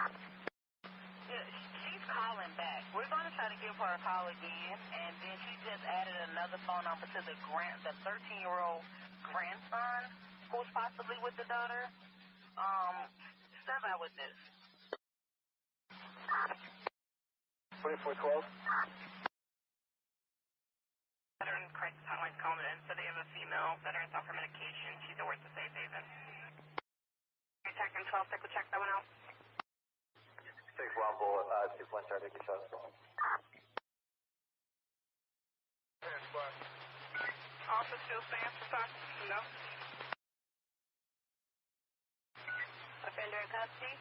She's calling back. We're going to try to give her a call again, and then she just added another phone number to the 13-year-old grandson who's possibly with the daughter. Step out with this. 2412. Veteran crisis hotline's calling in, so they have a female veteran's off her medication. She's over at the safe haven. Detective 12, take a check that one out. 6 1 bullet, 2 point start, take your shots. Office still stands for time? No. Offender in custody?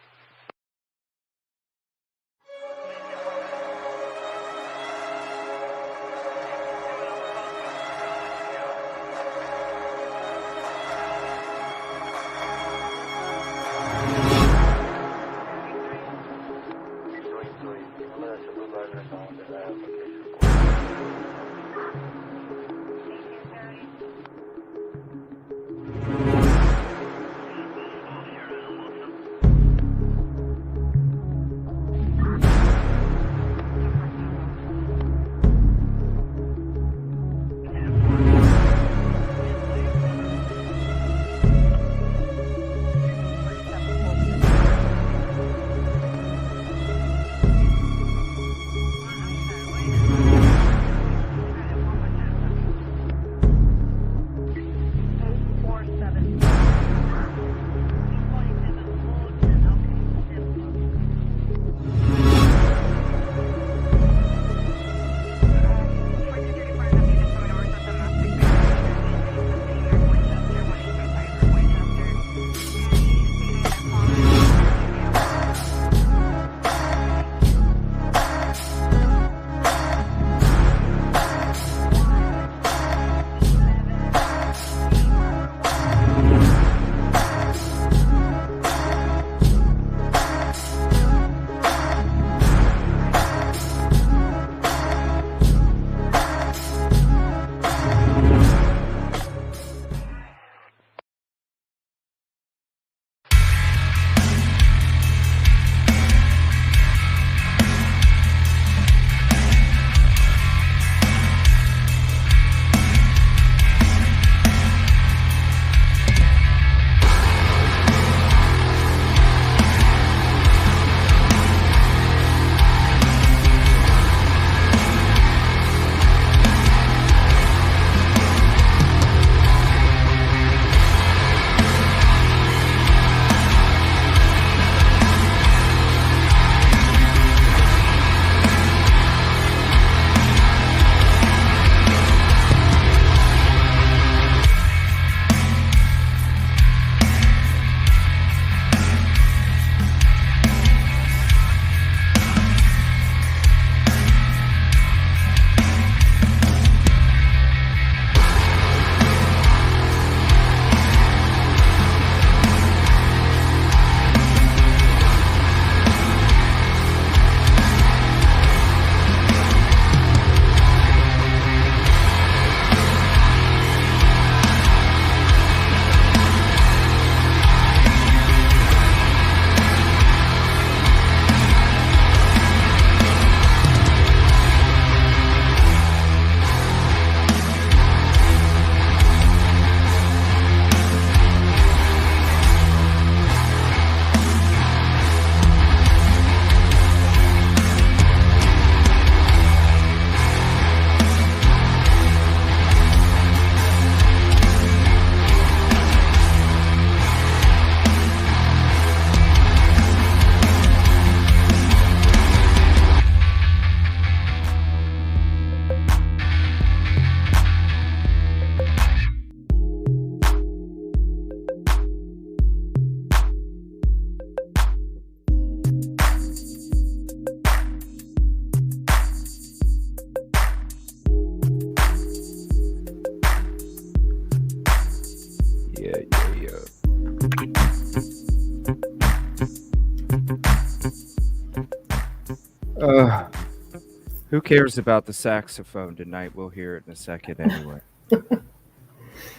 Who cares about the saxophone tonight? We'll hear it in a second anyway.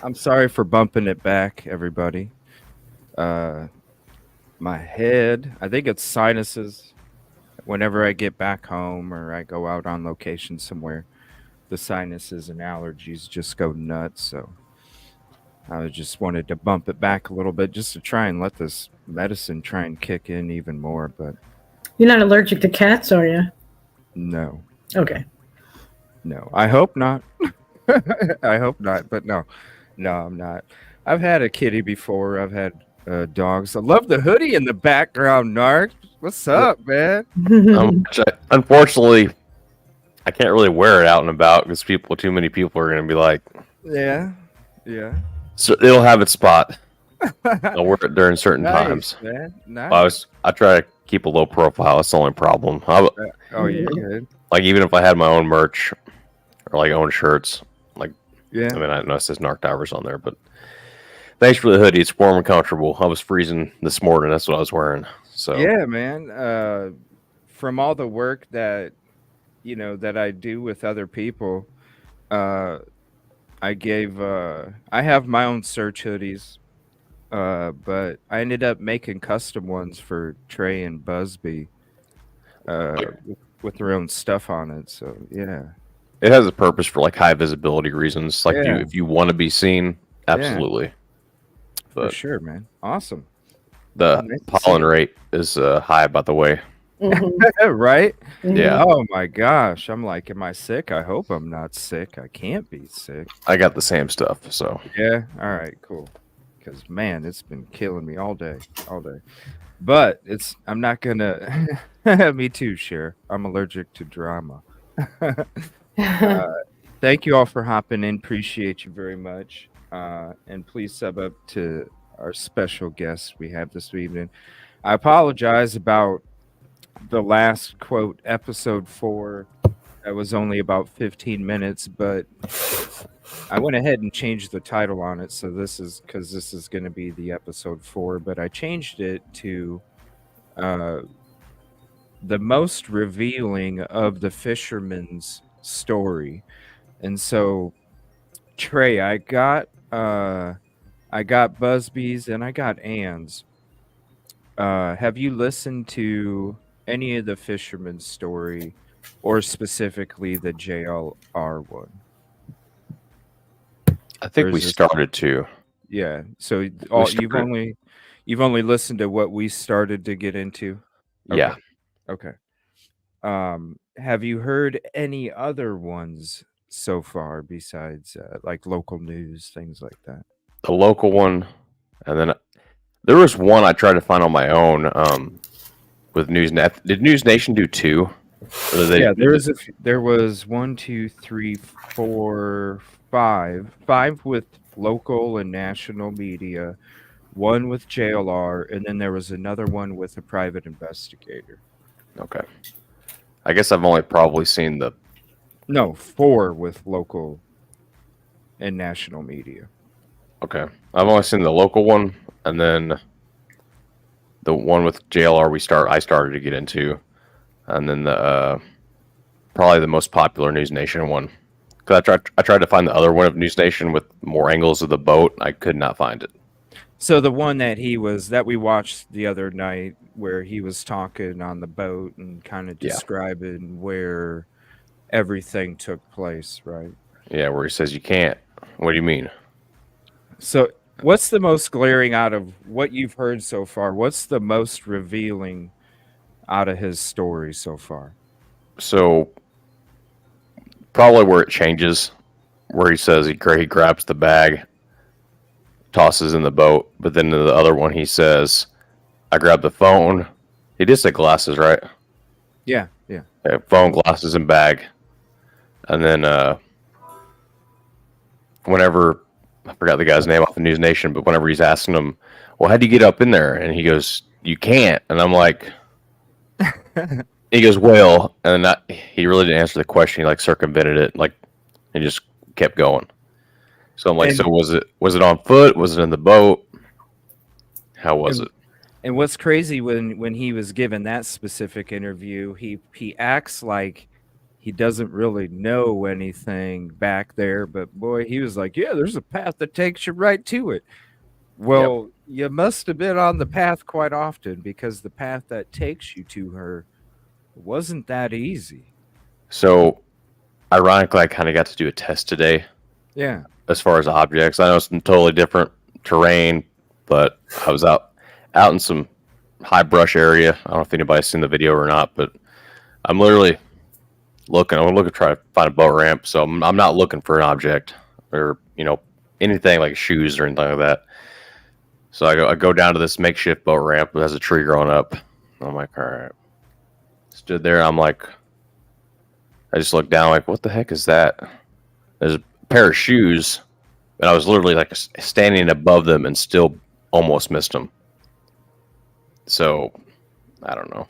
I'm sorry for bumping it back, everybody. My head. I think it's sinuses. Whenever I get back home or I go out on location somewhere, the sinuses and allergies just go nuts. So I just wanted to bump it back a little bit just to try and let this medicine try and kick in even more. But You're not allergic to cats, are you? no, Okay. no. I hope not. I hope not. But no, I'm not. I've had a kitty before. I've had dogs. I love the hoodie in the background, Narc. What's up, man? Unfortunately, I can't really wear it out and about because too many people are going to be like, Yeah. so it'll have its spot. I'll wear it during certain times. Man. Nice. I try to keep a low profile. That's the only problem. Oh, you're good. Like, even if I had my own merch or like own shirts, like, Yeah. I mean, I know it says Narc Divers on there, but thanks for the hoodie. It's warm and comfortable. I was freezing this morning. That's what I was wearing. So Yeah, man. From all the work that that I do with other people, I have my own search hoodies, but I ended up making custom ones for Trey and Busby, with their own stuff on it. So yeah, it has a purpose for like high visibility reasons. Like, Yeah. if you want to be seen, absolutely. for But sure, man. Awesome. the Nice to pollen see it. rate is high, by the way. Right? Yeah. Oh my gosh. I'm like, am I sick? I hope I'm not sick. I can't be sick. I got the same stuff. So Yeah. All right. Cool. Because man, it's been killing me all day. But I'm not gonna. Me too, Cher. I'm allergic to drama. Thank you all for hopping in. Appreciate you very much. And please sub up to our special guest we have this evening. I apologize about the last quote, episode 4. That was only about 15 minutes, but I went ahead and changed the title on it. So this is going to be the episode 4, but I changed it to the most revealing of the fisherman's story. And so, Trey, I got Busby's and I got Ann's. Have you listened to any of the fisherman's story, or specifically the JLR one? I think Or we is this- started to. Yeah. So started- you've only listened to what we started to get into. Yeah. Okay. Have you heard any other ones so far besides like local news, things like that? The local one, and then there was one I tried to find on my own with NewsNet. Did News Nation do 2? Or did they- Yeah, there was 1, 2, 3, 4, 5 with local and national media, 1 with JLR, and then there was another one with a private investigator. Okay. I guess I've only probably seen the. No, 4 with local and national media. Okay. I've only seen the local one, and then the one with JLR I started to get into, and then the probably the most popular News Nation one. Because I tried to find the other one of News Nation with more angles of the boat. I could not find it. So the one that we watched the other night, where he was talking on the boat and kind of Yeah. describing where everything took place, right? Yeah, where he says you can't. What do you mean? So what's the most glaring out of what you've heard so far? What's the most revealing out of his story so far? So probably where it changes, where he says he grabs the bag, tosses in the boat, but then in the other one he says, I grabbed the phone. He did say glasses, right? Yeah. Yeah, phone, glasses, and bag. And then whenever, I forgot the guy's name off the News Nation, but whenever he's asking him, well, how'd you get up in there? And he goes, you can't. And I'm like, he goes, well, and then he really didn't answer the question. He like circumvented it, like, and just kept going. So I'm like, And- so was it on foot? Was it in the boat? How was it? And what's crazy, when he was given that specific interview, he acts like he doesn't really know anything back there, but boy, he was like, yeah, there's a path that takes you right to it. Well, You must have been on the path quite often because the path that takes you to her wasn't that easy. So, ironically, I kind of got to do a test today Yeah. as far as objects. I know it's totally different terrain, but I was out in some high brush area. I don't know if anybody's seen the video or not, but I'm literally looking. I'm looking to try to find a boat ramp. So I'm not looking for an object or anything like shoes or anything like that. So I go down to this makeshift boat ramp that has a tree growing up. I'm like, all right. Stood there. I'm like, I just looked down like, what the heck is that? There's a pair of shoes, and I was literally like standing above them and still almost missed them. So I don't know.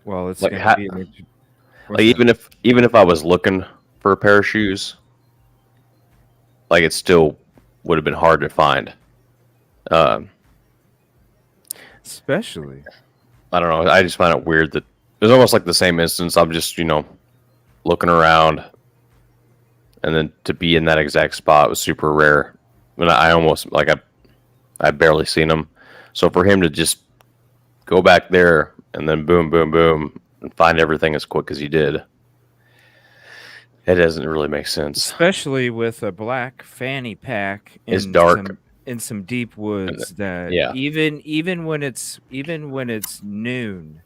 Well, it's Like, gonna be an like even if I was looking for a pair of shoes, like it still would have been hard to find. especially. I don't know. I just find it weird that it was almost like the same instance. I'm just looking around, and then to be in that exact spot was super rare. And I almost like I barely seen him. So for him to just go back there and then boom, boom, boom, and find everything as quick as he did, it doesn't really make sense. Especially with a black fanny pack It's dark. in some deep woods that yeah. even when it's noon,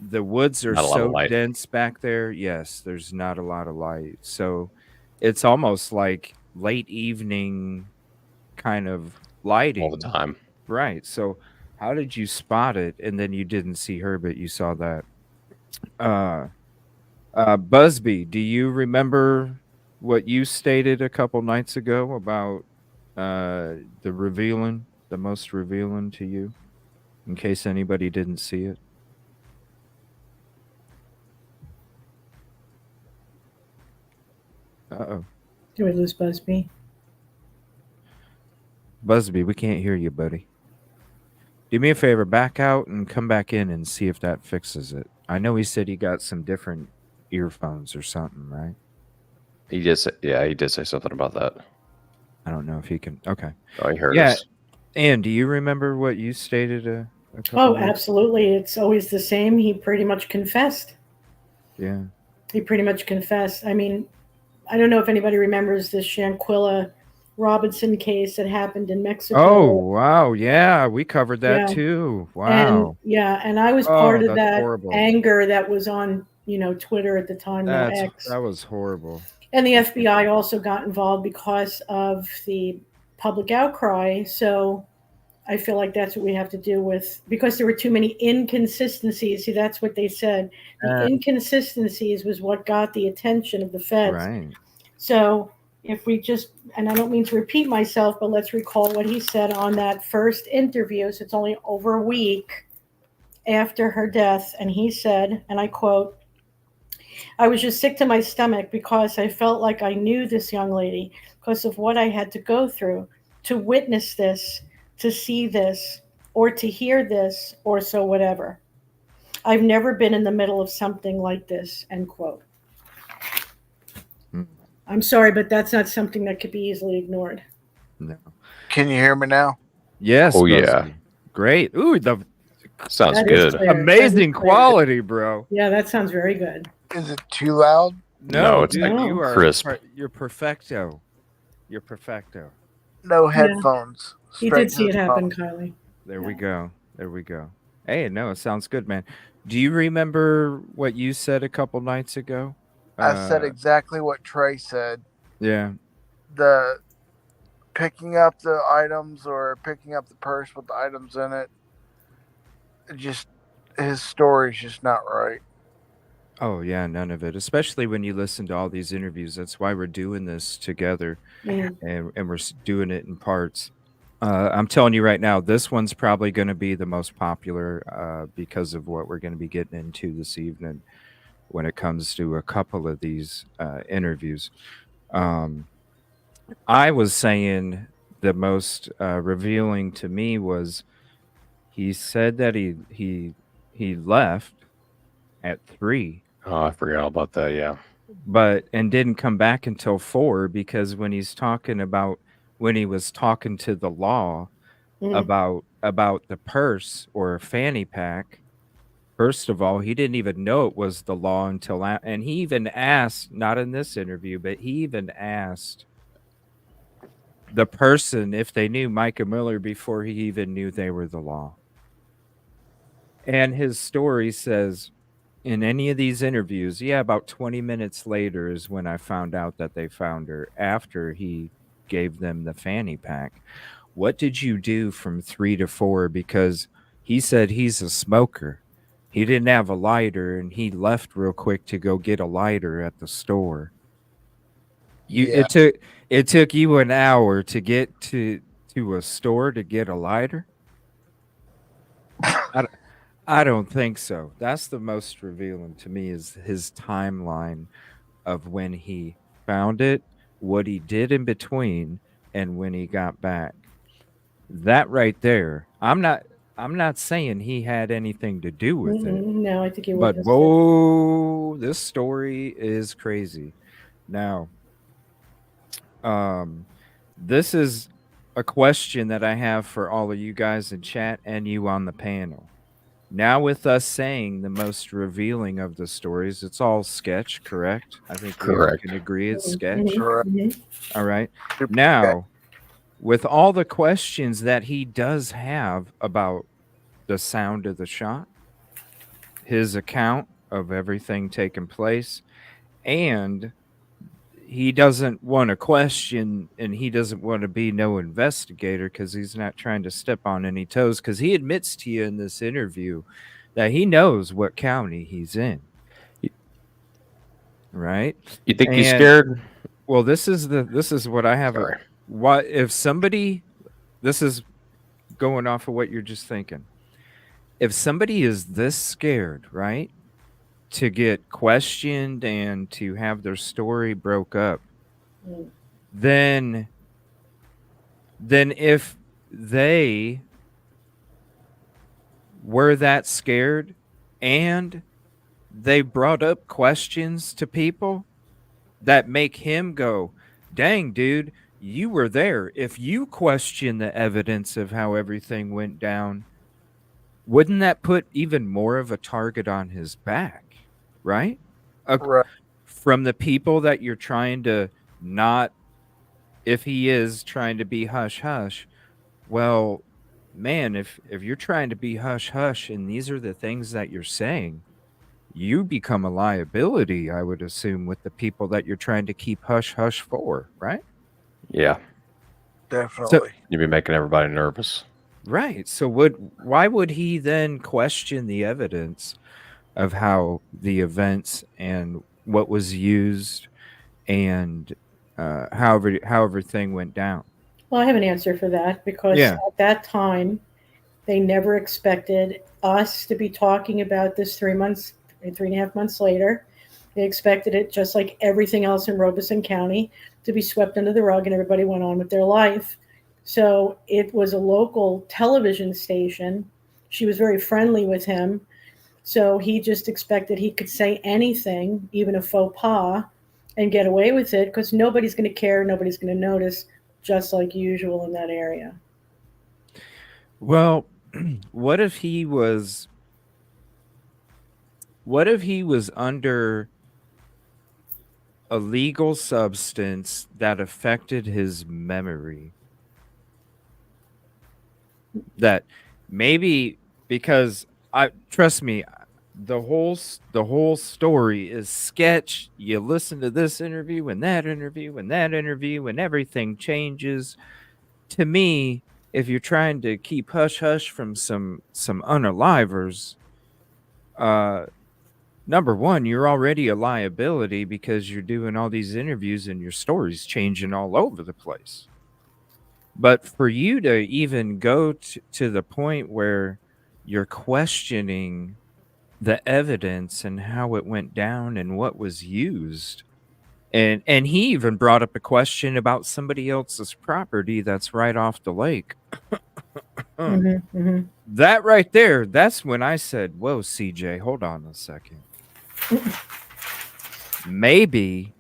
the woods are Not a lot of so light. dense back there. Yes, there's not a lot of light. So it's almost like late evening kind of lighting All the time. Right. So how did you spot it and then you didn't see her but you saw that? Busby, do you remember what you stated a couple nights ago about the most revealing to you, in case anybody didn't see it? Uh-oh. Did we lose Busby? Busby, we can't hear you, buddy. Do me a favor, back out and come back in and see if that fixes it. I know he said he got some different earphones or something, right? He did say something about that. I don't know if he can. Okay. Oh, he heard Yeah. us. Ann, do you remember what you stated a couple Oh, nights- absolutely. It's always the same. He pretty much confessed. Yeah. He pretty much confessed. I mean, I don't know if anybody remembers this Shanquilla Robinson case that happened in Mexico. Oh, wow. Yeah, we covered that Yeah. too. And Wow. and I was part of that's that horrible. anger that was on, Twitter at the time, now X. That was horrible. And the FBI also got involved because of the public outcry. So I feel like that's what we have to do with, because there were too many inconsistencies. See, that's what they said. The inconsistencies was what got the attention of the feds. Right. So if we just, and I don't mean to repeat myself, but let's recall what he said on that first interview. So it's only over a week after her death. And he said, and I quote, "I was just sick to my stomach because I felt like I knew this young lady because of what I had to go through to witness this, to see this, or to hear this, or so whatever. I've never been in the middle of something like this," end quote. I'm sorry, but that's not something that could be easily ignored. No. Can you hear me now? Yes. Oh, yeah. Busby. Great. Ooh, the Sounds That is good. clear. amazing That is clear. quality, bro. Yeah, that sounds very good. Is it too loud? No, it's dude, like you are crisp. You're perfecto. You're perfecto. No headphones. You Straight did see to it the happen, phone. Kylie. There we go. There we go. Hey, no, it sounds good, man. Do you remember what you said a couple nights ago? I said exactly what Trey said. Yeah. The picking up the items or picking up the purse with the items in it. Just his story's just not right. Oh, yeah, none of it. Especially when you listen to all these interviews. That's why we're doing this together, Mhm. and we're doing it in parts. I'm telling you right now, this one's probably going to be the most popular because of what we're going to be getting into this evening when it comes to a couple of these interviews. I was saying the most revealing to me was he said that he left at 3, Oh, I forgot all about that. Yeah. and didn't come back until 4, because when he's talking about when he was talking to the law about the purse or fanny pack. First of all, he didn't even know it was the law until and he even asked, not in this interview, but he even asked the person if they knew Micah Miller before he even knew they were the law. And his story says in any of these interviews, yeah, about 20 minutes later is when I found out that they found her after he gave them the fanny pack. What did you do from 3 to 4? Because he said he's a smoker. He didn't have a lighter and he left real quick to go get a lighter at the store. It took you an hour to get to a store to get a lighter? I don't think so. That's the most revealing to me is his timeline of when he found it, what he did in between, and when he got back. That right there. I'm not saying he had anything to do with it. No, I think he But was. whoa, this story is crazy. Now, this is a question that I have for all of you guys in chat and you on the panel. Now, with us saying the most revealing of the stories, it's all sketch, correct? I think we all can agree it's sketch. All right. Now, with all the questions that he does have about the sound of the shot, his account of everything taking place, and he doesn't want to question and he doesn't want to be no investigator because he's not trying to step on any toes, because he admits to you in this interview that he knows what county he's in. Right? You think he's scared? Well, this is what I have. What if somebody, this is going off of what you're just thinking. If somebody is this scared, right, to get questioned and to have their story broke up, then if they were that scared and they brought up questions to people that make him go, dang, dude, you were there. If you question the evidence of how everything went down, wouldn't that put even more of a target on his back, right? Right. From the people that you're trying to not, if he is trying to be hush-hush, well, man, if you're trying to be hush-hush and these are the things that you're saying, you become a liability, I would assume, with the people that you're trying to keep hush-hush for, right? Yeah. Definitely. So, you'd be making everybody nervous. Right. So why would he then question the evidence of how the events and what was used and how everything went down? Well, I have an answer for that, because at that time, they never expected us to be talking about this 3.5 months later. They expected it, just like everything else in Robeson County, to be swept under the rug and everybody went on with their life. So it was a local television station. She was very friendly with him. So he just expected he could say anything, even a faux pas, and get away with it, because nobody's going to care. Nobody's going to notice, just like usual in that area. Well, what if he was under a legal substance that affected his memory? That maybe, because trust me, the whole story is sketch. You listen to this interview and that interview and that interview and everything changes. To me, if you're trying to keep hush hush from some unalivers, number one, you're already a liability because you're doing all these interviews and your story's changing all over the place. But for you to even go to the point where you're questioning the evidence and how it went down and what was used, and he even brought up a question about somebody else's property that's right off the lake. That right there, that's when I said, whoa, CJ, hold on a second. Maybe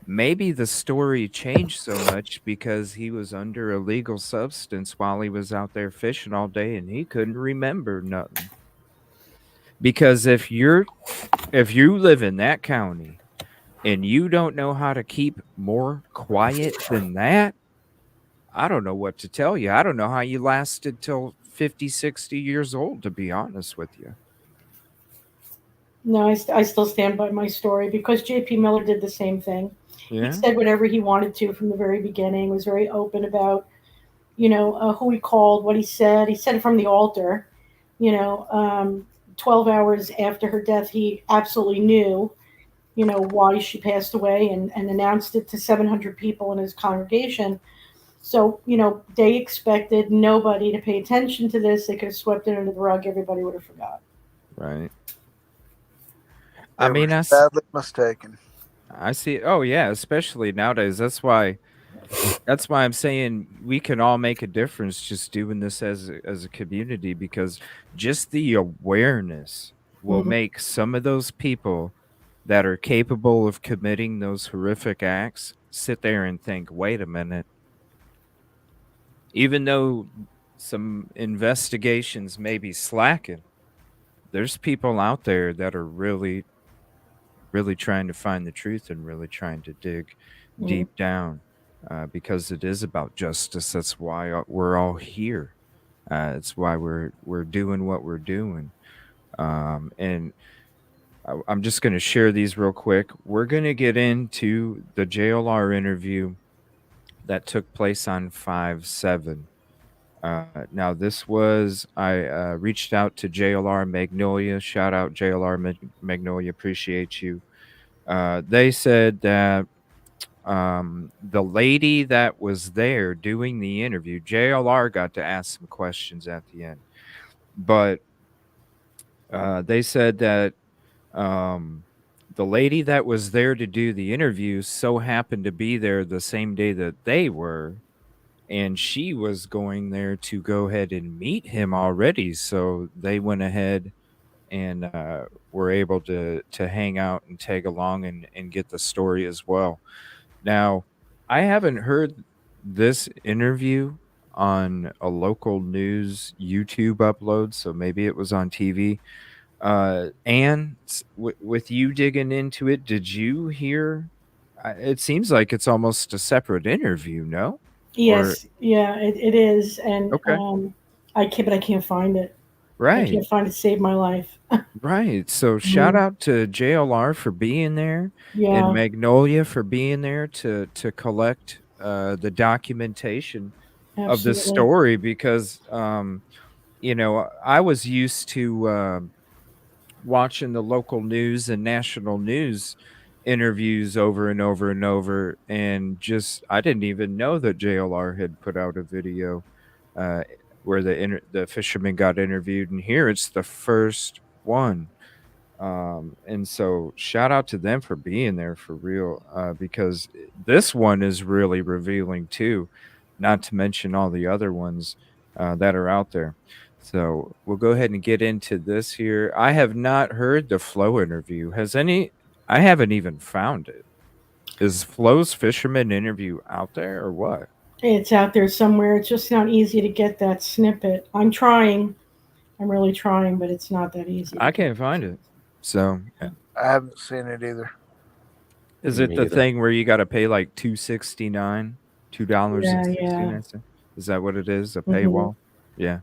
maybe the story changed so much because he was under illegal substance while he was out there fishing all day and he couldn't remember nothing. Because if you live in that county and you don't know how to keep more quiet than that, I don't know what to tell you. I don't know how you lasted till 50, 60 years old, to be honest with you. No, I still stand by my story because J.P. Miller did the same thing. He Yeah. said whatever he wanted to from the very beginning, was very open about, who he called, what he said. He said it from the altar. You know, 12 hours after her death, he absolutely knew, why she passed away and announced it to 700 people in his congregation. So, they expected nobody to pay attention to this. They could have swept it under the rug. Everybody would have forgot. Right. They I mean, were sadly mistaken. I see. Oh yeah, especially nowadays. That's why I'm saying we can all make a difference just doing this as a community, because just the awareness will Mhm. make some of those people that are capable of committing those horrific acts sit there and think, wait a minute, even though some investigations may be slacking, there's people out there that are really, really trying to find the truth and really trying to dig Mhm. deep down, because it is about justice. That's why we're all here. It's why we're doing what we're doing. And I'm just going to share these real quick. We're going to get into the JLR interview that took place on 5/7. Now, this was, I reached out to JLR Magnolia. Shout out JLR Magnolia. Appreciate you. They said that the lady that was there doing the interview, JLR got to ask some questions at the end, but they said that um, the lady that was there to do the interview so happened to be there the same day that they were, and she was going there to go ahead and meet him already. So they went ahead and were able to hang out and tag along and get the story as well. Now, I haven't heard this interview on a local news YouTube upload, so maybe it was on TV. And with you digging into it, did you hear? It seems like it's almost a separate interview, no? Or Yes, yeah, it is, and okay, I can't find it. I right. can't find it to save my life. Right. So shout Mhm. out to JLR for being there and Yeah, Magnolia for being there to collect the documentation of this absolutely. story, because I was used to watching the local news and national news interviews over and over and over, and just I didn't even know that JLR had put out a video uh where the fisherman got interviewed, and here it's the first one. And so shout out to them for being there for real, because this one is really revealing too, not to mention all the other ones that are out there. So we'll go ahead and get into this here. I have not heard the Flo interview. I haven't even found it. Is Flo's fisherman interview out there or what? It's out there somewhere. It's just not easy to get that snippet. I'm trying. I'm really trying, but it's not that easy to I get. can't find it. So I haven't seen it either. is it Me the either. thing where you got to pay like $2.69, Yeah, and yeah. 69 cents? Is that what it is? A Hmm. paywall? Yeah.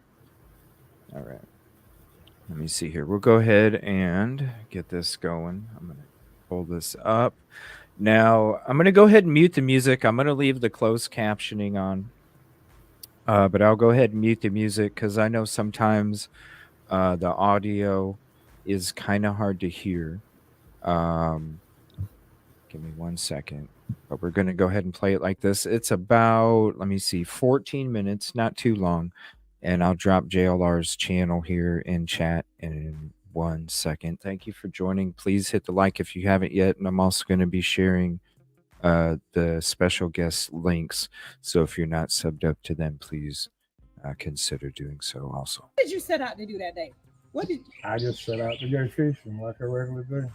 All right. Let me see here. We'll go ahead and get this going. I'm going to pull this up. Now, I'm going to go ahead and mute the music. I'm going to leave the closed captioning on, but I'll go ahead and mute the music because I know sometimes the audio is kind of hard to hear. Um, Give me 1 second. But we're going to go ahead and play it like this. It's about, let me see, 14 minutes, not too long. And I'll drop JLR's channel here in chat in 1 second. Thank you for joining. Please hit the like if you haven't yet. And I'm also going to be sharing the special guest links. So if you're not subbed up to them, please consider doing so also. What did you set out to do that day? What did I just set out to go fishing like a regular day.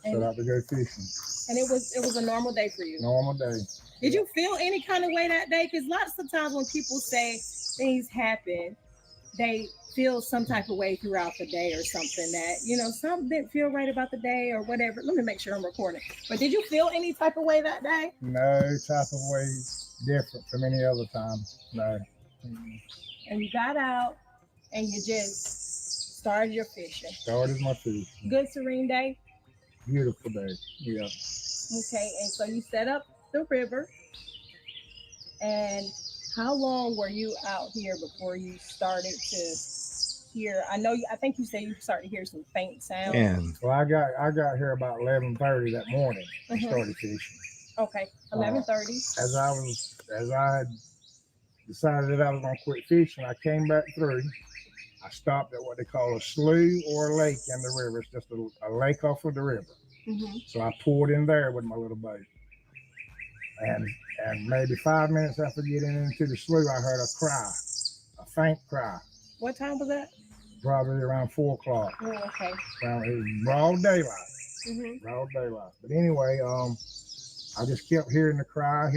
set out to go fishing. And it was a normal day for you. Normal day. Did you feel any kind of way that day? Because lots of times when people say things happen, they feel some type of way throughout the day or something that, something didn't feel right about the day or whatever. Let me make sure I'm recording. But did you feel any type of way that day? No type of way different from any other time. No. And you got out and you just started your fishing. Started my fishing. Good serene day? Beautiful day. Yeah. Okay, and so you set up the river. And how long were you out here before you started to hear? I think you said you started to hear some faint sounds. Yeah. Well, I got here about 11:30 that morning and started fishing. Okay, 11:30. As I had decided that I was gonna quit fishing, I came back through. I stopped at what they call a slough or a lake in the river. It's just a lake off of the river. So I pulled in there with my little boat. And maybe 5 minutes after getting into the slough, I heard a cry, a faint cry. What time was that? Probably around 4 o'clock. Oh, okay. It was broad daylight. Broad daylight. But anyway, I just kept hearing the cry.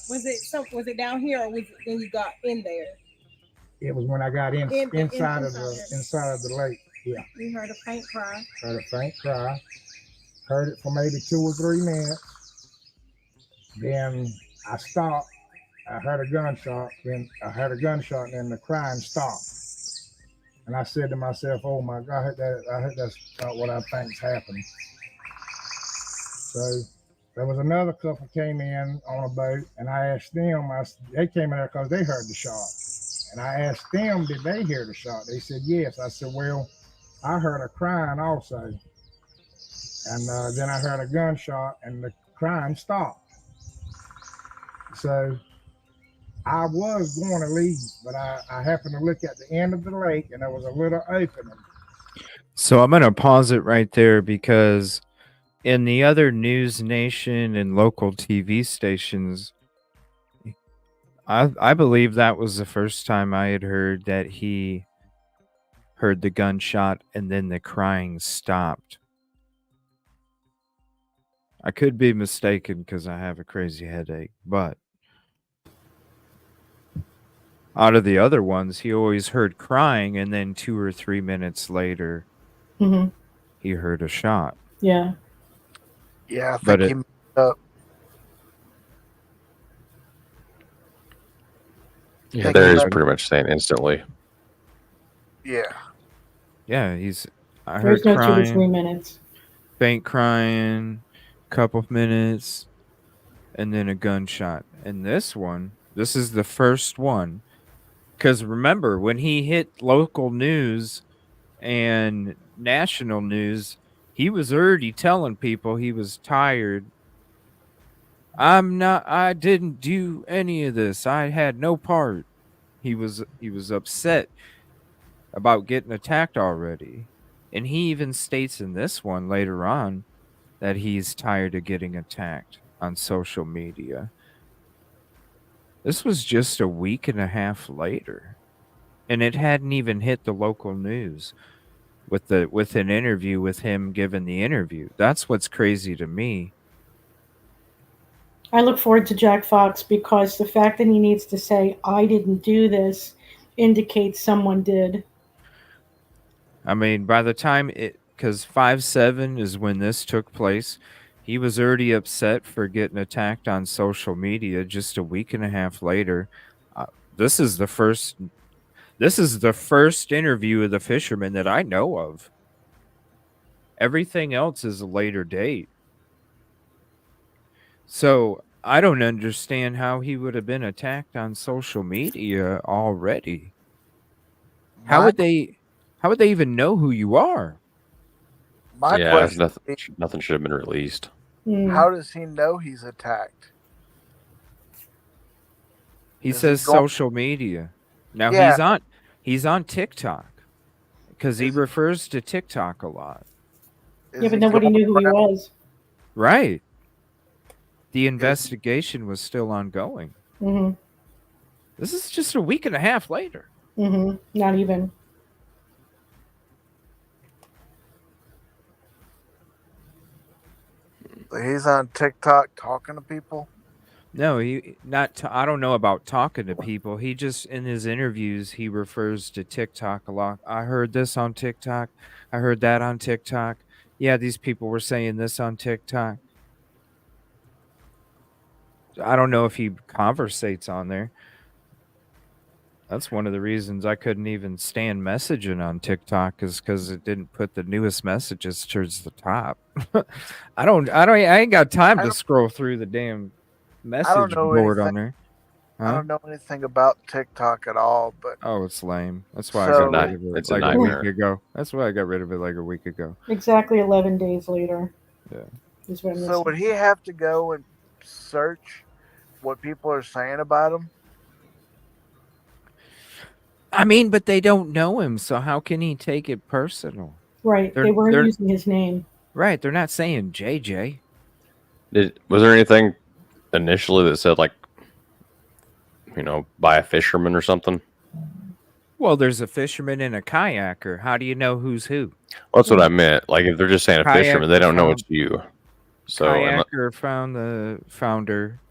Was it down here or was it when you got in there? It was when I got inside of the lake. Yeah. You heard a faint cry. Heard it for maybe 2 or 3 minutes. Then I stopped. I heard a gunshot. And then the crying stopped. And I said to myself, "Oh my God, I heard that's not what I think's happened." So there was another couple came in on a boat, and I asked them. They came in there because they heard the shot, and I asked them, "Did they hear the shot?" They said yes. I said, "Well, I heard a crying also, and then I heard a gunshot, and the crying stopped." So I was going to leave, but I happened to look at the end of the lake, and there was a little opening. So I'm going to pause it right there because in the other News Nation and local TV stations, I believe that was the first time I had heard that he heard the gunshot and then the crying stopped. I could be mistaken because I have a crazy headache, but out of the other ones, he always heard crying, and then 2 or 3 minutes later, he heard a shot. Yeah. Yeah, I think he messed up. Yeah, there is pretty much saying instantly. Yeah. Yeah, I There's heard no crying, 2 to 3 minutes. faint crying, couple of minutes, and then a gunshot. And this is the first one. Because remember, when he hit local news and national news, he was already telling people he was tired. I didn't do any of this. I had no part. He was upset about getting attacked already. And he even states in this one later on that he's tired of getting attacked on social media. This was just a week and a half later. And it hadn't even hit the local news with an interview with him giving the interview. That's what's crazy to me. I look forward to Jack Fox because the fact that he needs to say, "I didn't do this," indicates someone did. I mean, by the time because 5/7 is when this took place, he was already upset for getting attacked on social media just a week and a half later. This is the first interview of the Fisherman that I know of. Everything else is a later date. So I don't understand how he would have been attacked on social media already. How would they even know who you are? My question nothing should have been released. How does he know he's attacked? He says social media. Now he's on TikTok because he refers to TikTok a lot. Yeah, but nobody knew who he was. Right. The investigation was still ongoing. This is just a week and a half later. Not even. He's on TikTok talking to people. No, he not. I don't know about talking to people. He just in his interviews he refers to TikTok a lot. I heard this on TikTok. I heard that on TikTok. Yeah, these people were saying this on TikTok. I don't know if he conversates on there. That's one of the reasons I couldn't even stand messaging on TikTok is because it didn't put the newest messages towards the top. I ain't got time to scroll through the damn message board on there. I don't know anything about TikTok at all, but it's lame. That's why I So- got rid of it It's a like a nightmare. week ago. That's why I got rid of it like a week ago. Exactly 11 days later. Yeah. Is when so would he have to go and search what people are saying about him? I mean, but they don't know him, so how can he take it personal? Right. They weren't using his name. Right. They're not saying JJ. Was there anything initially that said, like, by a fisherman or something? Well, there's a fisherman and a kayaker. How do you know who's who? Well, that's what I meant. Like, if they're just saying a fisherman, they don't know it's you. So, Kayaker found the founder.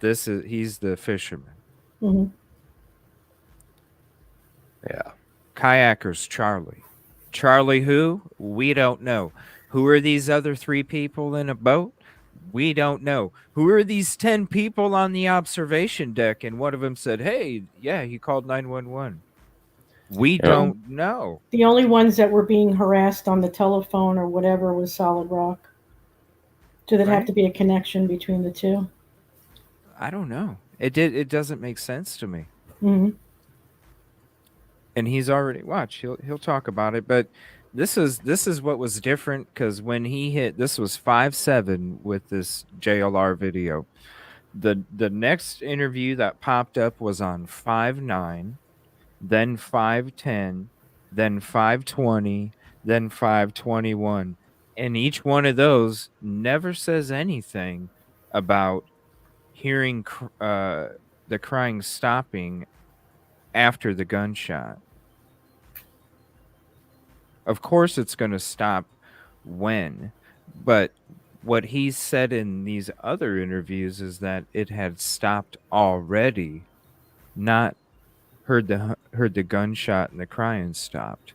He's the fisherman. Mm-hmm. Yeah. Kayaker's Charlie. Charlie who? We don't know. Who are these other 3 people in a boat? We don't know. Who are these 10 people on the observation deck? And one of them said, hey, yeah, he called 911. We don't know. The only ones that were being harassed on the telephone or whatever was Solid Rock. Do there have to be a connection between the two? I don't know. It doesn't make sense to me. Mm-hmm. And he's already he'll talk about it, but this is what was different because when he hit, this was 5-7 with this JLR video. The next interview that popped up was on 5-9, then 5-10, then 5-20, then 5-21, and each one of those never says anything about hearing the crying stopping after the gunshot. Of course it's going to stop when, but what he said in these other interviews is that it had stopped already, not heard the gunshot and the crying stopped.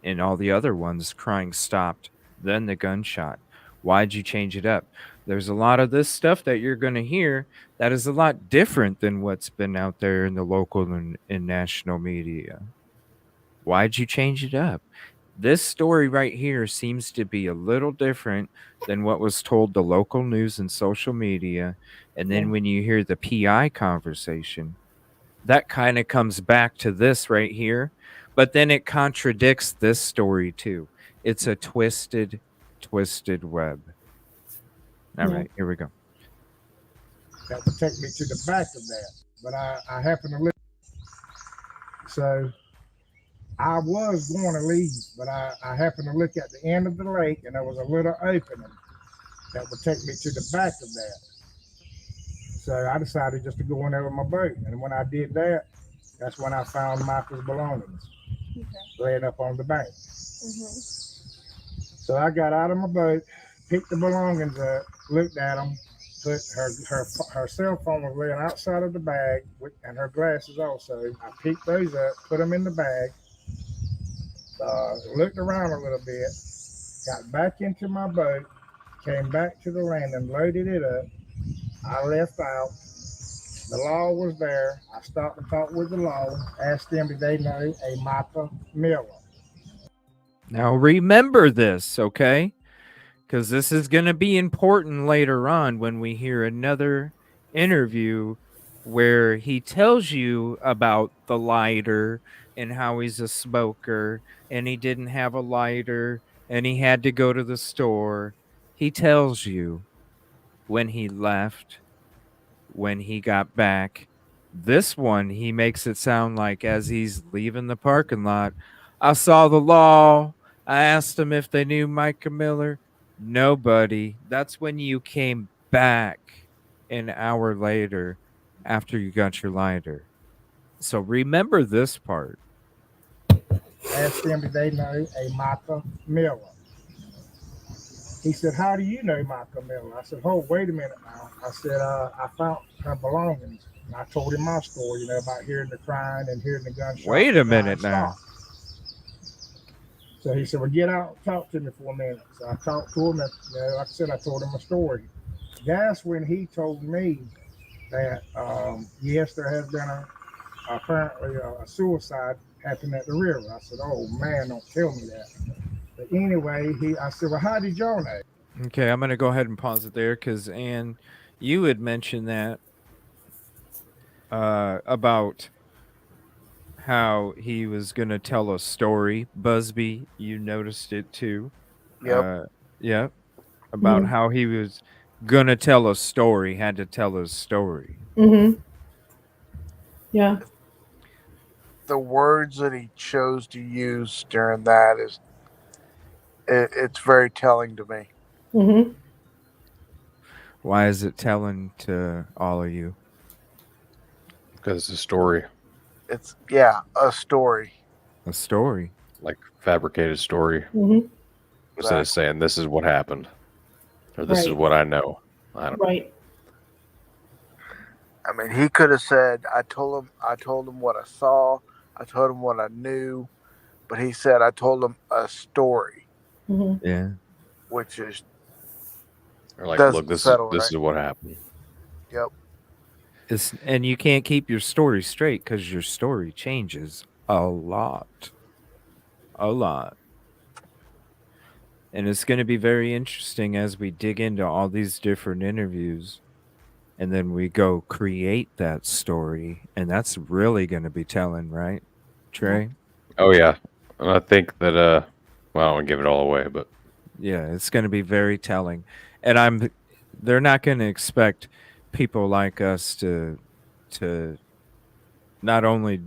And all the other ones, crying stopped, then the gunshot. Why'd you change it up? There's a lot of this stuff that you're going to hear that is a lot different than what's been out there in the local and national media. Why'd you change it up? This story right here seems to be a little different than what was told the local news and social media. And then when you hear the PI conversation, that kind of comes back to this right here. But then it contradicts this story too. It's a twisted web. All right, here we go. That would take me to the back of that. But I happen to live. So I was going to leave, but I happened to look at the end of the lake and there was a little opening that would take me to the back of that. So I decided just to go in there with my boat. And when I did that, that's when I found Michael's belongings laying up on the bank. So I got out of my boat, picked the belongings up, looked at them, put her cell phone was laying outside of the bag and her glasses also. I picked those up, put them in the bag, looked around a little bit, got back into my boat, came back to the landing, loaded it up. I left out. The law was there. I stopped and talked with the law, asked them did they know a Martha Miller. Now remember this, okay? Because this is going to be important later on when we hear another interview where he tells you about the lighter and how he's a smoker and he didn't have a lighter and he had to go to the store. He tells you when he left, when he got back. This one, he makes it sound like as he's leaving the parking lot, I saw the law. I asked him if they knew Micah Miller. Nobody. That's when you came back an hour later after you got your lighter. So remember this part. Asked them did they know a Martha Miller. He said, "How do you know Michael Miller?" I said, "Oh, wait a minute now." I said, "I found her belongings." And I told him my story, about hearing the crying and hearing the gunshot. Wait a minute now. So he said, "Well, get out and talk to me for a minute." So I talked to him, and like I said, I told him my story. That's when he told me that yes, there has been apparently a suicide happened at the river. I said, "Oh man, don't tell me that." But anyway, I said, "Well, how did y'all know?" Okay, I'm gonna go ahead and pause it there because Ann, you had mentioned that about how he was gonna tell a story. Busby, you noticed it too. Yep. Yeah, about how he was gonna tell a story, had to tell his story. Mm-hmm. Yeah. The words that he chose to use during that it's very telling to me. Mm-hmm. Why is it telling to all of you? Because it's a story, It's a story. A story. like fabricated story, Mm-hmm. instead of saying this is what happened or this is Right. what I know. I don't. Right. I mean, he could have said, I told him what I saw, I told him what I knew, but he said, I told him a story, Mm-hmm. Yeah. which is Or like, doesn't look, this settle is right. what happened. Yep. And you can't keep your story straight because your story changes a lot. A lot. And it's going to be very interesting as we dig into all these different interviews and then we go create that story. And that's really going to be telling, right, Trey? Oh yeah, and I think that well, I don't want to give it all away, but Yeah, it's going to be very telling. And they're not going to expect people like us to not only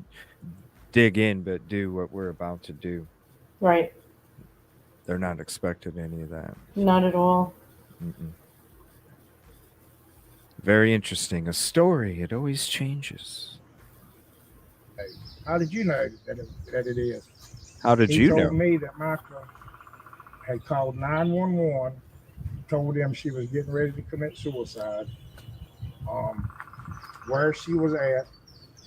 dig in but do what we're about to do. Right. They're not expecting any of that. Not at all. Mm-mm. Very interesting. A story, it always changes. How did you know that it is? How did He you told know? me that Michael had called 911, told them she was getting ready to commit suicide, where she was at,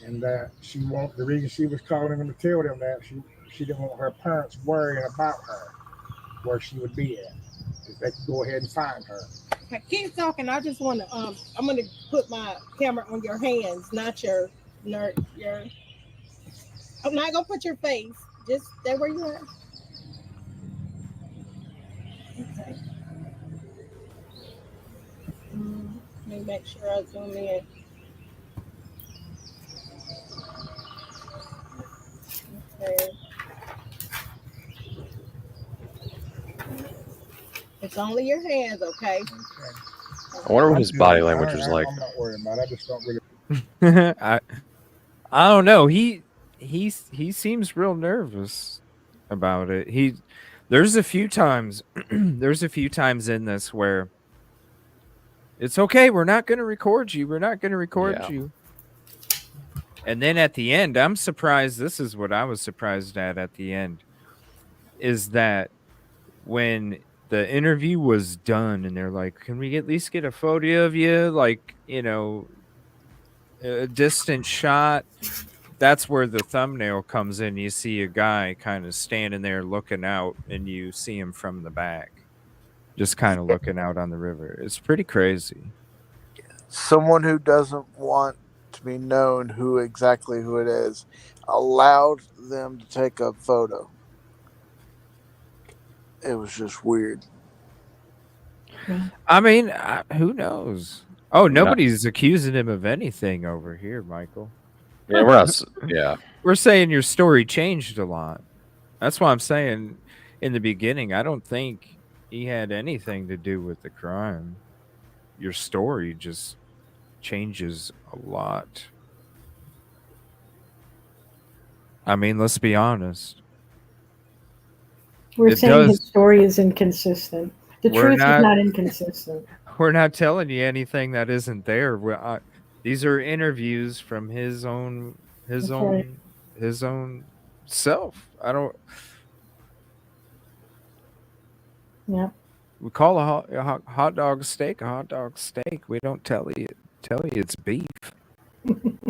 and that the reason she was calling them to tell them that she didn't want her parents worrying about her, where she would be at, if they could go ahead and find her. Okay, keep talking. I just want to. I'm gonna put my camera on your hands, not your. I'm not gonna put your face. Just stay where you are. Okay. Let me make sure I zoom in. Okay. It's only your hands, okay? I wonder what his body language was like. I'm not worried about it. I just don't really. I don't know. He seems real nervous about it. There's a few times in this where it's okay, we're not going to record you. We're not going to record you. And then at the end, I'm surprised. This is what I was surprised at the end, is that when the interview was done and they're like, can we at least get a photo of you? Like, a distant shot. That's where the thumbnail comes in. You see a guy kind of standing there looking out and you see him from the back, just kind of looking out on the river. It's pretty crazy. Someone who doesn't want to be known who it is allowed them to take a photo. It was just weird. I mean, who knows? Oh, nobody's accusing him of anything over here, Michael. Yeah, we're not. Yeah, we're saying your story changed a lot. That's why I'm saying in the beginning, I don't think he had anything to do with the crime. Your story just changes a lot. I mean, let's be honest. We're saying his story is inconsistent. The truth is not inconsistent. We're not telling you anything that isn't there. These are interviews from his own self. I don't. Yeah. We call hot dog steak a hot dog steak. We don't tell you it's beef. You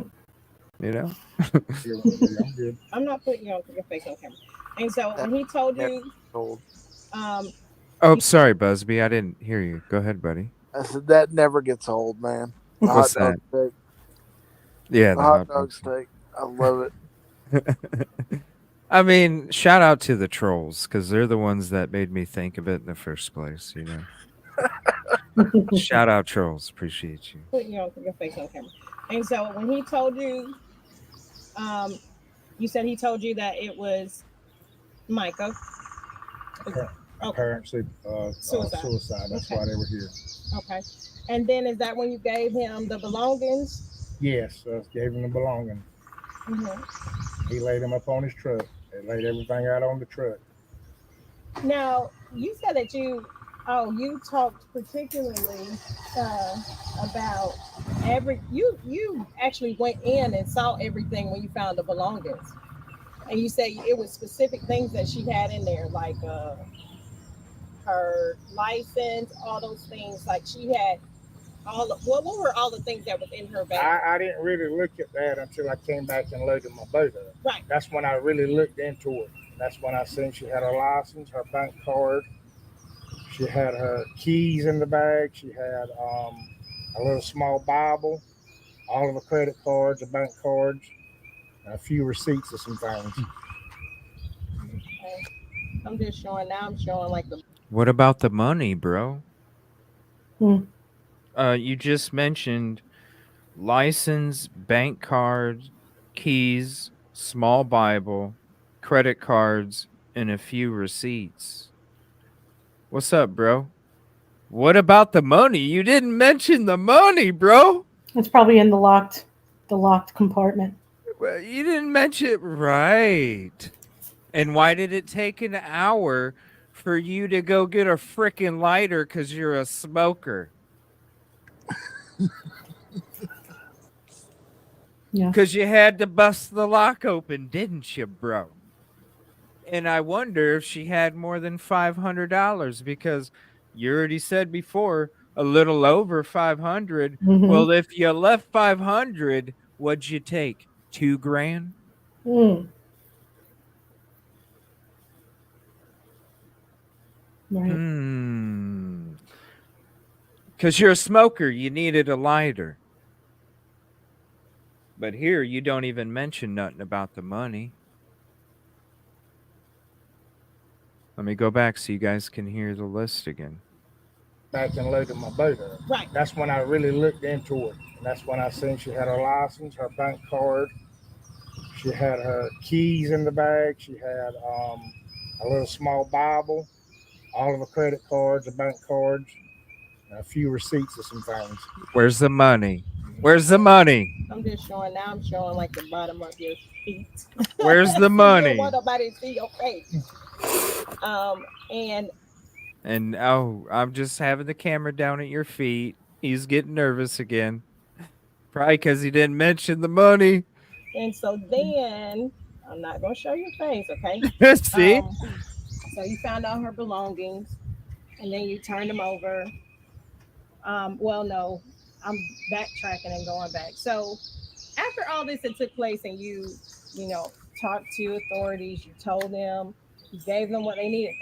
know. Yeah, I'm good. I'm not putting your face on camera. And so when he told you, Old. Oh, sorry, Busby. I didn't hear you. Go ahead, buddy. I said that never gets old, man. The What's hot dog that? steak. Yeah, The hot dog steak. I love it. I mean, shout out to the trolls because they're the ones that made me think of it in the first place. You know. Shout out trolls. Appreciate you. putting your face on camera. And so when he told you, you said he told you that it was Micah. Apparently, suicide. That's why they were here. Okay. And then is that when you gave him the belongings? Yes, gave him the belongings. He laid them up on his truck. They laid everything out on the truck. Now, you said that you talked particularly about you actually went in and saw everything when you found the belongings. And you say it was specific things that she had in there, like her license, all those things. Like she had what were all the things that was in her bag? I didn't really look at that until I came back and loaded my boat up. Right. That's when I really looked into it. That's when I seen she had her license, her bank card. She had her keys in the bag. She had a little small Bible, all of the credit cards, the bank cards, and a few receipts of some things. Okay. I'm just showing like the. What about the money, bro? Hmm. You just mentioned license, bank card, keys, small Bible, credit cards, and a few receipts. What's up, bro? What about the money? You didn't mention the money, bro. It's probably in the locked compartment. Well, you didn't mention it, right? And why did it take an hour for you to go get a frickin' lighter because you're a smoker? Yeah. Because you had to bust the lock open, didn't you, bro? And I wonder if she had more than $500 because you already said before a little over 500. Mhm. Well, if you left 500, what'd you take? $2,000? Mm. Right. Because you're a smoker, you needed a lighter. But here, you don't even mention nothing about the money. Let me go back so you guys can hear the list again. Back and loaded my boat up. Right. That's when I really looked into it. And that's when I seen she had her license, her bank card. She had her keys in the bag. She had a little small Bible, all of the credit cards, the bank cards, and a few receipts of some things. Where's the money? Where's the money? I'm just showing like the bottom of your feet. Where's the You money? don't want nobody to see your face. And I'm just having the camera down at your feet. He's getting nervous again. Probably because he didn't mention the money. And so then I'm not gonna show your face, okay? See? So you found out her belongings, and then you turned them over. Well, no, I'm backtracking and going back. So after all this had took place, and you talked to authorities, you told them, you gave them what they needed.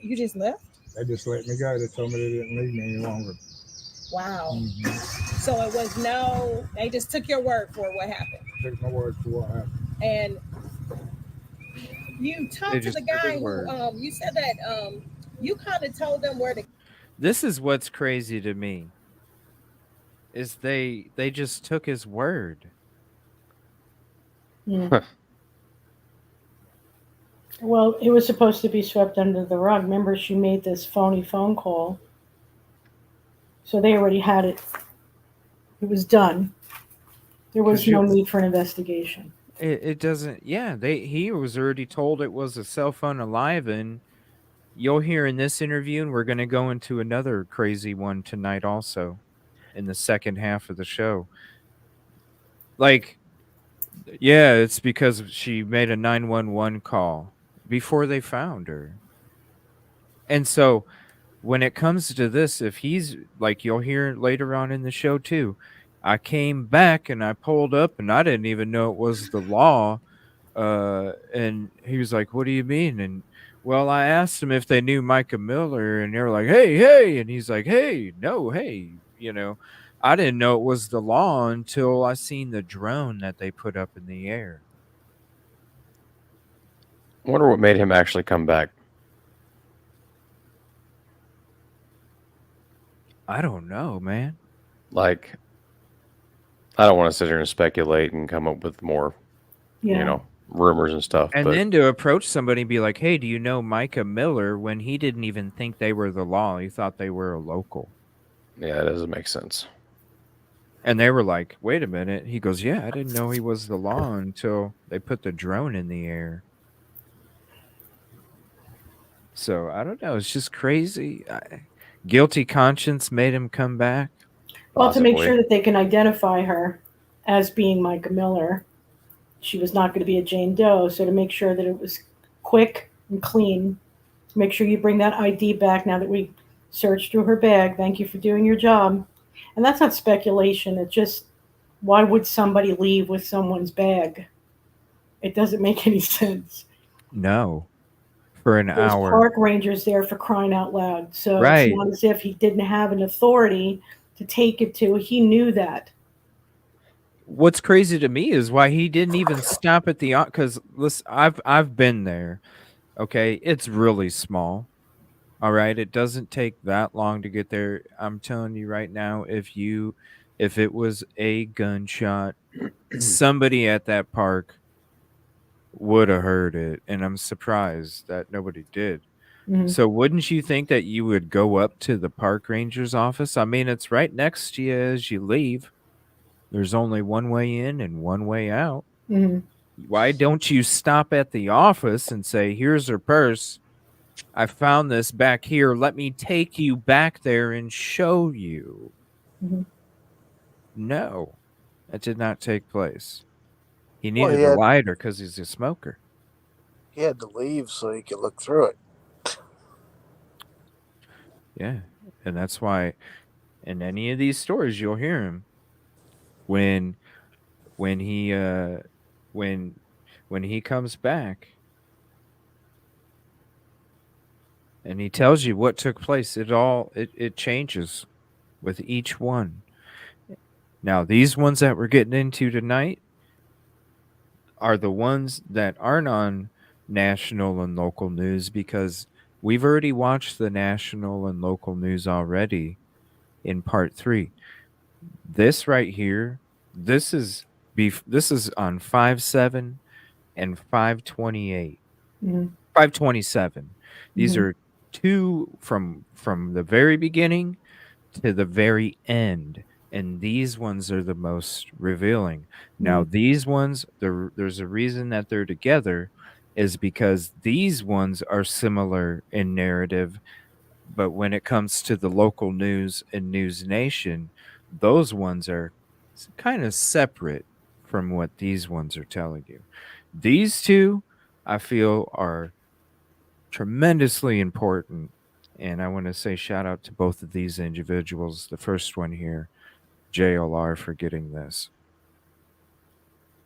You just left. They just let me go. They told me they didn't need me any longer. Wow. Mm-hmm. So it was they just took your word for what happened. Took my word for what happened. And you talked to the guy who, you said that you kind of told them where to. This is what's crazy to me. Is they just took his word. Yeah. Well, it was supposed to be swept under the rug. Remember, she made this phony phone call. So they already had it. It was done. There was no need for an investigation. It doesn't. Yeah, he was already told it was a cell phone unalivened. You'll hear in this interview, and we're going to go into another crazy one tonight also in the second half of the show. Like, yeah, it's because she made a 911 call before they found her. And so when it comes to this, if he's like, you'll hear later on in the show too, I came back and I pulled up and I didn't even know it was the law. And he was like, what do you mean? And well, I asked him if they knew Micah Miller, and they were like, hey, and he's like, hey, no, hey, I didn't know it was the law until I seen the drone that they put up in the air. I wonder what made him actually come back. I don't know, man. Like, I don't want to sit here and speculate and come up with more, rumors and stuff. And but then to approach somebody and be like, hey, do you know Micah Miller, when he didn't even think they were the law? He thought they were a local. Yeah, that doesn't make sense. And they were like, wait a minute. He goes, yeah, I didn't know he was the law until they put the drone in the air. So I don't know. It's just crazy. Guilty conscience made him come back. Well, to make Possibly. sure that they can identify her as being Micah Miller, she was not going to be a Jane Doe. So to make sure that it was quick and clean, make sure you bring that ID back now that we searched through her bag. Thank you for doing your job. And that's not speculation. It's just, why would somebody leave with someone's bag? It doesn't make any sense. No. For an There's hour. park rangers there, for crying out loud. So Right. It's not as if he didn't have an authority to take it to. He knew that. What's crazy to me is why he didn't even stop at the, because listen, I've been there. Okay, it's really small. All right, it doesn't take that long to get there. I'm telling you right now, if it was a gunshot, somebody at that park would have heard it, and I'm surprised that nobody did. Mhm. So wouldn't you think that you would go up to the park ranger's office? I mean, it's right next to you as you leave. There's only one way in and one way out. Mhm. Why don't you stop at the office and say, here's her purse. I found this back here. Let me take you back there and show you. Mhm. No, that did not take place. He Well, needed a lighter because he's a smoker. He had to leave so he could look through it. Yeah, and that's why in any of these stories you'll hear him when he when he comes back and he tells you what took place. It changes with each one. Now, these ones that we're getting into tonight are the ones that aren't on national and local news, because we've already watched the national and local news already in part 3. This right here, this is on 5/7 and 5/28. Mhm. 5/27. These Mhm. are two from the very beginning to the very end, and these ones are the most revealing. Now, these ones, there's a reason that they're together, is because these ones are similar in narrative, but when it comes to the local news and News Nation, those ones are kind of separate from what these ones are telling you. These two, I feel, are tremendously important. And I want to say shout out to both of these individuals. The first one here, JLR, for getting this.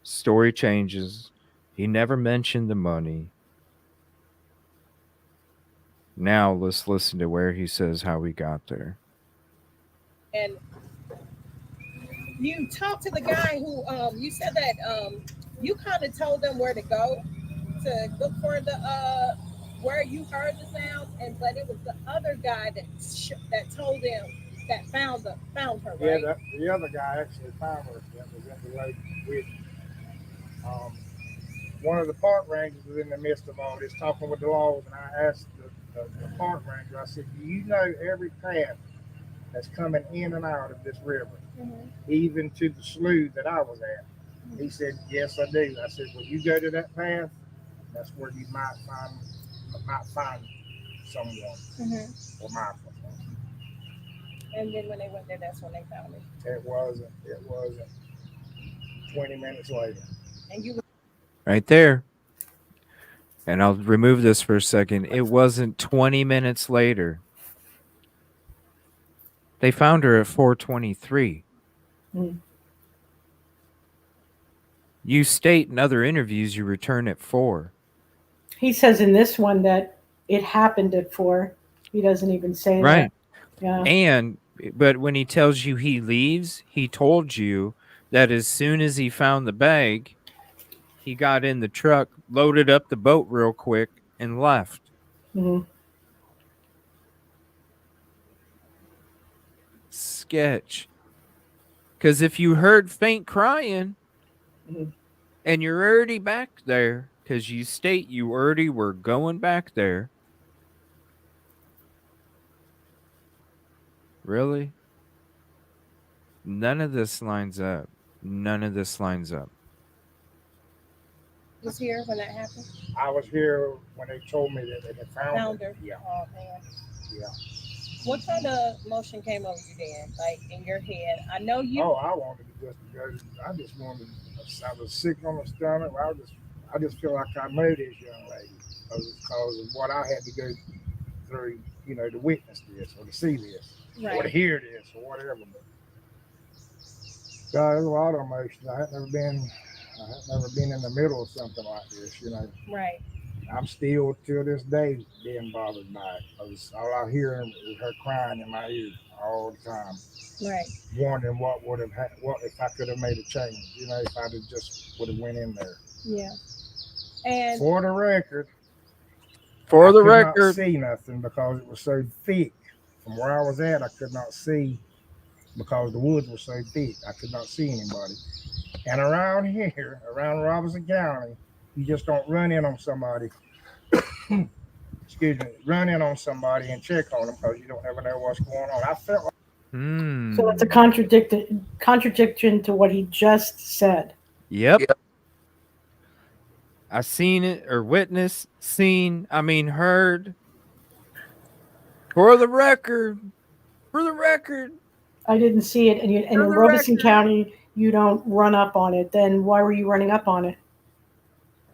Story changes. He never mentioned the money. Now let's listen to where he says how he got there. And you talked to the guy who you said that you kind of told them where to go to look for the where you heard the sound, but it was the other guy that told them that found her, right? Yeah, the other guy actually found her. That was in the lake with one of the park rangers was in the midst of all this talking with the logs, and I asked the park ranger, I said, do you know every path that's coming in and out of this river, even to the slough that I was at? He said, yes, I do. I said, well, you go to that path, that's where you might find someone or Michael. And then when they went there, that's when they found it. It wasn't 20 minutes later. And you Right there. And I'll remove this for a second. It wasn't 20 minutes later. They found her at 4:23. Mm. You state in other interviews you return at 4. He says in this one that it happened at 4. He doesn't even say Right. that. Yeah. And but when he tells you he leaves, he told you that as soon as he found the bag, he got in the truck, loaded up the boat real quick, and left. Mhm. Sketch. Because if you heard faint crying Mhm. and you're already back there, because you state you already were going back there. Really? None of this lines up. None of this lines up. Was here when that happened? I was here when they told me that they had found her. Founder. Yeah, Oh man. yeah. What kind of emotion came over you then? Like in your head? I know you. Oh, I wanted to just go. I just wanted. I was sick on the stomach. I just feel like I know this young lady because of what I had to go through. You know, to witness this or to see this Right. or to hear this or whatever. But God, there's a lot of emotions. I had never been in the middle of something like this. You know. Right. I'm still till this day being bothered by it. All I hear is her crying in my ear all the time. Right. Wondering what would have what if I could have made a change, you know, if I just would have went in there. Yeah. And for the record, For the I could record, not see nothing because it was so thick. From where I was at, I could not see because the woods were so thick. I could not see anybody. And around here, around Robinson County, you just don't run in on somebody. Excuse me, run in on somebody and check on them because you don't ever know what's going on. I felt like So it's a contradiction to what he just said. Yep. Yep. I seen it or witnessed, heard. For the record. I didn't see it, and in Robeson County, you don't run up on it. Then why were you running up on it?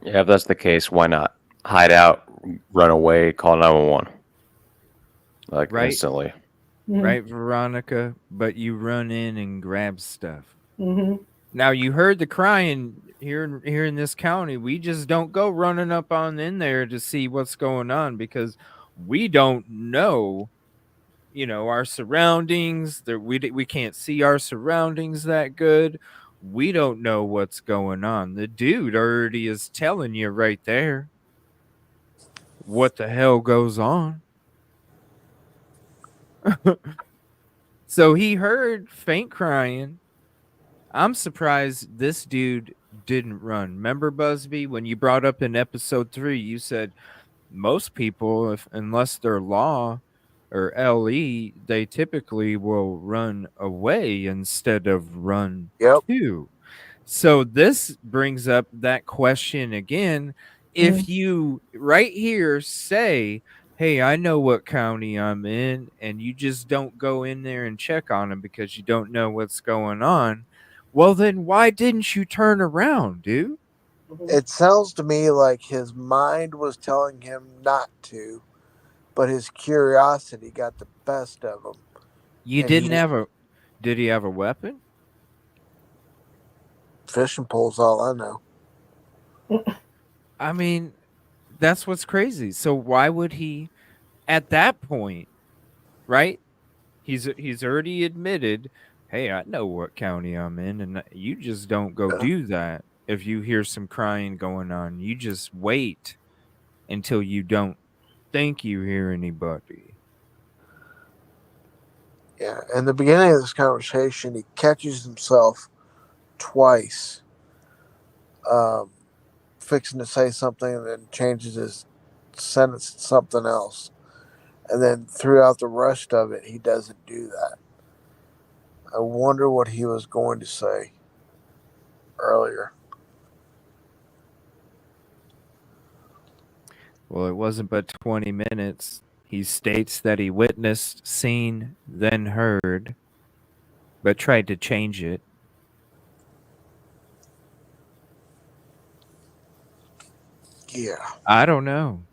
Yeah, if that's the case, why not hide out, run away, call 911, like Right. instantly? Mhm. Right, Veronica? But you run in and grab stuff. Mhm. Now you heard the crying here in this county. We just don't go running up on in there to see what's going on because we don't know, our surroundings. We can't see our surroundings that good. We don't know what's going on. The dude already is telling you right there what the hell goes on. So he heard faint crying. I'm surprised this dude didn't run. Remember, Busby, when you brought up in episode 3, you said most people, unless they're law or LE, they typically will run away instead of run Yep. to. So this brings up that question again. If you right here say, hey, I know what county I'm in, and you just don't go in there and check on them because you don't know what's going on, well, then why didn't you turn around, dude? It sounds to me like his mind was telling him not to, but his curiosity got the best of him. You And didn't he- have a. Did he have a weapon? Fishing pole's all I know. I mean, that's what's crazy. So why would he, at that point, right? He's already admitted, hey, I know what county I'm in, and you just don't go do that. If you hear some crying going on, you just wait until you don't think you hear anybody. Yeah. In the beginning of this conversation, he catches himself twice fixing to say something and then changes his sentence to something else. And then throughout the rest of it, he doesn't do that. I wonder what he was going to say earlier. Well, it wasn't but 20 minutes. He states that he witnessed, seen, then heard, but tried to change it. Yeah. I don't know.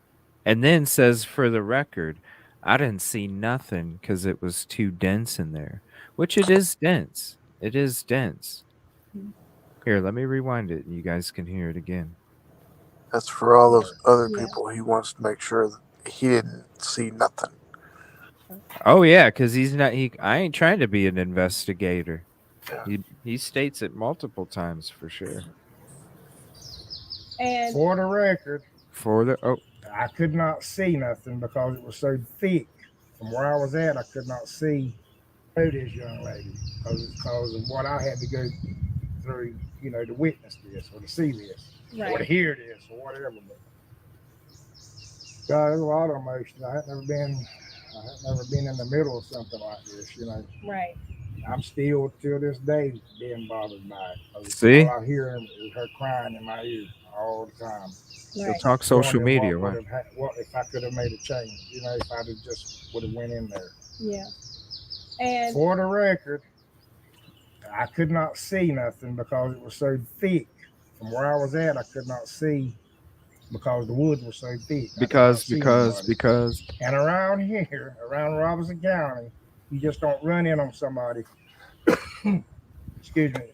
And then says, for the record, I didn't see nothing because it was too dense in there, which it is dense. It is dense. Here, let me rewind it and you guys can hear it again. That's for all those other Yeah. people. He wants to make sure that he didn't see nothing. Oh yeah, because he's not. I ain't trying to be an investigator. Yeah. He states it multiple times for sure. And For the record, For the I could not see nothing because it was so thick. From where I was at, I could not see this young lady because of what I had to go through, to witness this or to see this or to right. hear this or whatever. But God, there's a lot of emotions. I had never been in the middle of something like this. Right. I'm still till this day being bothered by it. See? All I hear is her crying in my ear all the time. Still Right. talk social Wondering media. what if I could have made a change? If I'd have just would have went in there. Yeah. And For the record, I could not see nothing because it was so thick. From where I was at, I could not see because the woods were so thick. Because. And around here, around Robinson County, you just don't run in on somebody.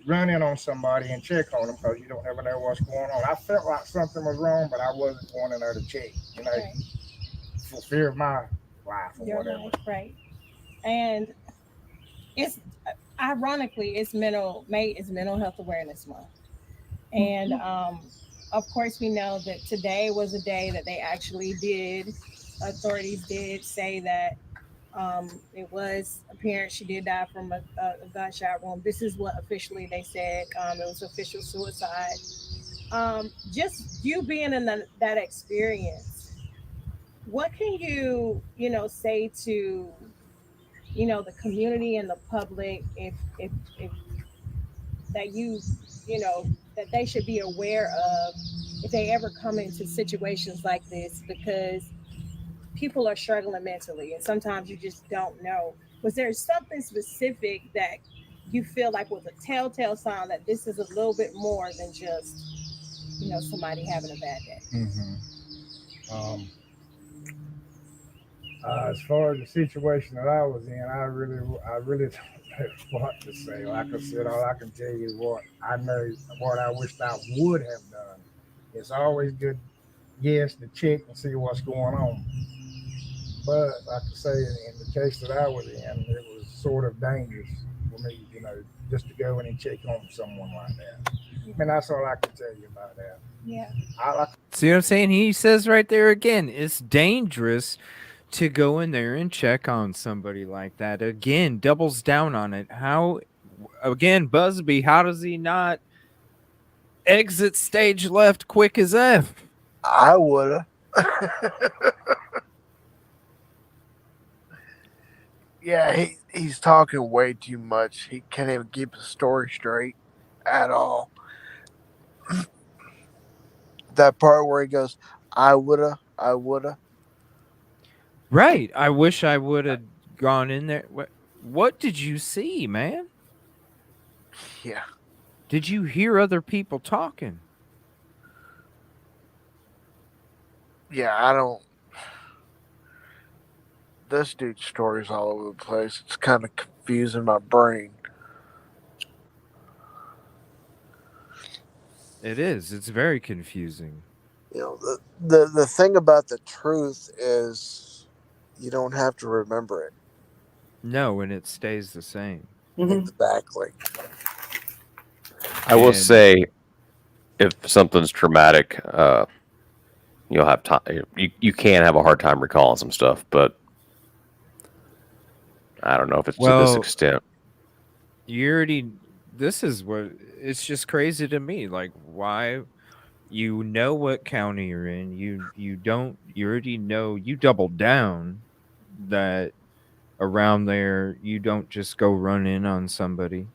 Run in on somebody and check on them because you don't ever know what's going on. I felt like something was wrong, but I wasn't going in there to check, right. for fear of my life or Your whatever. life, right. And it's ironically it's mental health awareness month. And of course we know that today was a day that authorities did say that it was apparent she did die from a gunshot wound. This is what officially they said. It was official suicide. Just you being in that experience, what can you say to the community and the public if that that they should be aware of if they ever come into situations like this, because people are struggling mentally and sometimes you just don't know. Was there something specific that you feel like was a telltale sign that this is a little bit more than just somebody having a bad day? Mm-hmm. As far as the situation that I was in, I really don't know what to say. Like I said, all I can tell you is what I know, what I wished I would have done. It's always good, yes, to check and see what's going on. But like I say, in the case that I was in, it was sort of dangerous for me, just to go in and check on someone like that. I mean, that's all I can tell you about that. Yeah. See what I'm saying? He says right there again, it's dangerous to go in there and check on somebody like that. Again, doubles down on it. Busby, how does he not exit stage left quick as F? I would have. Yeah, he's talking way too much. He can't even keep his story straight at all. That part where he goes, I woulda. Right. I wish I would have gone in there. What did you see, man? Yeah. Did you hear other people talking? Yeah, I don't. This dude's story's all over the place. It's kind of confusing my brain. It is. It's very confusing. The thing about the truth is you don't have to remember it. No, and it stays the same. Exactly. I will say, if something's traumatic, you'll have time. You can have a hard time recalling some stuff, but I don't know if it's to this extent. This is what it's just crazy to me. Like, why? You know what county you're in. You already know. You double down that around there. You don't just go run in on somebody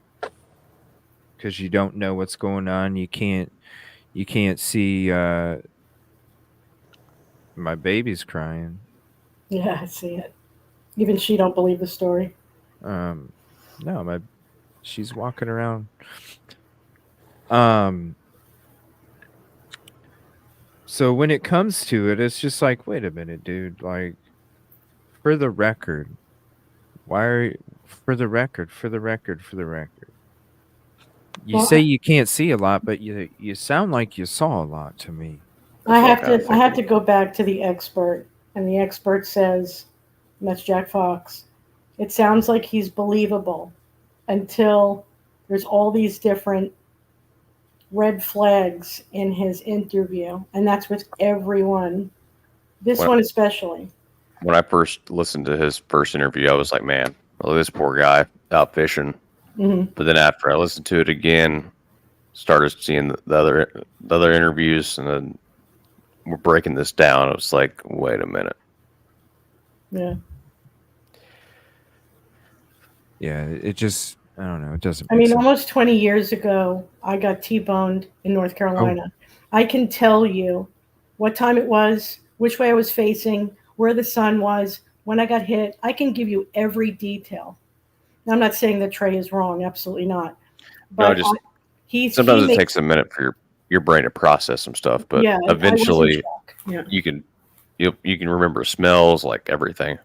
because you don't know what's going on. You can't see. My baby's crying. Yeah, I see it. Even she don't believe the story. No, she's walking around. So when it comes to it, it's just like, wait a minute, dude. Like, for the record, for the record. You say you can't see a lot, but you sound like you saw a lot to me. I have to go back to the expert, and the expert says, and that's Jack Fox, it sounds like he's believable until there's all these different red flags in his interview, and that's with everyone. This one especially. When I first listened to his first interview, I was like, man, well, this poor guy out fishing. Mm-hmm. But then after I listened to it again, started seeing the other interviews, and then we're breaking this down. It was like, wait a minute. Yeah. Yeah, it just, I don't know. It doesn't. I mean, almost 20 years ago, I got T-boned in North Carolina. I can tell you what time it was, which way I was facing, where the sun was, when I got hit. I can give you every detail. Now, I'm not saying that Trey is wrong. Absolutely not. But no, sometimes it takes a minute for your brain to process some stuff, but eventually you can remember smells, like everything.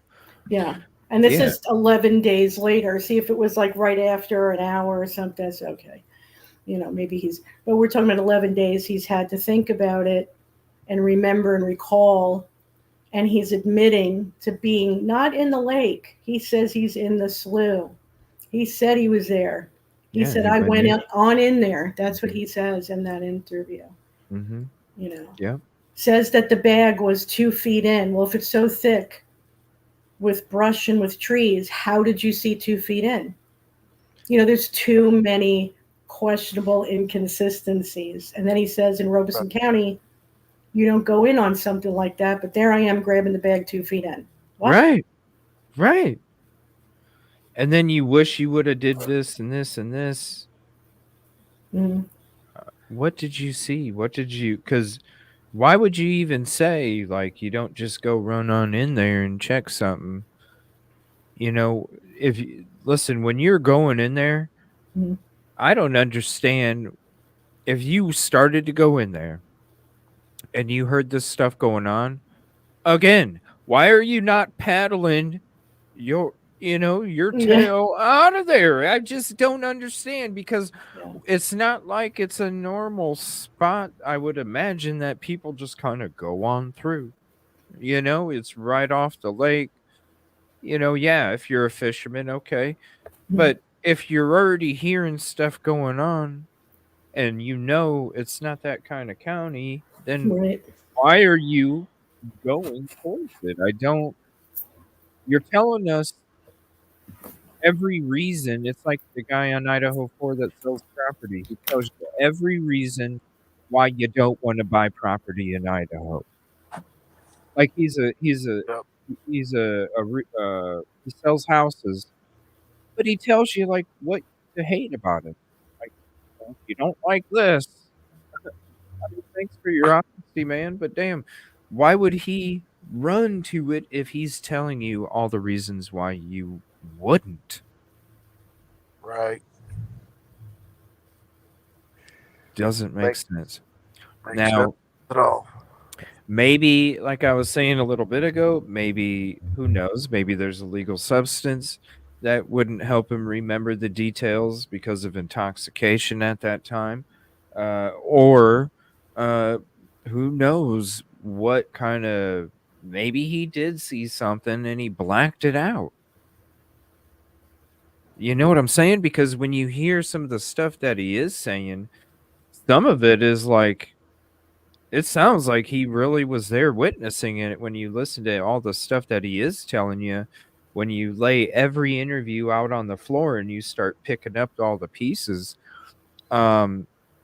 Yeah. And this is 11 days later. See, if it was like right after an hour or something, that's okay. Maybe but we're talking about 11 days. He's had to think about it and remember and recall. And he's admitting to being not in the lake. He says he's in the slough. He said he was there. He said, I went on in there. That's what he says in that interview. Mm-hmm. Yeah. Says that the bag was 2 feet in. Well, if it's so thick with brush and with trees, how did you see 2 feet in? There's too many questionable inconsistencies. And then he says in Robeson County, you don't go in on something like that, but there I am grabbing the bag 2 feet in. What? Right. And then you wish you would have did this and this and this. Mm-hmm. What did you see? Because why would you even say, like, you don't just go run on in there and check something? Listen, when you're going in there, mm-hmm. I don't understand. If you started to go in there and you heard this stuff going on, again, why are you not paddling your tail out of there? I just don't understand, because it's not like it's a normal spot. I would imagine that people just kind of go on through. It's right off the lake. If you're a fisherman, okay. But if you're already hearing stuff going on and it's not that kind of county, then why are you going towards it? You're telling us every reason. It's like the guy on Idaho 4 that sells property. He tells you every reason why you don't want to buy property in Idaho. Like he sells houses, but he tells you like what to hate about it. Like, you don't like this. Thanks for your honesty, man. But damn, why would he run to it if he's telling you all the reasons why you wouldn't? Right. Doesn't make sense. Now, sense at all. Maybe, like I was saying a little bit ago, maybe, who knows, maybe there's a legal substance that wouldn't help him remember the details because of intoxication at that time. Or who knows what kind of, maybe he did see something and he blacked it out. You know what I'm saying? Because when you hear some of the stuff that he is saying, some of it is like, it sounds like he really was there witnessing it. When you listen to all the stuff that he is telling you, when you lay every interview out on the floor and you start picking up all the pieces,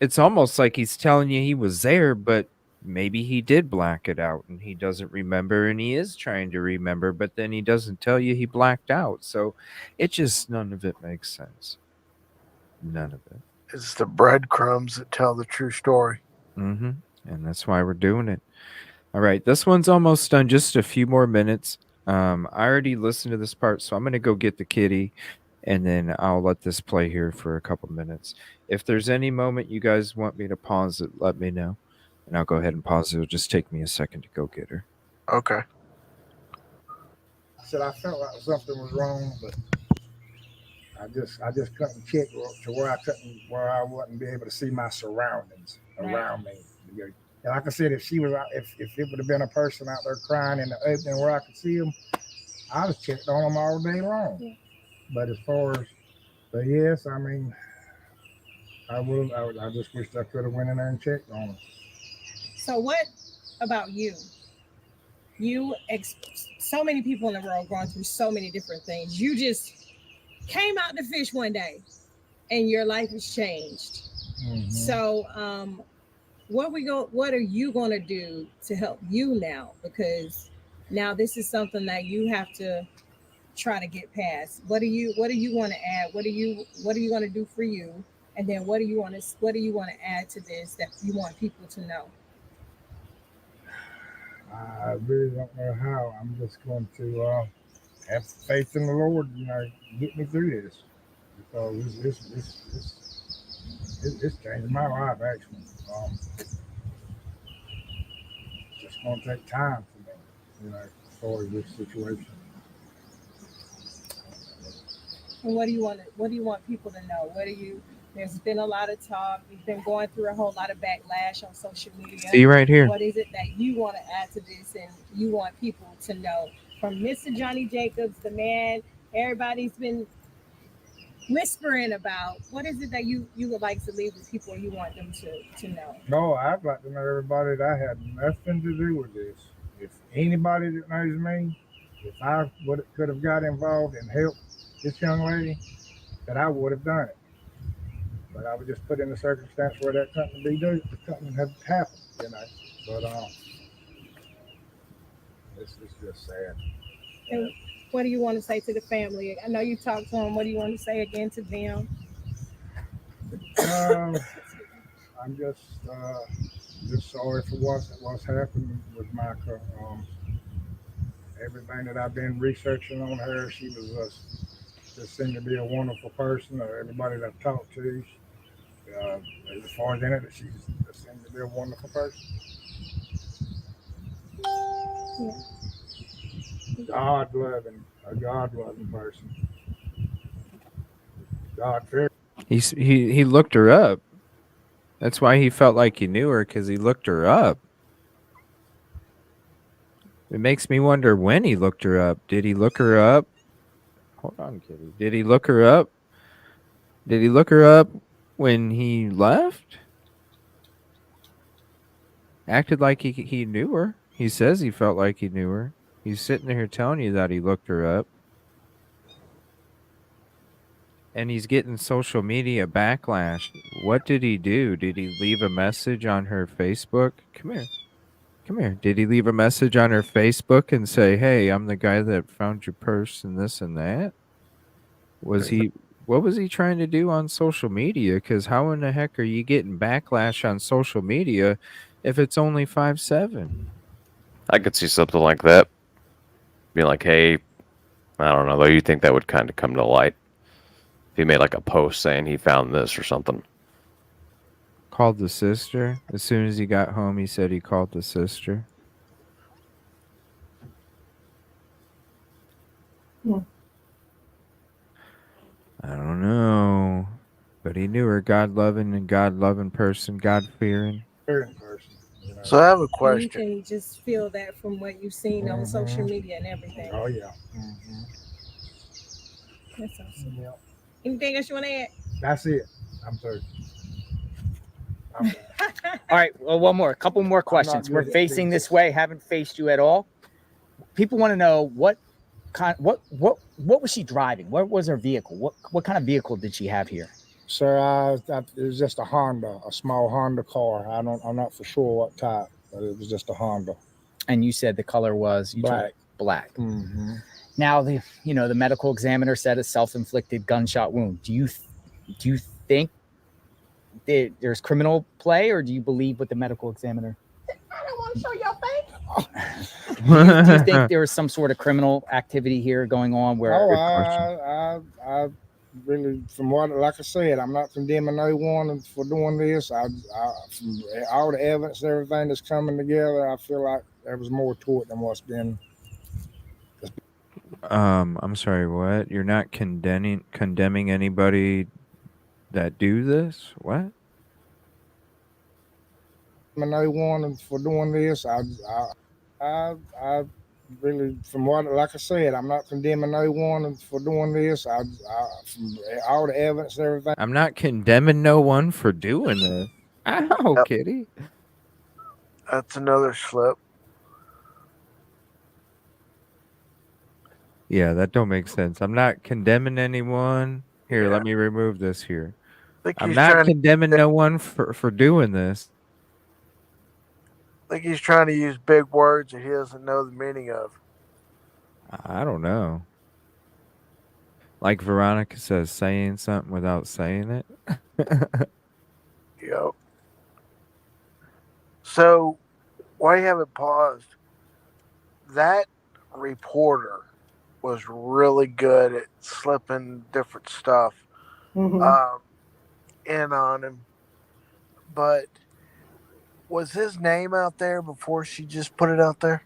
it's almost like he's telling you he was there, but maybe he did black it out and he doesn't remember, and he is trying to remember, but then he doesn't tell you he blacked out. So none of it makes sense. None of it. It's the breadcrumbs that tell the true story. Mm-hmm. And that's why we're doing it. All right. This one's almost done. Just a few more minutes. I already listened to this part, so I'm going to go get the kitty, and then I'll let this play here for a couple minutes. If there's any moment you guys want me to pause it, let me know, and I'll go ahead and pause it. It'll just take me a second to go get her. Okay. said, I felt like something was wrong, but I just couldn't check to where I wouldn't be able to see my surroundings around me. And like I said, if she was out, if it would have been a person out there crying in the open where I could see them, I'd have checked on them all day long. Yeah. But yes, I mean, I just wished I could have went in there and checked on them. So what about you? So many people in the world going through so many different things. You just came out to fish one day and your life has changed. Mm-hmm. So what are you going to do to help you now? Because now this is something that you have to try to get past. What do you want to add? What are you going to do for you? And then what do you want to add to this that you want people to know? I really don't know how. I'm just going to have faith in the Lord, get me through this, because it's changed my life actually. It's just going to take time for me, as far as this situation. And what do you want people to know? There's been a lot of talk. You've been going through a whole lot of backlash on social media. See right here. What is it that you want to add to this and you want people to know? From Mr. Johnny Jacobs, the man everybody's been whispering about, what is it that you would like to leave with people you want them to know? No, I'd like to know everybody that I had nothing to do with this. If anybody that knows me, if I could have got involved and helped this young lady, that I would have done it. But I was just put in a circumstance where that couldn't have happened, But it's just sad. And what do you want to say to the family? I know you talked to them. What do you want to say again to them? I'm just sorry for what's happened with my everything that I've been researching on her. She was just seemed to be a wonderful person. Everybody that I've talked to, as far as in it, she just seemed to be a wonderful person. Yeah. A God-loving person. God-fearing. He looked her up. That's why he felt like he knew her, because he looked her up. It makes me wonder when he looked her up. Did he look her up? Hold on, Kitty. Did he look her up? Did he look her up when he left? Acted like he knew her. He says he felt like he knew her. He's sitting here telling you that he looked her up. And he's getting social media backlash. What did he do? Did he leave a message on her Facebook? Come here. Did he leave a message on her Facebook and say, hey, I'm the guy that found your purse and this and that? What was he trying to do on social media? Because how in the heck are you getting backlash on social media if it's only 5'7"? I could see something like that. Be like, hey, I don't know, though. You think that would kind of come to light if he made like a post saying he found this or something. Called the sister. As soon as he got home, he said he called the sister. Yeah. I don't know. But he knew her. God-loving person, God-fearing. Person. So I have a question. You can just feel that from what you've seen on social media and everything. Oh, yeah. Mm-hmm. That's awesome. Yeah. Anything else you want to add? That's it. I'm sorry. All right. Well, a couple more questions. We're facing this way. Haven't faced you at all. People want to know what was she driving? What was her vehicle? What kind of vehicle did she have here? Sir, it was just a Honda, a small Honda car. I'm not for sure what type, but it was just a Honda. And you said the color was black. Black. Mm-hmm. Now the medical examiner said a self-inflicted gunshot wound. Do you think there's criminal play, or do you believe what the medical examiner? I don't want to show your face. Do you think there was some sort of criminal activity here going on? Where? I really, like I said, I'm not condemning no one for doing this. From all the evidence, everything that's coming together, I feel like there was more to it than what's been. I'm sorry, what? You're not condemning anybody that do this? What? And they wanted for doing this. I really, from what, like I said, I'm not condemning anyone for doing this. From all the evidence and everything. I'm not condemning no one for doing this. Ow, Yep. kitty. That's another slip. Yeah, that don't make sense. I'm not condemning anyone. Here, Yeah. let me remove this here. I think I'm he's not trying to. condemning no one for doing this. I think he's trying to use big words that he doesn't know the meaning of. I don't know. Like Veronica says, saying something without saying it. Yep. So, why you haven't paused? That reporter was really good at slipping different stuff in on him. But was his name out there before she just put it out there?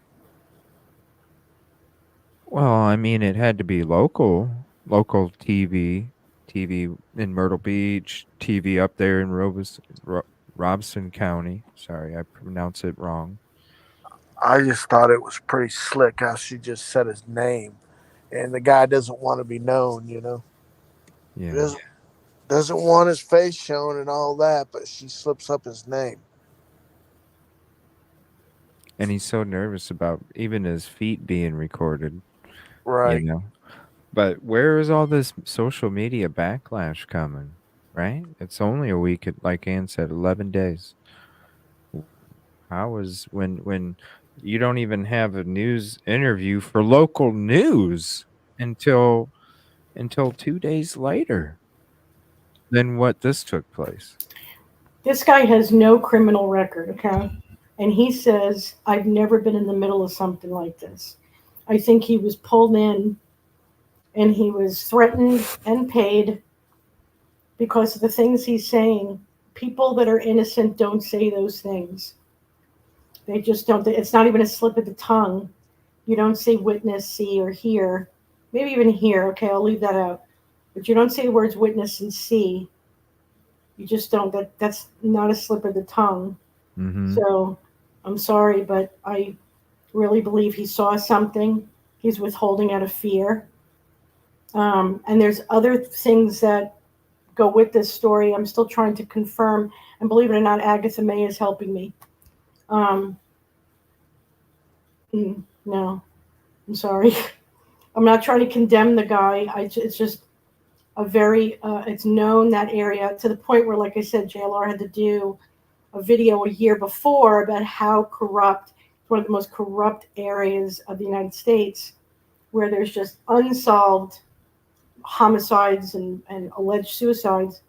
Well, I mean, it had to be local TV in Myrtle Beach, TV up there in Robson County. Sorry, I pronounced it wrong. I just thought it was pretty slick how she just said his name, and the guy doesn't want to be known, you know. Yeah. He doesn't want his face shown and all that, but she slips up his name. And he's so nervous about even his feet being recorded. Right. You know. But where is all this social media backlash coming? Right? It's only a week, like Ann said, 11 days. How is when you don't even have a news interview for local news until 2 days later than what this took place? This guy has no criminal record, okay? And he says, I've never been in the middle of something like this. I think he was pulled in and he was threatened and paid because of the things he's saying. People that are innocent don't say those things. They just don't. It's not even a slip of the tongue. You don't say witness, see, or hear. Maybe even hear. Okay, I'll leave that out. But you don't say the words witness and see. You just don't. That's not a slip of the tongue. Mm-hmm. So I'm sorry, but I really believe he saw something. He's withholding out of fear. And there's other things that go with this story. I'm still trying to confirm. And believe it or not, Agatha May is helping me. No, I'm sorry. I'm not trying to condemn the guy. It's just a very, it's known that area to the point where, like I said, JLR had to do a video a year before about how corrupt, one of the most corrupt areas of the United States, where there's just unsolved homicides and alleged suicides,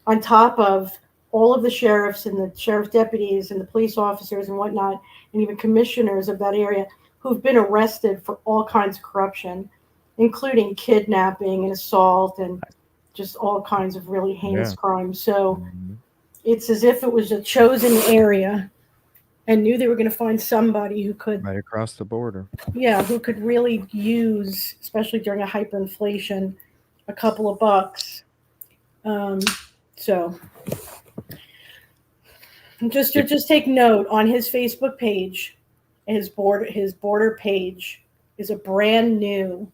on top of all of the sheriffs and the sheriff deputies and the police officers and whatnot, and even commissioners of that area who've been arrested for all kinds of corruption, including kidnapping and assault and just all kinds of really heinous crimes. So it's as if it was a chosen area and knew they were going to find somebody who could right across the border. Yeah, who could really use, especially during a hyperinflation, a couple of bucks. So just take note on his Facebook page, his border page is a brand new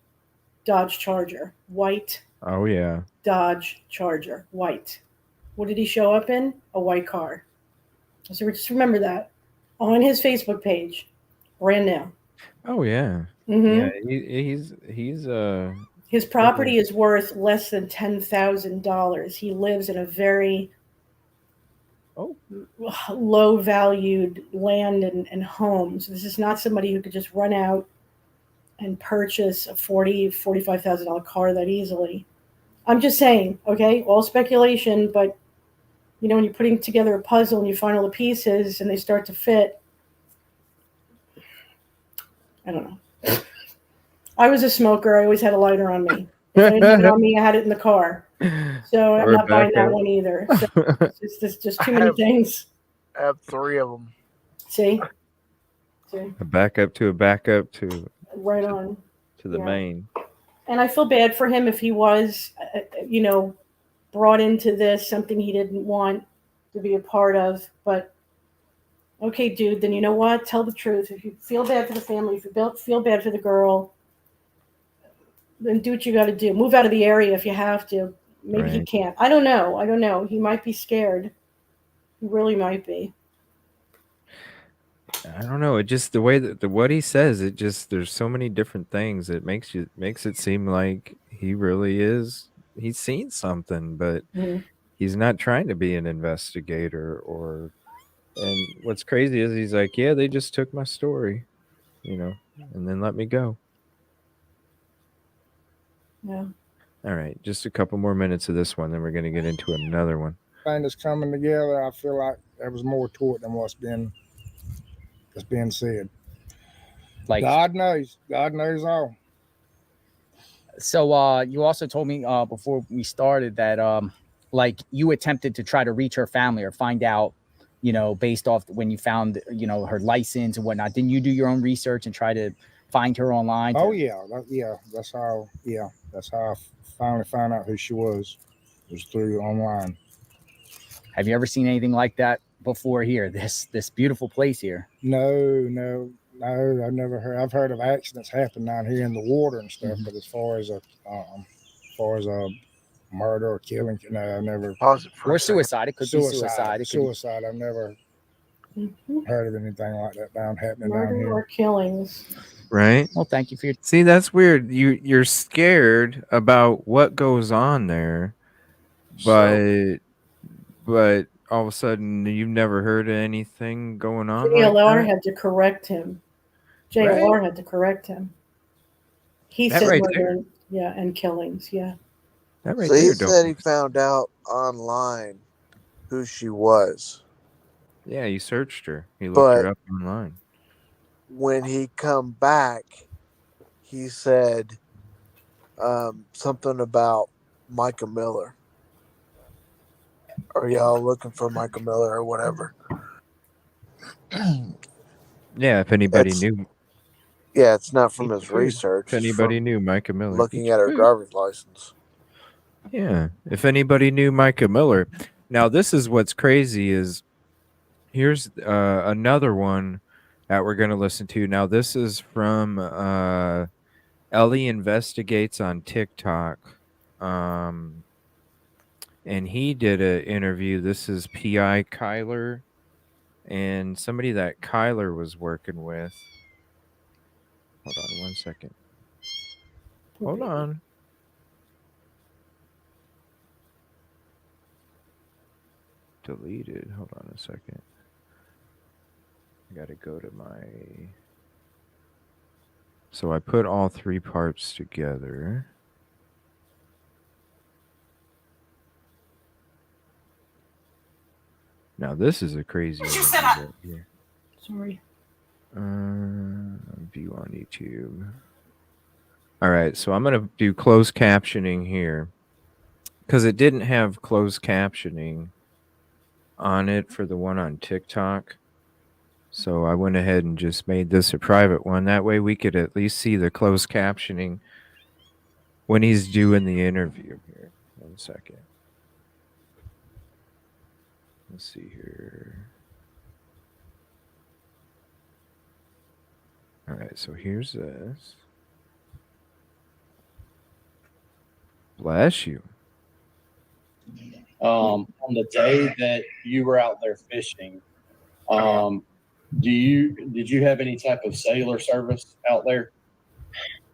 Dodge Charger, white. Oh yeah. Dodge Charger, white. What did he show up in? A white car. So just remember that on his Facebook page, brand new. Oh yeah. Mm-hmm. Yeah, he's his property is worth less than $10,000. He lives in a very low valued land and home. So this is not somebody who could just run out and purchase a $45,000 car that easily. I'm just saying, okay, all speculation, but you know, when you're putting together a puzzle and you find all the pieces and they start to fit, I don't know. I was a smoker. I always had a lighter on me. If I didn't have it on me, I had it in the car. So I'm not buying that one either. So it's just too many things. I have 3 of them. See? A backup to a backup to right on. to the Yeah. main. And I feel bad for him if he was, brought into this, something he didn't want to be a part of. But okay, dude, then you know what? Tell the truth. If you feel bad for the family, if you feel bad for the girl, then do what you got to do. Move out of the area if you have to. Maybe he Right. can't. I don't know. He might be scared. He really might be. I don't know. It just the way that what he says, it just there's so many different things. It makes it seem like he really is. He's seen something, but Mhm. he's not trying to be an investigator or. And what's crazy is he's like, yeah, they just took my story, and then let me go. Yeah. All right, just a couple more minutes of this one, then we're going to get into another one. Thing that's coming together, I feel like there was more to it than what's being said. Like, God knows all. so you also told me before we started that like you attempted to try to reach her family or find out, based off when you found, her license and whatnot. Didn't you do your own research and try to find her online? Oh yeah, that's how I finally found out who she was through online. Have you ever seen anything like that before here? This beautiful place here? No, I've never heard. I've heard of accidents happen down here in the water and stuff, but as far as a murder or killing, no, I've never. Or suicide. It could be suicide. It could Suicide. I've never heard of anything like that happening down Murder here. or killings. Right. Well, thank you for your. See, that's weird. You're scared about what goes on there, but all of a sudden you've never heard of anything going on. JLR like that? had to correct him. JLR had to correct him. He That said right murder, and killings, yeah. That right So he there, said he found out online who she was. Yeah, he searched her. He looked But her up online. when he come back, he said something about Micah Miller. Are y'all looking for Micah Miller or whatever? Yeah, if anybody knew. Yeah, it's not from his research. If anybody knew Micah Miller. Looking at her driver's license. Yeah, if anybody knew Micah Miller. Now, this is what's crazy is here's another one that we're going to listen to. Now, this is from Ellie Investigates on TikTok. And he did an interview. This is P.I. Kyler and somebody that Kyler was working with. Hold on 1 second. Hold on. Deleted. Hold on a second. I got to go to my... So I put all three parts together. Now this is a crazy one right here. Sorry. View on YouTube. All right, so I'm going to do closed captioning here because it didn't have closed captioning on it for the one on TikTok. So I went ahead and just made this a private one. That way we could at least see the closed captioning when he's doing the interview here. 1 second. Let's see here. All right, so here's this. Bless you. On the day that you were out there fishing, did you have any type of cellular service out there?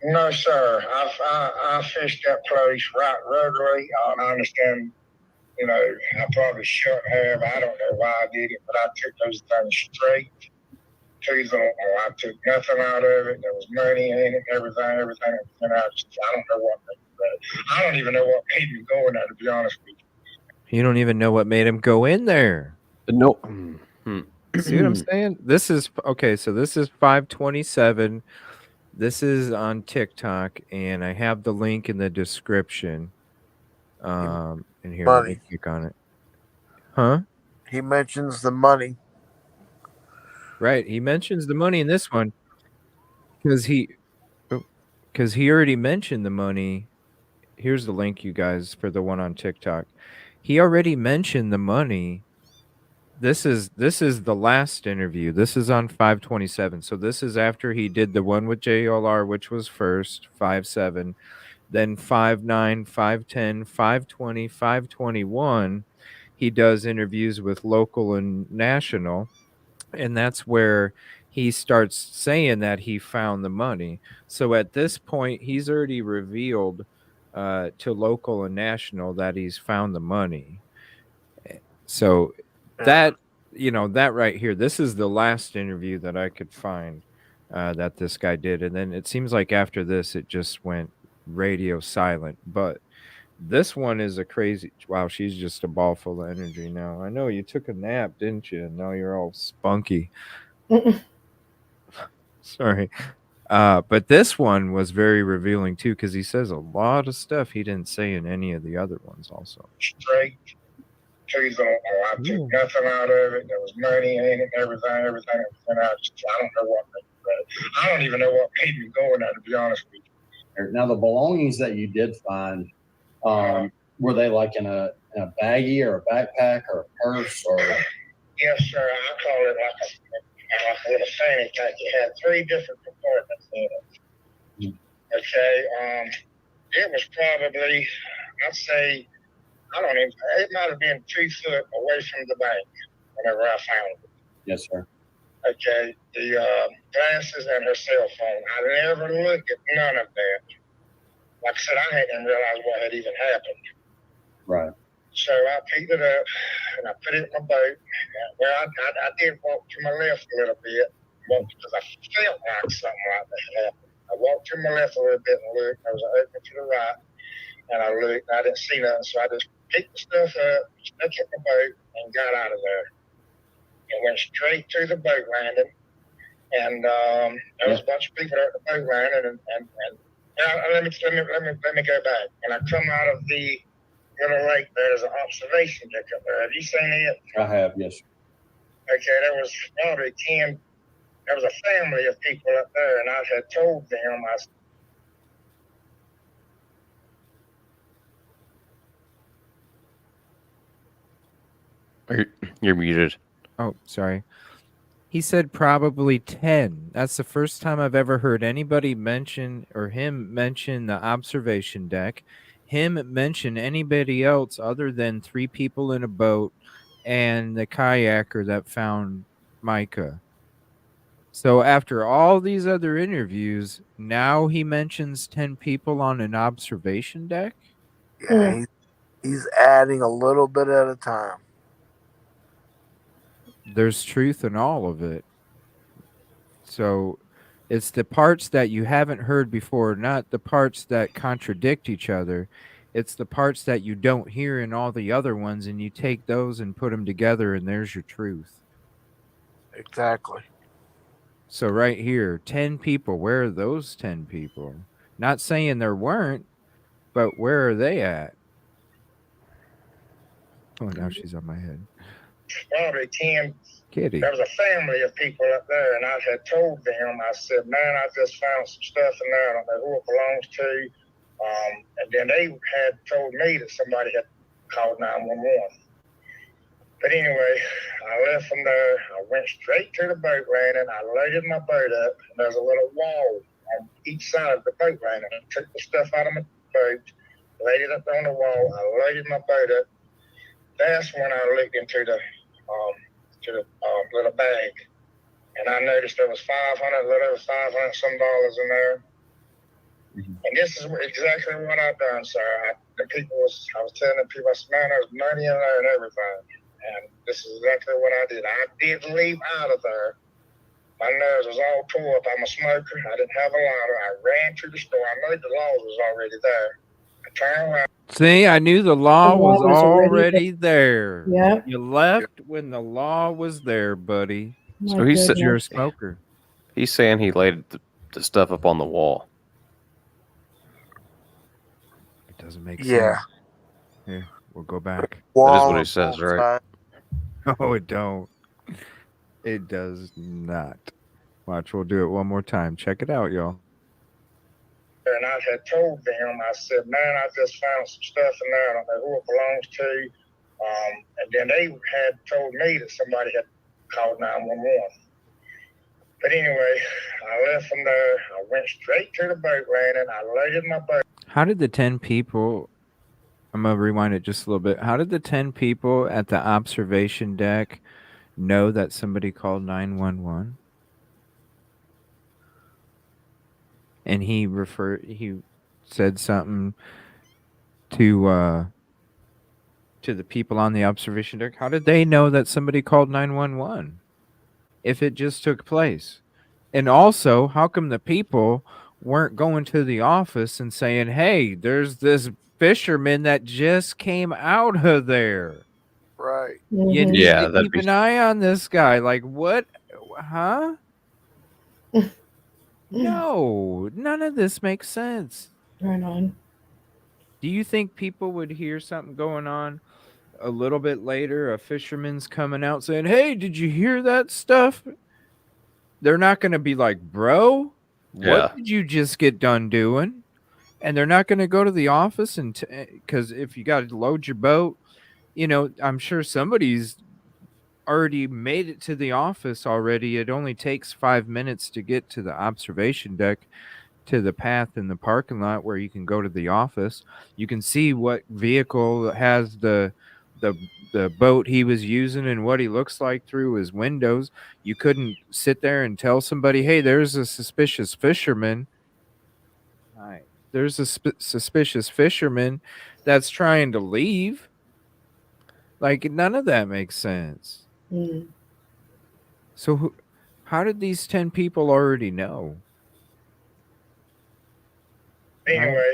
No, sir. I fished that place right regularly. I understand, I probably shouldn't have. I don't know why I did it, but I took those things straight to them. I took nothing out of it. There was money in it, everything. I don't know what made it. I don't even know what made me go in there, to be honest with you. You don't even know what made him go in there. No. See what I'm saying? This is okay. So this is 527. This is on TikTok, and I have the link in the description. And here, let me click on it. Huh? He mentions the money. Right. He mentions the money in this one because because he already mentioned the money. Here's the link, you guys, for the one on TikTok. He already mentioned the money. This is the last interview. This is on 5/27. So this is after he did the one with JLR, which was first 5/7, then 5/9, 5/10, 5/20, 5/21. He does interviews with local and national, and that's where he starts saying that he found the money. So at this point, he's already revealed to local and national that he's found the money. So that, that right here, this is the last interview that I could find that this guy did. And then it seems like after this, it just went radio silent. But this one is a crazy, wow, she's just a ball full of energy now. I know you took a nap, didn't you? Now you're all spunky. Sorry. But this one was very revealing too, because he says a lot of stuff he didn't say in any of the other ones also. Straight to the, I took nothing out of it. There was money in it, everything was out. I don't know what I don't even know what made me go in there, to be honest with you. Now, the belongings that you did find, were they like in a baggie or a backpack or a purse or? Yes, sir. I call it like a little fanny pack. It had 3 different compartments in it. Okay. It was probably, I'd say, it might have been 2 foot away from the bank whenever I found it. Yes, sir. Okay. The glasses and her cell phone. I never looked at none of that. Like I said, I hadn't realized what had even happened. Right. So I picked it up and I put it in my boat. Well, I did walk to my left a little bit because I felt like something like that had happened. I walked to my left a little bit and looked. There was an opening to the right, and I looked. And I didn't see nothing, so I just picked the stuff up, stuck it in my boat, and got out of there. And went straight to the boat landing. And there was a bunch of people there at the boat landing. And let me go back. When I come out of the little lake, there's an observation deck up there. Have you seen it? I have, yes. Okay, there was probably 10. There was a family of people up there, and I had told them You're muted. Oh, sorry. He said probably 10. That's the first time I've ever heard anybody mention or him mention the observation deck, him mention anybody else other than 3 people in a boat and the kayaker that found Micah. So after all these other interviews, now he mentions 10 people on an observation deck? Yeah, he's adding a little bit at a time. There's truth in all of it. So it's the parts that you haven't heard before, not the parts that contradict each other. It's the parts that you don't hear in all the other ones, and you take those and put them together, and there's your truth. Exactly. So right here, 10 people. Where are those 10 people? Not saying there weren't, but where are they at? Oh, now she's on my head. probably 10. Kitty. There was a family of people up there, and I had told them, I said, man, I just found some stuff in there. I don't know who it belongs to. And then they had told me that somebody had called 911. But anyway, I left from there. I went straight to the boat landing. I loaded my boat up, and there's a little wall on each side of the boat landing. I took the stuff out of my boat, laid it up on the wall. I loaded my boat up. That's when I looked into the little bag, and I noticed there was a little over $500 some in there. Mm-hmm. And this is exactly what I done, sir. I was telling the people, I said, man, there's money in there and everything. And this is exactly what I did. I did leave out of there. My nose was all tore up. I'm a smoker. I didn't have a lighter. I ran to the store. I know the law was already there. I turned around. See, I knew the law was already there. Yeah. You left when the law was there, buddy. So he said you're a smoker. He's saying he laid the stuff up on the wall. It doesn't make sense. Yeah. Here, we'll go back. That is what he says, right? No, it don't. It does not. Watch, we'll do it one more time. Check it out, y'all. And had told them, I said, man, I just found some stuff in there. I don't know who it belongs to. And then they had told me that somebody had called 911. But anyway, I left from there. I went straight to the boat landing. I loaded my boat. How did the 10 people, I'm going to rewind it just a little bit. How did the 10 people at the observation deck know that somebody called 911? And he said something to the people on the observation deck. How did they know that somebody called 911 if it just took place? And also, how come the people weren't going to the office and saying, hey, there's this fisherman that just came out of there. Right. You Mhm. need Yeah, to that'd keep an eye on this guy. Like, what? Huh? No, none of this makes sense. Right on. Do you think people would hear something going on a little bit later? A fisherman's coming out saying, hey, did you hear that stuff? They're not going to be like, bro, what Yeah. did you just get done doing? And they're not going to go to the office and because if you got to load your boat, you know, I'm sure somebody's already made it to the office already. It only takes 5 minutes to get to the observation deck, to the path in the parking lot where you can go to the office. You can see what vehicle has the boat he was using and what he looks like through his windows. You couldn't sit there and tell somebody, hey, there's a suspicious fisherman. Hi. There's a suspicious fisherman that's trying to leave. Like, none of that makes sense. Mm. So how did these 10 people already know? Anyway,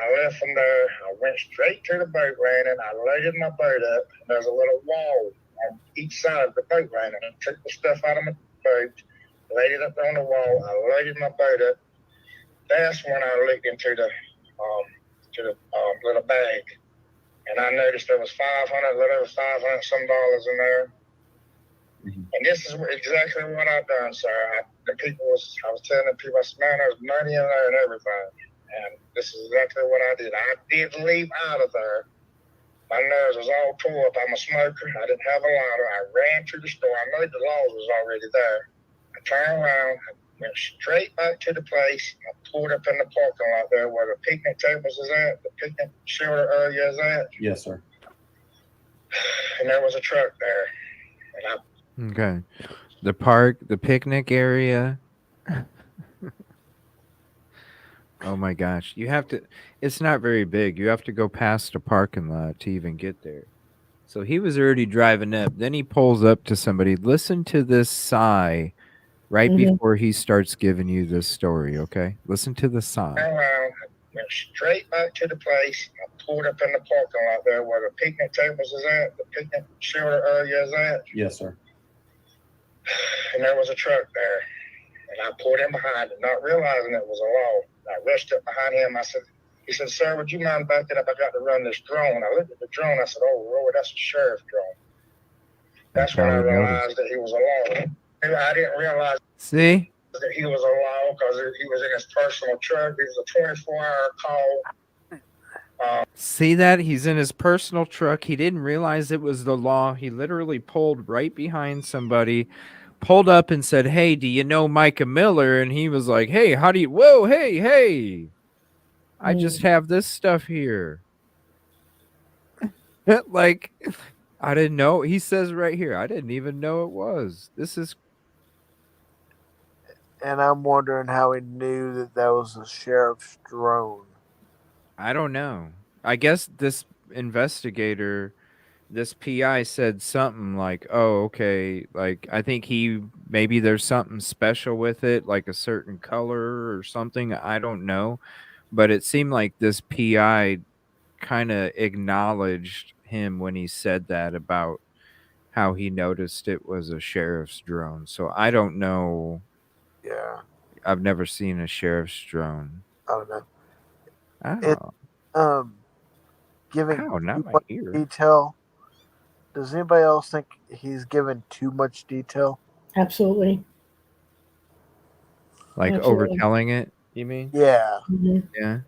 I left from there. I went straight to the boat landing. I loaded my boat up. And there's a little wall on each side of the boat landing. I took the stuff out of my boat, laid it up on the wall. I loaded my boat up. That's when I looked into the little bag, and I noticed there was a little over $500 some in there. Mm-hmm. And this is exactly what I've done, sir. I was telling the people, I said, man, there's money in there and everything. And this is exactly what I did. I did leave out of there. My nose was all tore up. I'm a smoker. I didn't have a lighter. I ran to the store. I knew the laws was already there. I turned around, I went straight back to the place. I pulled up in the parking lot there where the picnic tables is at, the picnic shelter area is at. Yes, sir. And there was a truck there. And Okay. The park, the picnic area. Oh my gosh. It's not very big. You have to go past a parking lot to even get there. So he was already driving up. Then he pulls up to somebody. Listen to this sigh right before he starts giving you this story, okay? Listen to the sigh. I went straight back to the place. I pulled up in the parking lot there where the picnic tables is at, the picnic shelter area is at. Yes, sir. And there was a truck there. And I pulled in behind it, not realizing it was a law. I rushed up behind him. He said, sir, would you mind backing up? I got to run this drone. I looked at the drone. I said, oh, Lord, that's a sheriff's drone. That's when I realized that he was a law. I didn't realize that he was a law because he was in his personal truck. It was a 24-hour call. See that? He's in his personal truck. He didn't realize it was the law. He literally pulled right behind somebody, pulled up and said, hey, do you know Micah Miller? And he was like, hey, whoa, hey. I just have this stuff here. Like, I didn't know. He says right here, I didn't even know it was. This is. And I'm wondering how he knew that was a sheriff's drone. I don't know. I guess this investigator, this PI said something like, oh, okay. Like, I think maybe there's something special with it, like a certain color or something. I don't know. But it seemed like this PI kind of acknowledged him when he said that about how he noticed it was a sheriff's drone. So I don't know. Yeah. I've never seen a sheriff's drone. I don't know. Oh. Giving not my ear. detail. Does anybody else think he's given too much detail? Absolutely. Like Absolutely. overtelling it? You mean? Yeah. Yeah.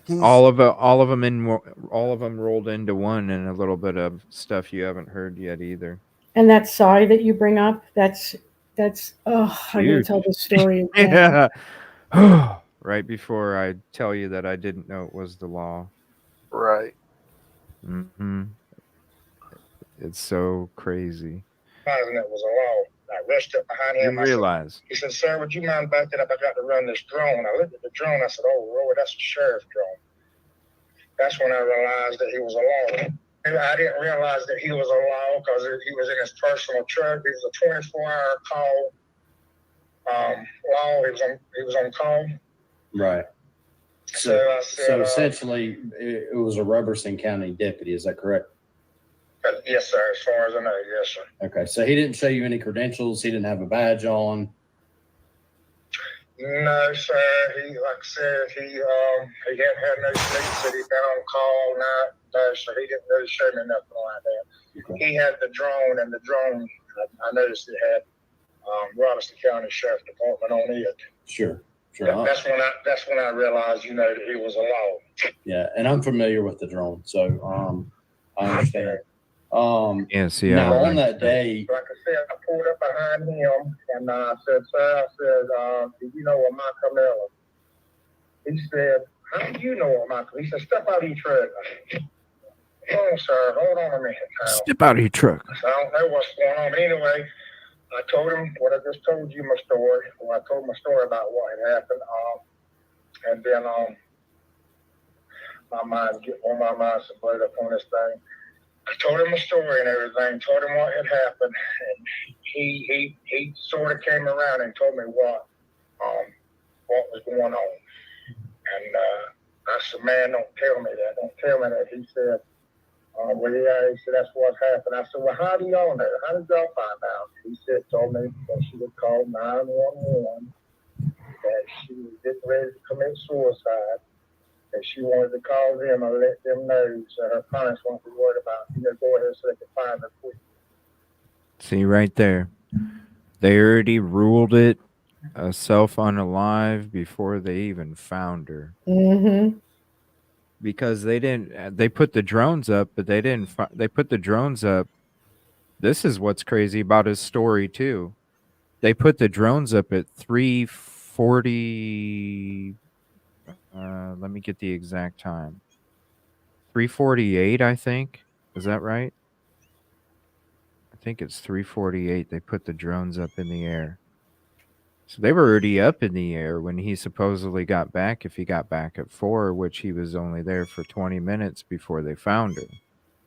He's All of them rolled into one, and a little bit of stuff you haven't heard yet either. And that sigh that you bring up, that's oh, I gotta Huge. tell the story again. Yeah. Right before I tell you that I didn't know it was the law. right. Hmm. It's so crazy. And it was a law. I rushed up behind him. You realize. He said, "Sir, would you mind backing up? I got to run this drone." I looked at the drone. I said, "Oh, Lord, that's a sheriff's drone." That's when I realized that he was a law. I didn't realize that he was a law because he was in his personal truck. It was a 24-hour call. Law. He was on call. Right. So I said, so essentially, it was a Robertson County deputy. Is that correct? yes, sir. As far as I know, yes, sir. Okay. So he didn't show you any credentials. He didn't have a badge on. No, sir. Like I said, he hadn't had no sleep. Said he'd been on call all night. No, so he didn't really show me nothing like that. Okay. He had the drone, and the drone, I noticed it had Robertson County Sheriff Department on it. Sure. That's when I realized, that he was a law. Yeah, and I'm familiar with the drone, so I understand. Yeah, see, now on that day, like I said, I pulled up behind him and I said, "Sir," "do you know a Michael Miller?" He said, "How do you know a Michael?" He said, "Step out of your truck." "Oh, sir, hold on a minute." Step out of your truck. I don't know what's going on. But anyway, I told him what I just told you, my story. Well, I told my story about what had happened. And then my mind some blood up on this thing. I told him the story and everything, told him what had happened, and he sort of came around and told me what was going on. And I said, "Man, don't tell me that. Don't tell me that." He said, "Well, yeah," he said, "that's what happened." I said, "Well, how do y'all know? How did y'all find out?" He told me that she would call 911, that she was getting ready to commit suicide. And she wanted to call them and let them know so her parents won't be worried about, go ahead so they can find her quick. See right there. They already ruled it a self unalive before they even found her. Mm-hmm. Because they put the drones up, but they didn't. They put the drones up. This is what's crazy about his story too. They put the drones up at 3:40. Let me get the exact time. 3:48, I think. Is that right? I think it's 3:48. They put the drones up in the air. So they were already up in the air when he supposedly got back. If he got back at 4, which he was only there for 20 minutes before they found her.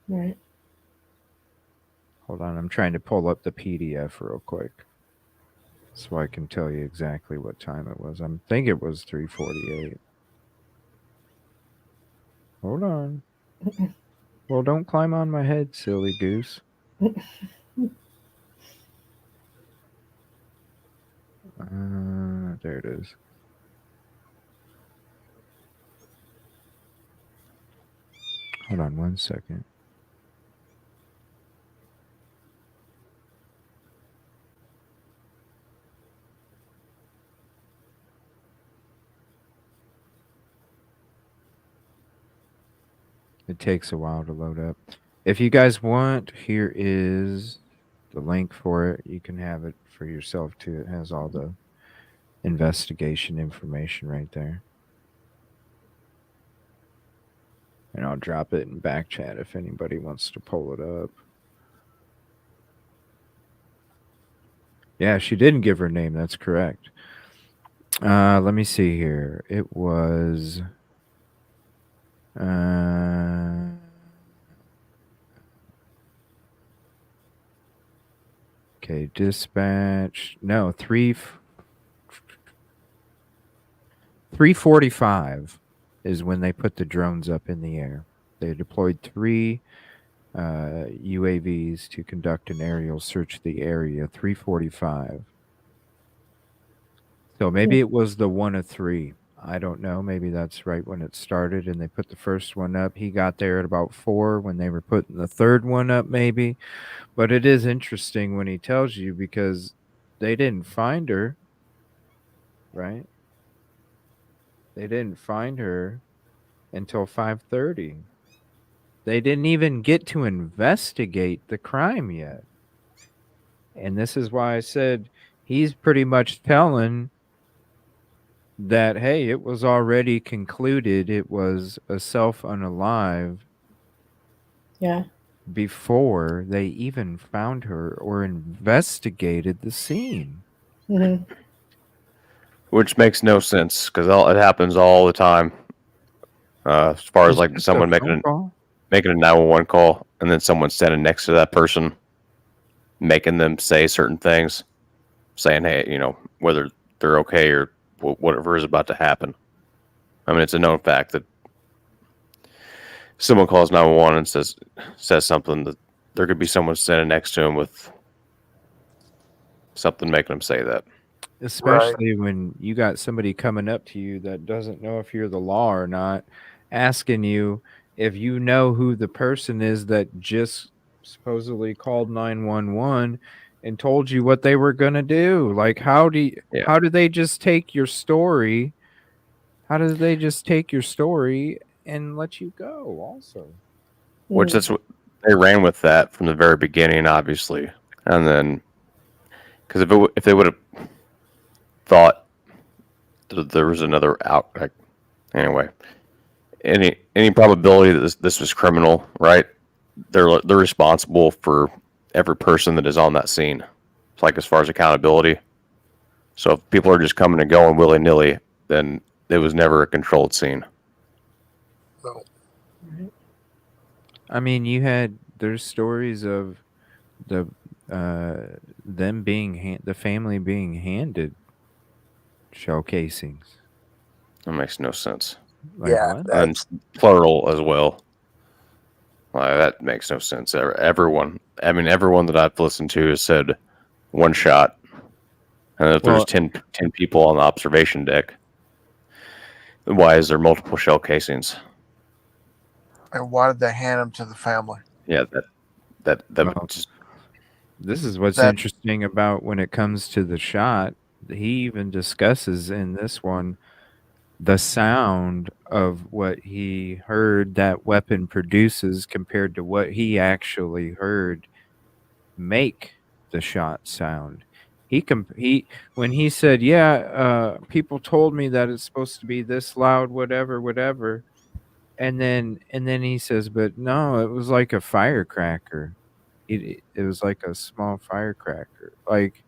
Right. Hold on, I'm trying to pull up the PDF real quick so I can tell you exactly what time it was. I think it was 3:48. Hold on. Well, don't climb on my head, silly goose. There it is. Hold on 1 second. It takes a while to load up. If you guys want, here is the link for it. You can have it for yourself too. It has all the investigation information right there. And I'll drop it in back chat if anybody wants to pull it up. Yeah, she didn't give her name. That's correct. Let me see here. It was... okay, dispatch. No, 3:45 is when they put the drones up in the air. They deployed 3 UAVs to conduct an aerial search of the area. 3:45. So maybe it was the 1 of 3. I don't know. Maybe that's right when it started and they put the first one up. He got there at about 4 when they were putting the third one up, maybe. But it is interesting when he tells you because they didn't find her. right? They didn't find her until 5:30. They didn't even get to investigate the crime yet. And this is why I said he's pretty much telling that, hey, it was already concluded it was a self-unalive Yeah. before they even found her or investigated the scene. Mhm. Which makes no sense because it happens all the time. As far as It's like just someone a phone call. making a 911 call and then someone standing next to that person, making them say certain things, saying, hey, you know, whether they're okay or whatever is about to happen. I mean, it's a known fact that someone calls 911 and says something that there could be someone standing next to him with something making them say that. Especially when you got somebody coming up to you that doesn't know if you're the law or not, asking you if you know who the person is that just supposedly called 911 and told you what they were going to do. Like, how do they just take your story? How do they just take your story and let you go also? Which that's what they ran with that from the very beginning, obviously. And then, because if they would have thought that there was another like, anyway, any probability that this was criminal, right? They're responsible for every person that is on that scene. It's like as far as accountability. So if people are just coming and going willy nilly, then it was never a controlled scene. No. I mean, there's stories of them being the family being handed shell casings. That makes no sense. Like, Yeah, what? And plural as well. That makes no sense. Everyone that I've listened to has said one shot. And if there's 10 people on the observation deck, then why is there multiple shell casings? And why did they hand them to the family? Yeah, that would just. This is what's interesting about when it comes to the shot. He even discusses in this one the sound of what he heard that weapon produces compared to what he actually heard make the shot sound. When he said, people told me that it's supposed to be this loud, whatever, and then he says, but no, it was like a firecracker. It was like a small firecracker. Like,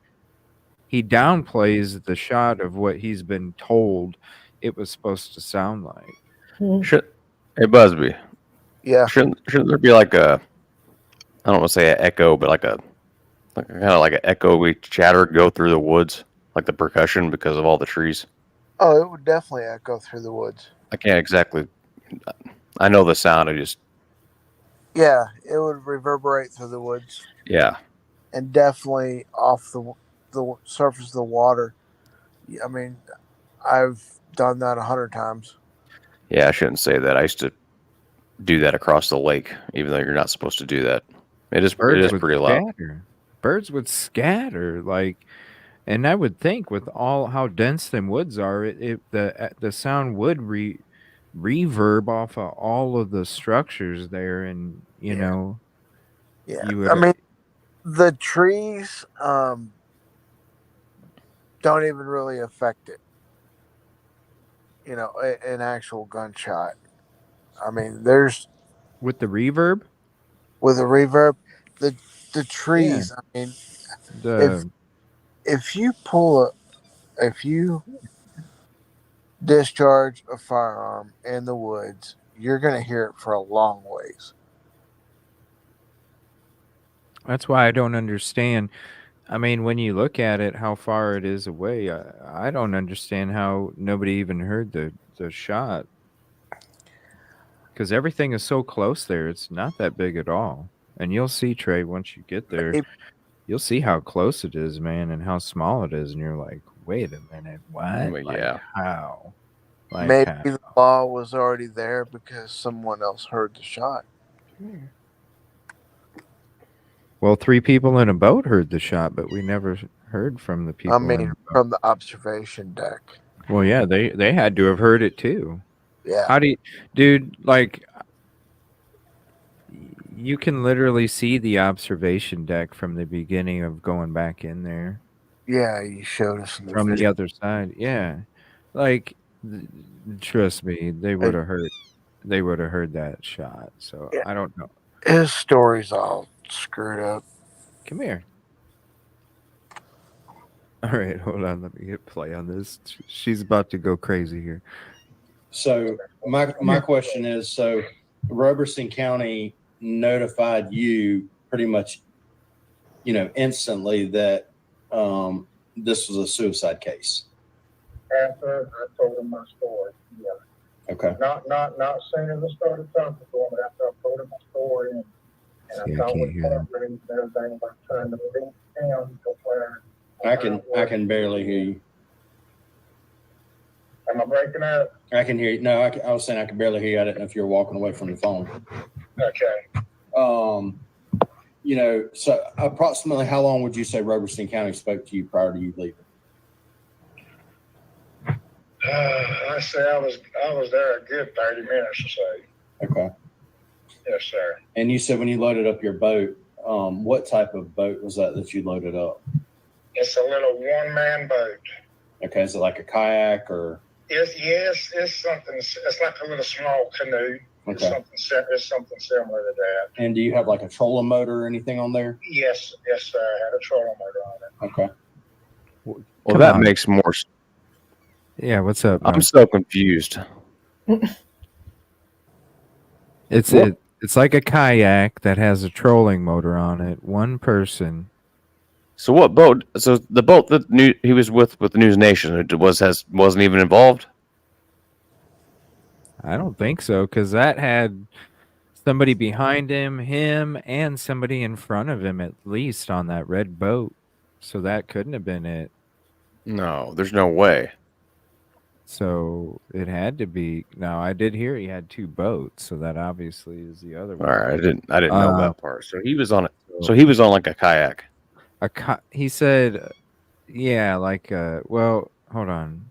he downplays the shot of what he's been told it was supposed to sound like. Hey, Busby. Yeah. Shouldn't there be like I don't want to say an echo, but kind of like an echoey chatter go through the woods, like the percussion because of all the trees? Oh, it would definitely echo through the woods. I can't exactly. I know the sound. Yeah, it would reverberate through the woods. Yeah. And definitely off the surface of the water. I mean, I've done that 100 times. Yeah, I shouldn't say that. I used to do that across the lake, even though you're not supposed to do that. It is pretty loud. Birds would scatter, and I would think with all how dense them woods are, the sound would reverb off of all of the structures there, and you know. Yeah, I mean, the trees don't even really affect it. You know, an actual gunshot. I mean, there's with the reverb. With the reverb, the trees. Yeah. I mean, if you discharge a firearm in the woods, you're gonna hear it for a long ways. That's why I don't understand. I mean, when you look at it, how far it is away, I don't understand how nobody even heard the shot. Because everything is so close there. It's not that big at all. And you'll see, Trey, once you get there, you'll see how close it is, man, and how small it is. And you're like, wait a minute, what? How? Maybe the law was already there because someone else heard the shot. Well, 3 people in a boat heard the shot, but we never heard from the people. I mean, from the observation deck. Well, yeah, they had to have heard it too. Yeah. How do you, dude? Like, you can literally see the observation deck from the beginning of going back in there. Yeah, you showed us in the From the video. other side. Yeah, like, trust me, they would have heard. They would have heard that shot. So Yeah. I don't know. His story's all screwed up. Come here. All right, hold on. Let me hit play on this. She's about to go crazy here. So my question is, so Robeson County notified you pretty much, instantly that this was a suicide case. After I told him my story, yeah. Okay. Not soon as I started talking to him, but after I told him my story and See, I I thought can't with hear them. partners and everything about trying to beat down to where I can barely hear you. am I breaking up? I can hear you. No, I was saying I could barely hear you. I didn't know if you were walking away from the phone. Okay. So approximately how long would you say Robeson County spoke to you prior to you leaving? I say I was there a good 30 minutes or so. Okay. Yes, sir. And you said when you loaded up your boat, what type of boat was that you loaded up? It's a little one-man boat. Okay, is it like a kayak or? It's something. It's like a little small canoe. Okay. It's something similar to that. And do you have like a trolling motor or anything on there? Yes, sir. I had a trolling motor on it. Okay. Well, Come that on. makes more. Yeah, what's up? I'm man? so confused. It's like a kayak that has a trolling motor on it. One person. So what boat? So the boat that he was with the News Nation wasn't even involved. I don't think so, because that had somebody behind him, and somebody in front of him at least on that red boat. So that couldn't have been it. No, there's no way. So it had to be. Now I did hear he had two boats, so that obviously is the other All one. right, I didn't know that part. So he was on it. So he was on like a kayak. He said, yeah, like well, hold on.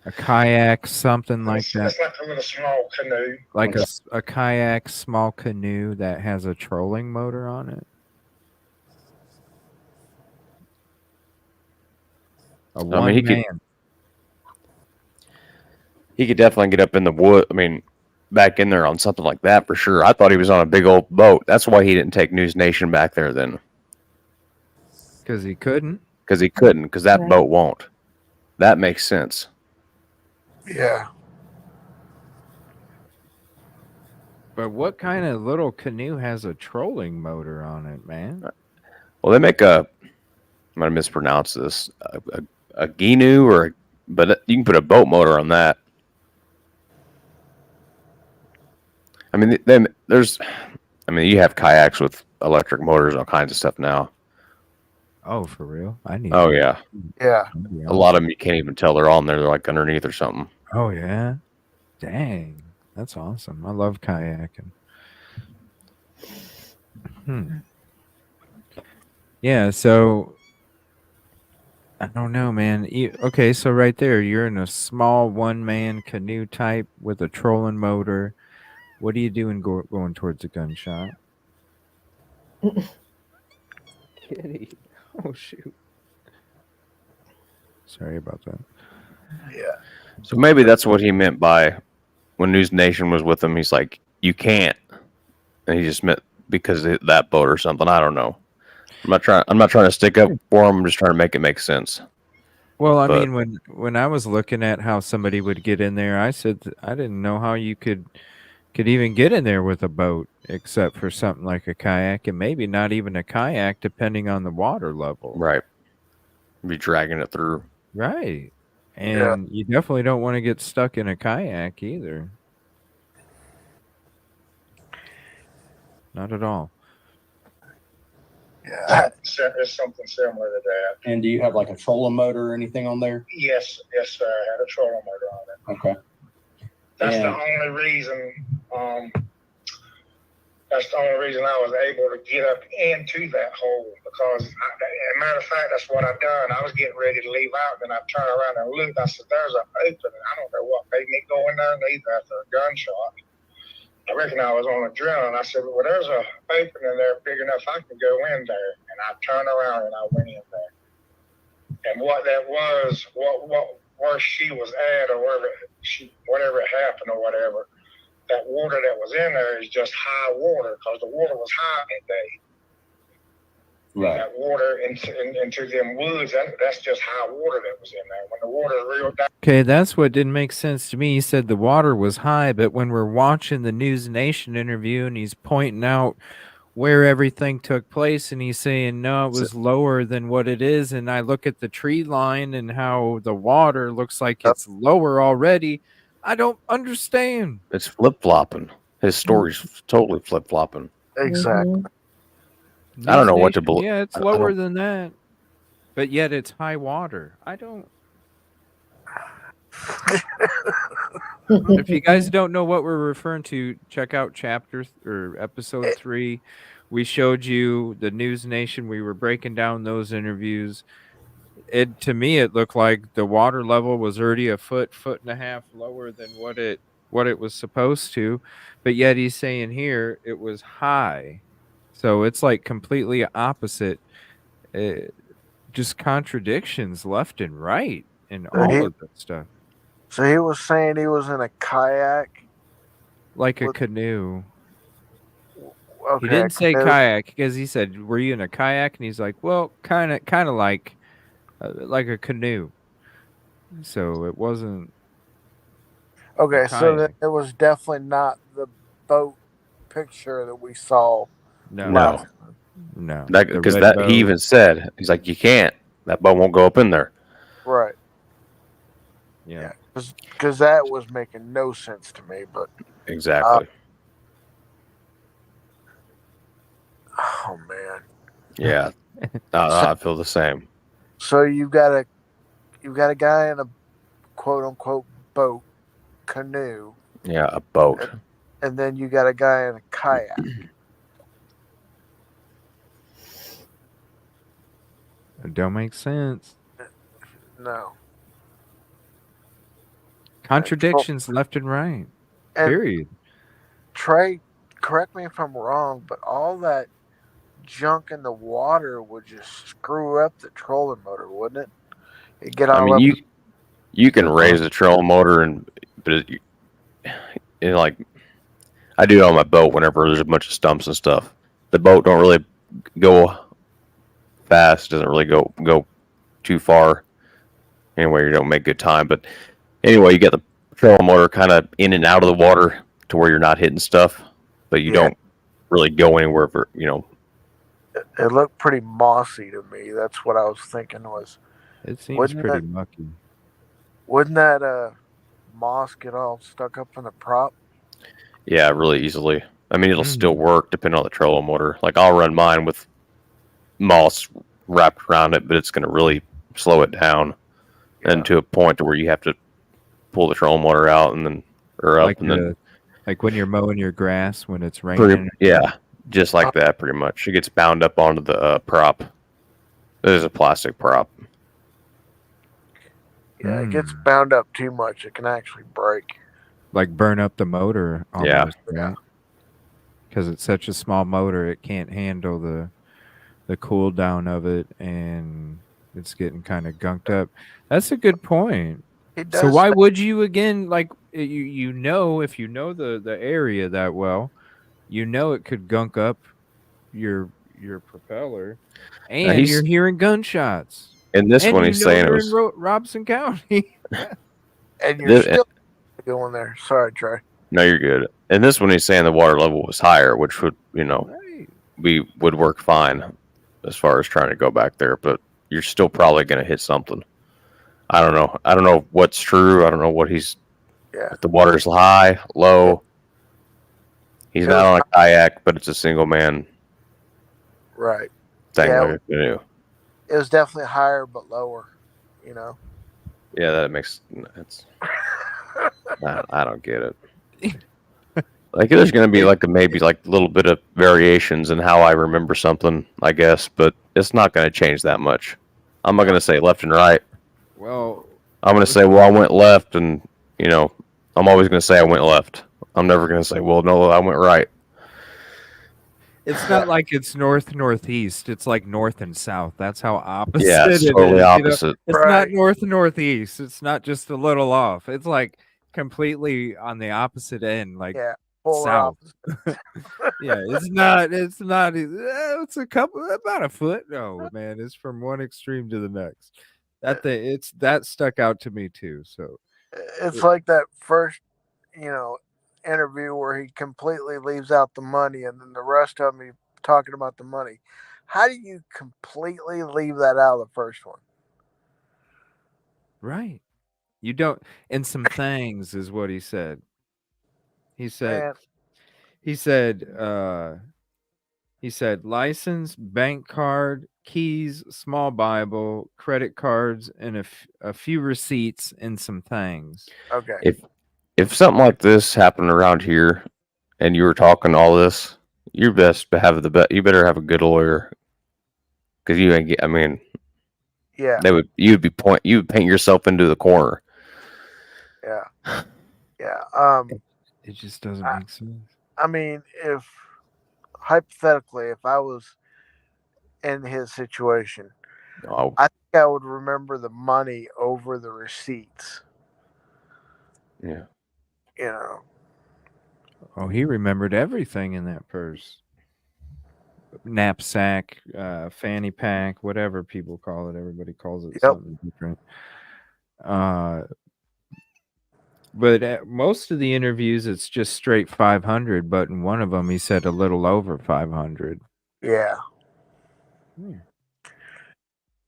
A kayak, something like that. It's like a little small canoe. Like a kayak, small canoe that has a trolling motor on it. He could definitely get up in the wood. I mean, back in there on something like that for sure. I thought he was on a big old boat. That's why he didn't take News Nation back there then. Because he couldn't. Because that boat won't. That makes sense. Yeah. But what kind of little canoe has a trolling motor on it, man? Well, they make I'm going to mispronounce this. A ginu but you can put a boat motor on that. I mean, you have kayaks with electric motors, all kinds of stuff now. Oh, for real? Oh, yeah. Yeah. A lot of them you can't even tell they're on there. They're like underneath or something. Oh, yeah? Dang. That's awesome. I love kayaking. Yeah, so I don't know, man. Okay, so right there, you're in a small one-man canoe type with a trolling motor. What are you doing going towards a gunshot? Kitty. Oh, shoot. Sorry about that. Yeah. So maybe that's what he meant by when News Nation was with him. He's like, you can't. And he just meant because of that boat or something. I don't know. I'm not trying to stick up for him. I'm just trying to make it make sense. Well, I mean, when I was looking at how somebody would get in there, I said I didn't know how you could even get in there with a boat except for something like a kayak, and maybe not even a kayak depending on the water level. Right. Be dragging it through. Right. And you definitely don't want to get stuck in a kayak either. Not at all. Yeah. It's something similar to that. And do you have like a trolling motor or anything on there? Yes, sir. I had a trolling motor on it. Okay. That's the only reason That's the only reason I was able to get up into that hole because, as a matter of fact, that's what I done. I was getting ready to leave out, then I turned around and looked. I said, "There's an opening. I don't know what made me go in there neither after a gunshot. I reckon I was on a drill, and I said, well, there's a opening there big enough I can go in there." And I turned around and I went in there. And what that was, where she was at, or whatever happened or whatever, that water that was in there is just high water because the water was high that day. Right. That water into them woods, that's just high water that was in there. When the water is real down. Okay, that's what didn't make sense to me. He said the water was high, but when we're watching the News Nation interview and he's pointing out where everything took place and he's saying, no, it was lower than what it is. And I look at the tree line and how the water looks like it's lower already. I don't understand. It's flip-flopping. His story's totally flip-flopping. Exactly. I don't know what to believe. Yeah, it's lower than that, but yet it's high water. I don't. If you guys don't know what we're referring to, check out episode 3. We showed you the News Nation. We were breaking down those interviews. To me, it looked like the water level was already a foot and a half lower than what it was supposed to, but yet he's saying here it was high. So it's like completely opposite. Just contradictions left and right in all of that stuff. So he was saying he was in a kayak, like a canoe. Okay, he didn't say kayak because he said, "Were you in a kayak?" And he's like, "Well, kind of like a canoe." So it wasn't. Okay, so it was definitely not the boat picture that we saw. No. Because he even said, he's like, you can't. That boat won't go up in there. Right. Yeah. Because that was making no sense to me. But exactly. Oh man. Yeah. I feel the same. So you've got a guy in a quote unquote boat, canoe. Yeah, a boat. And then you got a guy in a kayak. It don't make sense. No. Contradictions left and right. Period. Trey, correct me if I'm wrong, but all that junk in the water would just screw up the trolling motor, wouldn't it? It'd get all up. You can raise the trolling motor, but like I do on my boat whenever there's a bunch of stumps and stuff. The boat don't really go fast, doesn't really go too far. Anyway, you don't make good time. But anyway, you get the trolling motor kind of in and out of the water to where you're not hitting stuff, but you don't really go anywhere for, It looked pretty mossy to me. That's what I was thinking was. It seems pretty mucky. Wouldn't that moss get all stuck up in the prop? Yeah, really easily. I mean, it'll still work depending on the trolling motor. Like I'll run mine with moss wrapped around it, but it's going to really slow it down, and to a point to where you have to pull the trolling motor out and then like when you're mowing your grass when it's raining. Just like that, pretty much. It gets bound up onto the prop. It is a plastic prop. Yeah, it gets bound up too much. It can actually break. Like burn up the motor almost, right? Because it's such a small motor, it can't handle the cool down of it, and it's getting kind of gunked up. That's a good point. So why would you again, like if you know the area that well, it could gunk up your propeller, and you're hearing gunshots. And this one he's saying it was in Robson County. And you're still going there. Sorry, Trey. No, you're good. And this one he's saying the water level was higher, which would, we would work fine as far as trying to go back there, but you're still probably going to hit something. I don't know. I don't know what's true. I don't know what if the water's high, low. He's not on a kayak, but it's a single man. Right. Thing like a canoe. It was definitely higher but lower, Yeah, that makes sense. I don't get it. Like there's going to be like maybe like a little bit of variations in how I remember something, I guess, but it's not going to change that much. I'm not going to say left and right. Well, I'm going to say, well, I went left, and I'm always going to say I went left. I'm never going to say, well, no, I went right. it's not like it's north northeast. It's like north and south. That's how opposite Yeah, it's it totally is. opposite. It's Right. not north northeast. It's not just a little off. It's like completely on the opposite end, like Yeah, polar south. opposite. Yeah, it's not. It's not. It's a couple, about a foot. No, man, it's from one extreme to the next. That stuck out to me too. So It's like that first, interview where he completely leaves out the money, and then the rest of me talking about the money. How do you completely leave that out of the first one? right, you don't. And some things is what he said. He said. Man, He said. He said license, bank card, keys, small Bible, credit cards, and a few receipts and some things. okay. If something like this happened around here, and you were talking all this, you best have you better have a good lawyer, because you ain't get. I mean, Yeah, you would paint yourself into the corner. yeah, yeah. It just doesn't I- make sense. I mean, if hypothetically, if I was in his situation, Oh, I think I would remember the money over the receipts. yeah. You know, Oh, he remembered everything in that purse. Knapsack, fanny pack, whatever people call it. Everybody calls it Yep. something different. But at most of the interviews, it's just straight 500. But in one of them, he said a little over 500. yeah.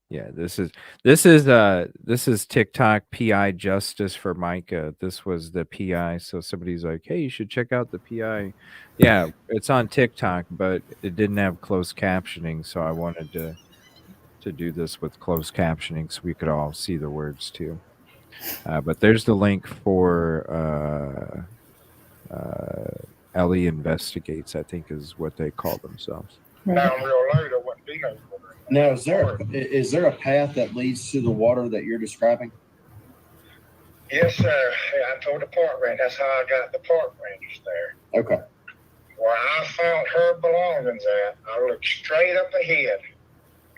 Yeah, this is TikTok PI justice for Micah. This was the PI. So somebody's like, "Hey, you should check out the PI." Yeah, it's on TikTok, but it didn't have closed captioning, so I wanted to do this with closed captioning so we could all see the words too. But there's the link for Ellie Investigates, I think is what they call themselves. Down real low, there wouldn't be no water. Now, is there a path that leads to the water that you're describing? Yes, sir. Yeah, I told the park ranger. That's how I got the park rangers there. Okay. Where I found her belongings at, I looked straight up ahead,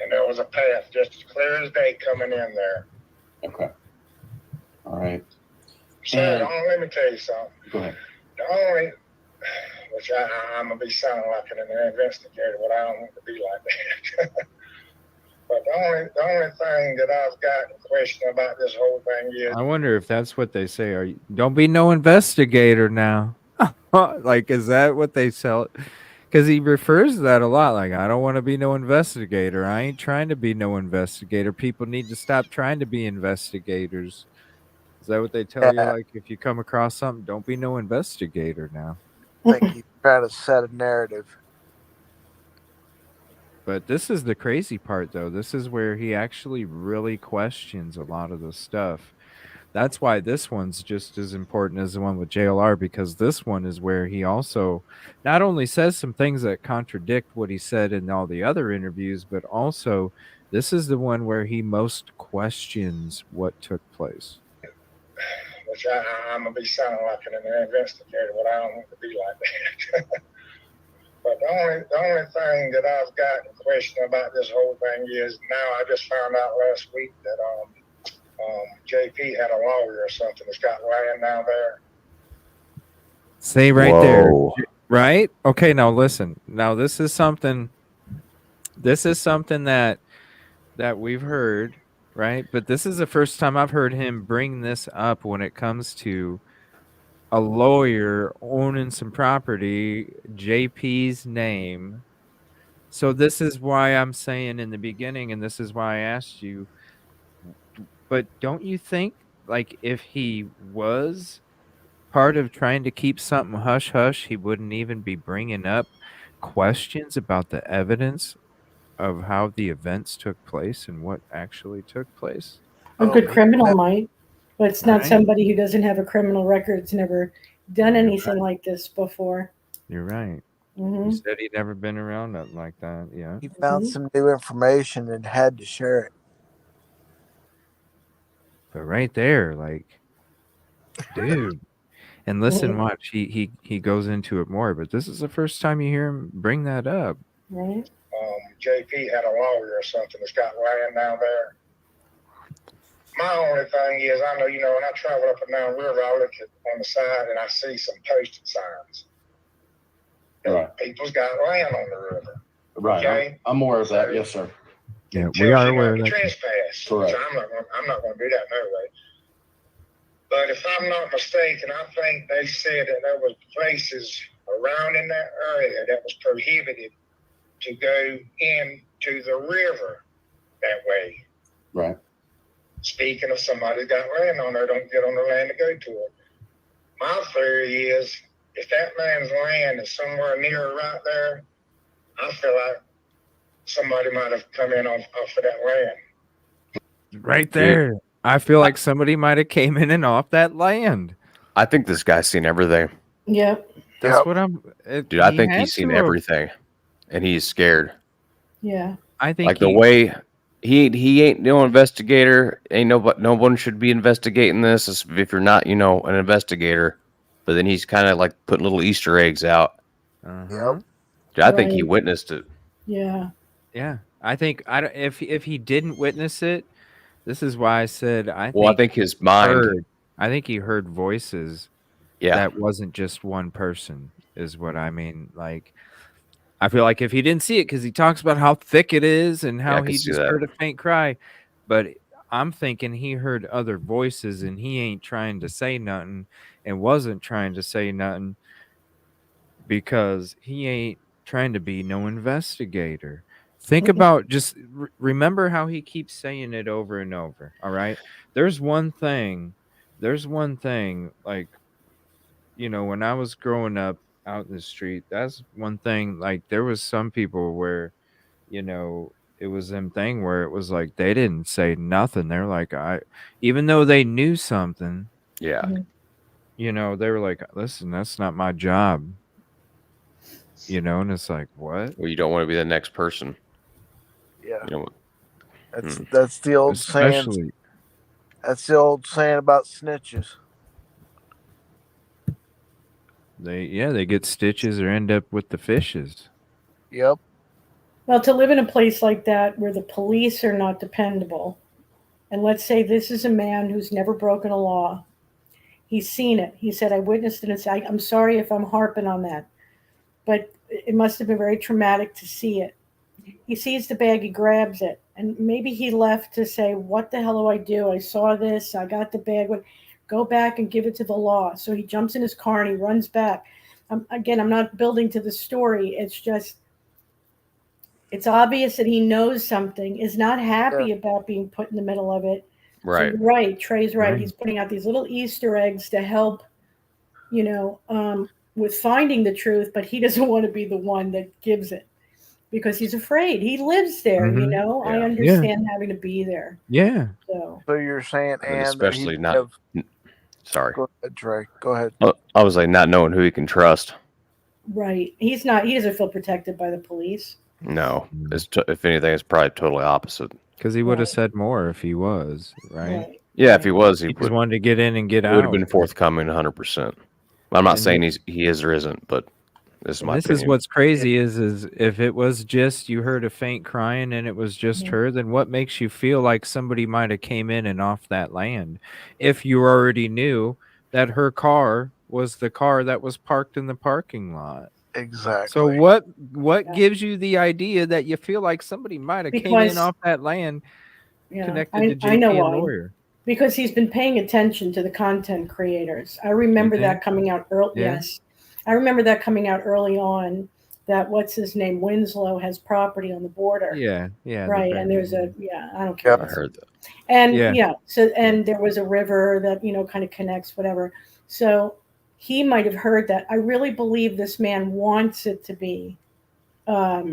and there was a path just as clear as day coming in there. Okay. All right. Sir, let me tell you something. Go ahead. The only, which I'm going to be sounding like an investigator, but I don't want to be like that. But the only thing that I've got in question about this whole thing is, I wonder if that's what they say. Don't be no investigator now. Like, is that what they sell? Because he refers to that a lot. Like, I don't want to be no investigator. I ain't trying to be no investigator. People need to stop trying to be investigators. Is that what they tell you? Yeah. Like, if you come across something, don't be no investigator now. I think he's trying to set a narrative. But this is the crazy part, though. This is where he actually really questions a lot of the stuff. That's why this one's just as important as the one with JLR, because this one is where he also not only says some things that contradict what he said in all the other interviews, but also this is the one where he most questions what took place. which I'm going to be sounding like an investigator, but I don't want to be like that. But the only thing that I've got in question about this whole thing is now I just found out last week that JP had a lawyer or something that's got land down there. Say right there, Whoa. right? Okay, now listen. Now this is something that we've heard, right? But this is the first time I've heard him bring this up when it comes to a lawyer owning some property, JP's name. So this is why I'm saying in the beginning, and this is why I asked you, but don't you think, like, if he was part of trying to keep something hush-hush, he wouldn't even be bringing up questions about the evidence of how the events took place and what actually took place? A good criminal might, but it's not Right. somebody who doesn't have a criminal record. It's never done You're anything like this before. You're right. Hmm. He said he'd never been around nothing like that. Yeah. He found some new information and had to share it. But right there, like, dude. And listen, watch. He goes into it more, but this is the first time you hear him bring that up. Right. JP had a lawyer or something that's got land down there. My only thing is, I know, when I travel up and down the river, I look on the side and I see some posted signs. Right. People's got land on the river. Right. Okay. I'm aware of that. Yes, sir. Yeah, Tells we are you aware not of to that. trespass. Correct. So I'm not going to do that no way. But if I'm not mistaken, I think they said that there was places around in that area that was prohibited to go into the river that way. Right. Speaking of somebody's got land on there, don't get on the land to go to it. My theory is, if that man's land is somewhere near right there, I feel like somebody might have come in off of that land. Right there. I feel like somebody might have came in and off that land. I think this guy's seen everything. Yep. That's what I'm. Dude, I think he's seen everything, and he's scared. Yeah. I think like the way he ain't no investigator. Ain't no one should be investigating this if you're not, an investigator. But then he's kind of like putting little Easter eggs out. Uh-huh. Dude, I think he witnessed it. Yeah. Yeah. I think if he didn't witness it, this is why I said I think his mind. I think he heard voices. Yeah. That wasn't just one person, is what I mean. Like, I feel like if he didn't see it, because he talks about how thick it is and how he just heard a faint cry, but I'm thinking he heard other voices and he ain't trying to say nothing and wasn't trying to say nothing because he ain't trying to be no investigator. Think about just remember how he keeps saying it over and over. All right. There's one thing like, when I was growing up out in the street, that's one thing. Like, there was some people where, it was them thing where it was like they didn't say nothing. They're like, even though they knew something, yeah, they were like, listen, that's not my job. And it's like, what? Well, you don't want to be the next person. Yeah. That's the old saying. That's the old saying about snitches. They get stitches or end up with the fishes. Yep. Well, to live in a place like that where the police are not dependable, and let's say this is a man who's never broken a law. He's seen it. He said, I witnessed it. And I'm sorry if I'm harping on that, but it must have been very traumatic to see it. He sees the bag, he grabs it, and maybe he left to say, what the hell do I do? I saw this, I got the bag. Go back and give it to the law. So he jumps in his car and he runs back. Again, I'm not building to the story. It's just, it's obvious that he knows something, is not happy about being put in the middle of it. Right. So right. Trey's right. He's putting out these little Easter eggs to help, with finding the truth, but he doesn't want to be the one that gives it because he's afraid. He lives there, I understand having to be there. Yeah. So you're saying, and especially not. Sorry. Go ahead, Trey. Go ahead. I was like, not knowing who he can trust. Right. He doesn't feel protected by the police. No. If anything, it's probably totally opposite. Because he would have said more if he was, right? Yeah, if he was, he just wanted to get in and get out. He would have been forthcoming 100%. I'm not saying he is or isn't, but this is my opinion. Is what's crazy is if it was just you heard a faint crying and it was just her, then what makes you feel like somebody might have came in and off that land if you already knew that her car was the car that was parked in the parking lot? Exactly. So what gives you the idea that you feel like somebody might have came in off that land connected to JP and lawyer? Because he's been paying attention to the content creators. I remember that coming out early. Yeah. Yes. I remember that coming out early on, that what's his name, Winslow, has property on the border. Yeah. Right. And there's I don't care. I heard that. And and there was a river that, kind of connects, whatever. So he might have heard that. I really believe this man wants it to be, help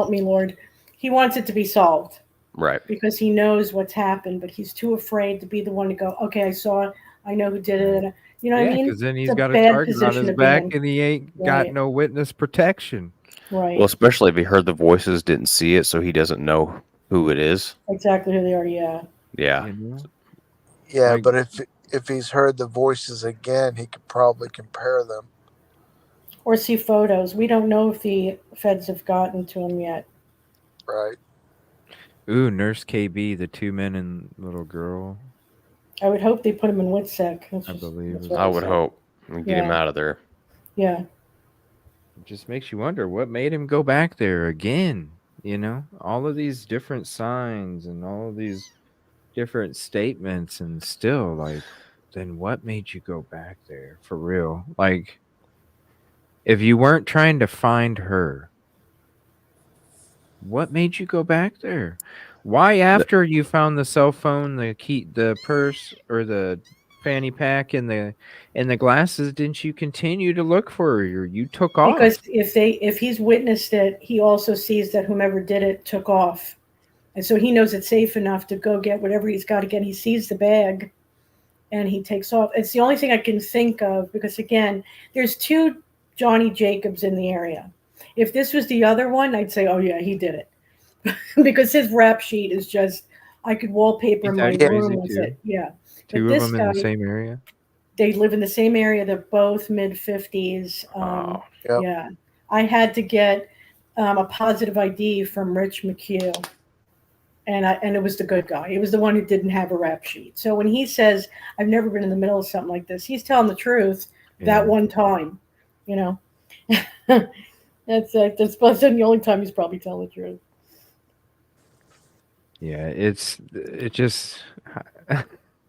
me, Lord. He wants it to be solved. Right. because he knows what's happened, but he's too afraid to be the one to go, okay, I saw it, I know who did it. You know what I Yeah, mean? because then he's It's a got a bad target on position his to be back, in. and he ain't got Right. no witness protection. Right. Well, especially if he heard the voices, didn't see it, so he doesn't know who it is. Exactly who they are. Yeah. Yeah. You know? Yeah, Like- but if he's heard the voices again, he could probably compare them. Or see photos. We don't know if the feds have gotten to him yet. Right. Ooh, Nurse KB, the 2 men and little girl. I would hope they put him in WITSEC. I believe that's it. what I they would said. hope. And get him Yeah. out of there. Yeah. It just makes you wonder what made him go back there again. You know, all of these different signs and all of these different statements, and still, like, then what made you go back there for real? Like, if you weren't trying to find her, what made you go back there? Why, after you found the cell phone, the key, the purse, or the fanny pack, and the glasses, didn't you continue to look for her? You took off. Because if he's witnessed it, he also sees that whomever did it took off. And so he knows it's safe enough to go get whatever he's got to get. He sees the bag and he takes off. It's the only thing I can think of because, again, there's 2 Johnny Jacobs in the area. If this was the other one, I'd say, oh, yeah, he did it. Because his rap sheet is just, I could wallpaper He's my that crazy room with too? it. Yeah. Two But of this them in the guy- same area. They live in the same area. They're both mid-50s. Wow. Yep. Yeah. I had to get a positive ID from Rich McHugh. And it was the good guy. It was the one who didn't have a rap sheet. So when he says, I've never been in the middle of something like this, he's telling the truth that one time, you know. that's the only time he's probably telling the truth. Yeah, it just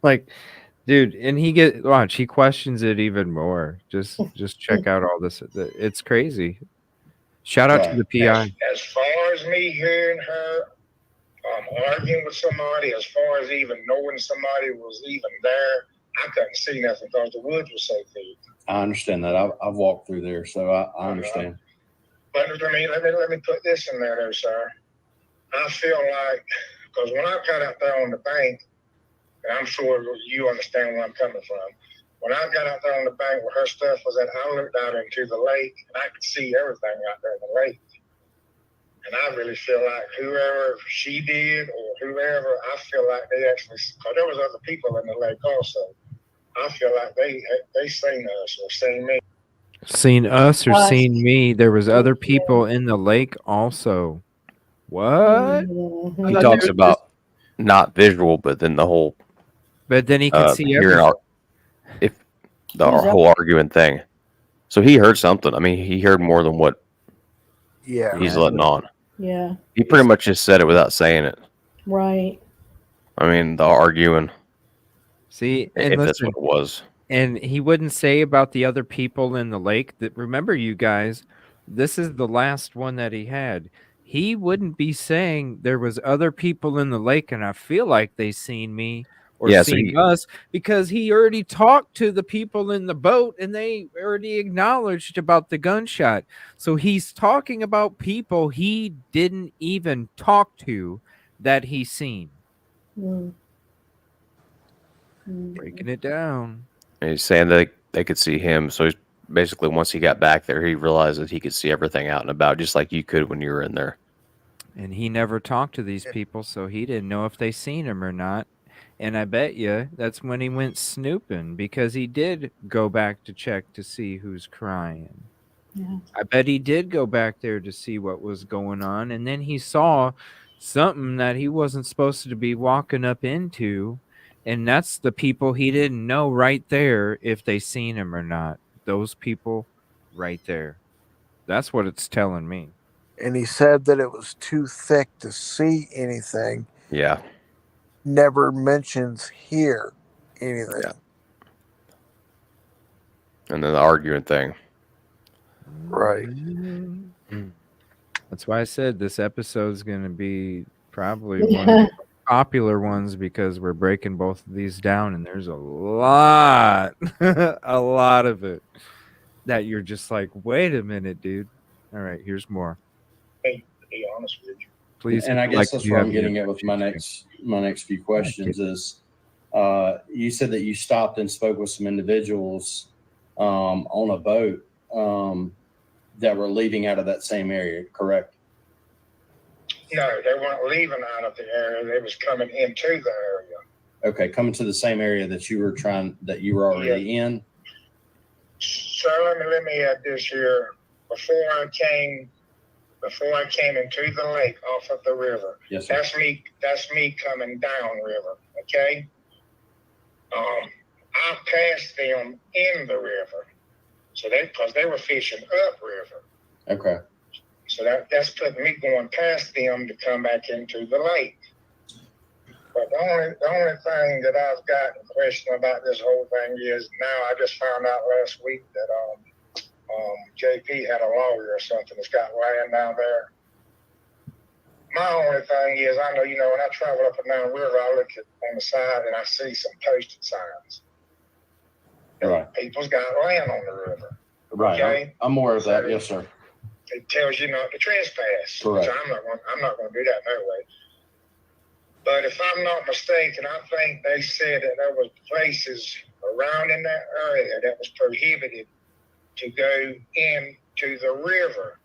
like, dude, and he questions it even more. Just check out all this. It's crazy. Shout out to the PI. As far as me hearing her arguing with somebody, as far as even knowing somebody was even there, I couldn't see nothing because the woods was so thick. I understand that. I've walked through there, so I understand. But I mean, let me put this in there, though, sir. I feel like, because when I got out there on the bank, and I'm sure you understand where I'm coming from. When I got out there on the bank where her stuff was at, I looked out into the lake, and I could see everything out there in the lake. And I really feel like whoever she did or whoever, I feel like they actually, because there was other people in the lake also. I feel like they seen us or seen me. Seen us or seen me? There was other people in the lake also. What? Mhm. He talks about not visual, but then the whole. But then he could see hearing everything. if the whole arguing thing. So he heard something. I mean, he heard more than what Yeah. he's letting on. Yeah. He pretty much just said it without saying it. Right. I mean, the arguing. See, and if that's listen, what it was. and he wouldn't say about the other people in the lake. That, remember, you guys, this is the last one that he had. He wouldn't be saying there was other people in the lake, and I feel like they seen me or Yeah, so seen us, because he already talked to the people in the boat, and they already acknowledged about the gunshot. So he's talking about people he didn't even talk to that he seen. Mm. Breaking it down. And he's saying that they could see him. So he's basically, once he got back there, he realized that he could see everything out and about, just like you could when you were in there. And he never talked to these people, so he didn't know if they seen him or not. And I bet you that's when he went snooping, because he did go back to check to see who's crying. Yeah. I bet he did go back there to see what was going on. And then he saw something that he wasn't supposed to be walking up into. And that's the people he didn't know right there if they seen him or not. Those people right there. That's what it's telling me. And he said that it was too thick to see anything. Yeah. Never mentions hear anything. Yeah. And then the arguing thing. Right. That's why I said this episode is going to be probably one of the popular ones, because we're breaking both of these down, and there's a lot, a lot of it that you're just like, wait a minute, dude. All right, here's more. Hey, to be honest with you, Please. And I if guess like that's you where have I'm your getting at with my questions. next few questions is, you said that you stopped and spoke with some individuals on a boat that were leaving out of that same area, correct? No, they weren't leaving out of the area. They was coming into the area. Okay, coming to the same area that you were already in. So let me add this here. Before I came into the lake off of the river. Yes, sir. That's me coming down river. Okay. I passed them in the river. So because they were fishing up river. Okay. So that's putting me going past them to come back into the lake. But the only thing that I've got a question about this whole thing is now I just found out last week that JP had a lawyer or something that's got land down there. My only thing is I know, when I travel up and down the river, I look on the side and I see some posted signs. Right. People's got land on the river. Right. Okay? I'm aware of that. Yes, sir. It tells you not to trespass. Correct. So I'm not going to do that no way. But if I'm not mistaken, I think they said that there was places around in that area that was prohibited to go into the river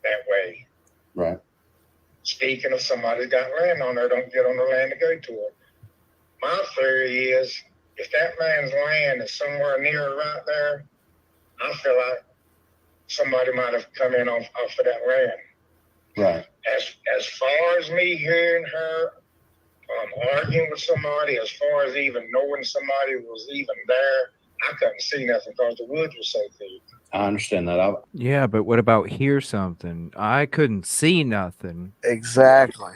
that way. Right. Speaking of somebody's got land on there, don't get on the land to go to it. My theory is if that man's land is somewhere near right there, I feel like somebody might have come in off of that land. Right. As far as me hearing her arguing with somebody, as far as even knowing somebody was even there, I couldn't see nothing because the woods was so thick. I understand that. Yeah, but what about hear something? I couldn't see nothing. Exactly.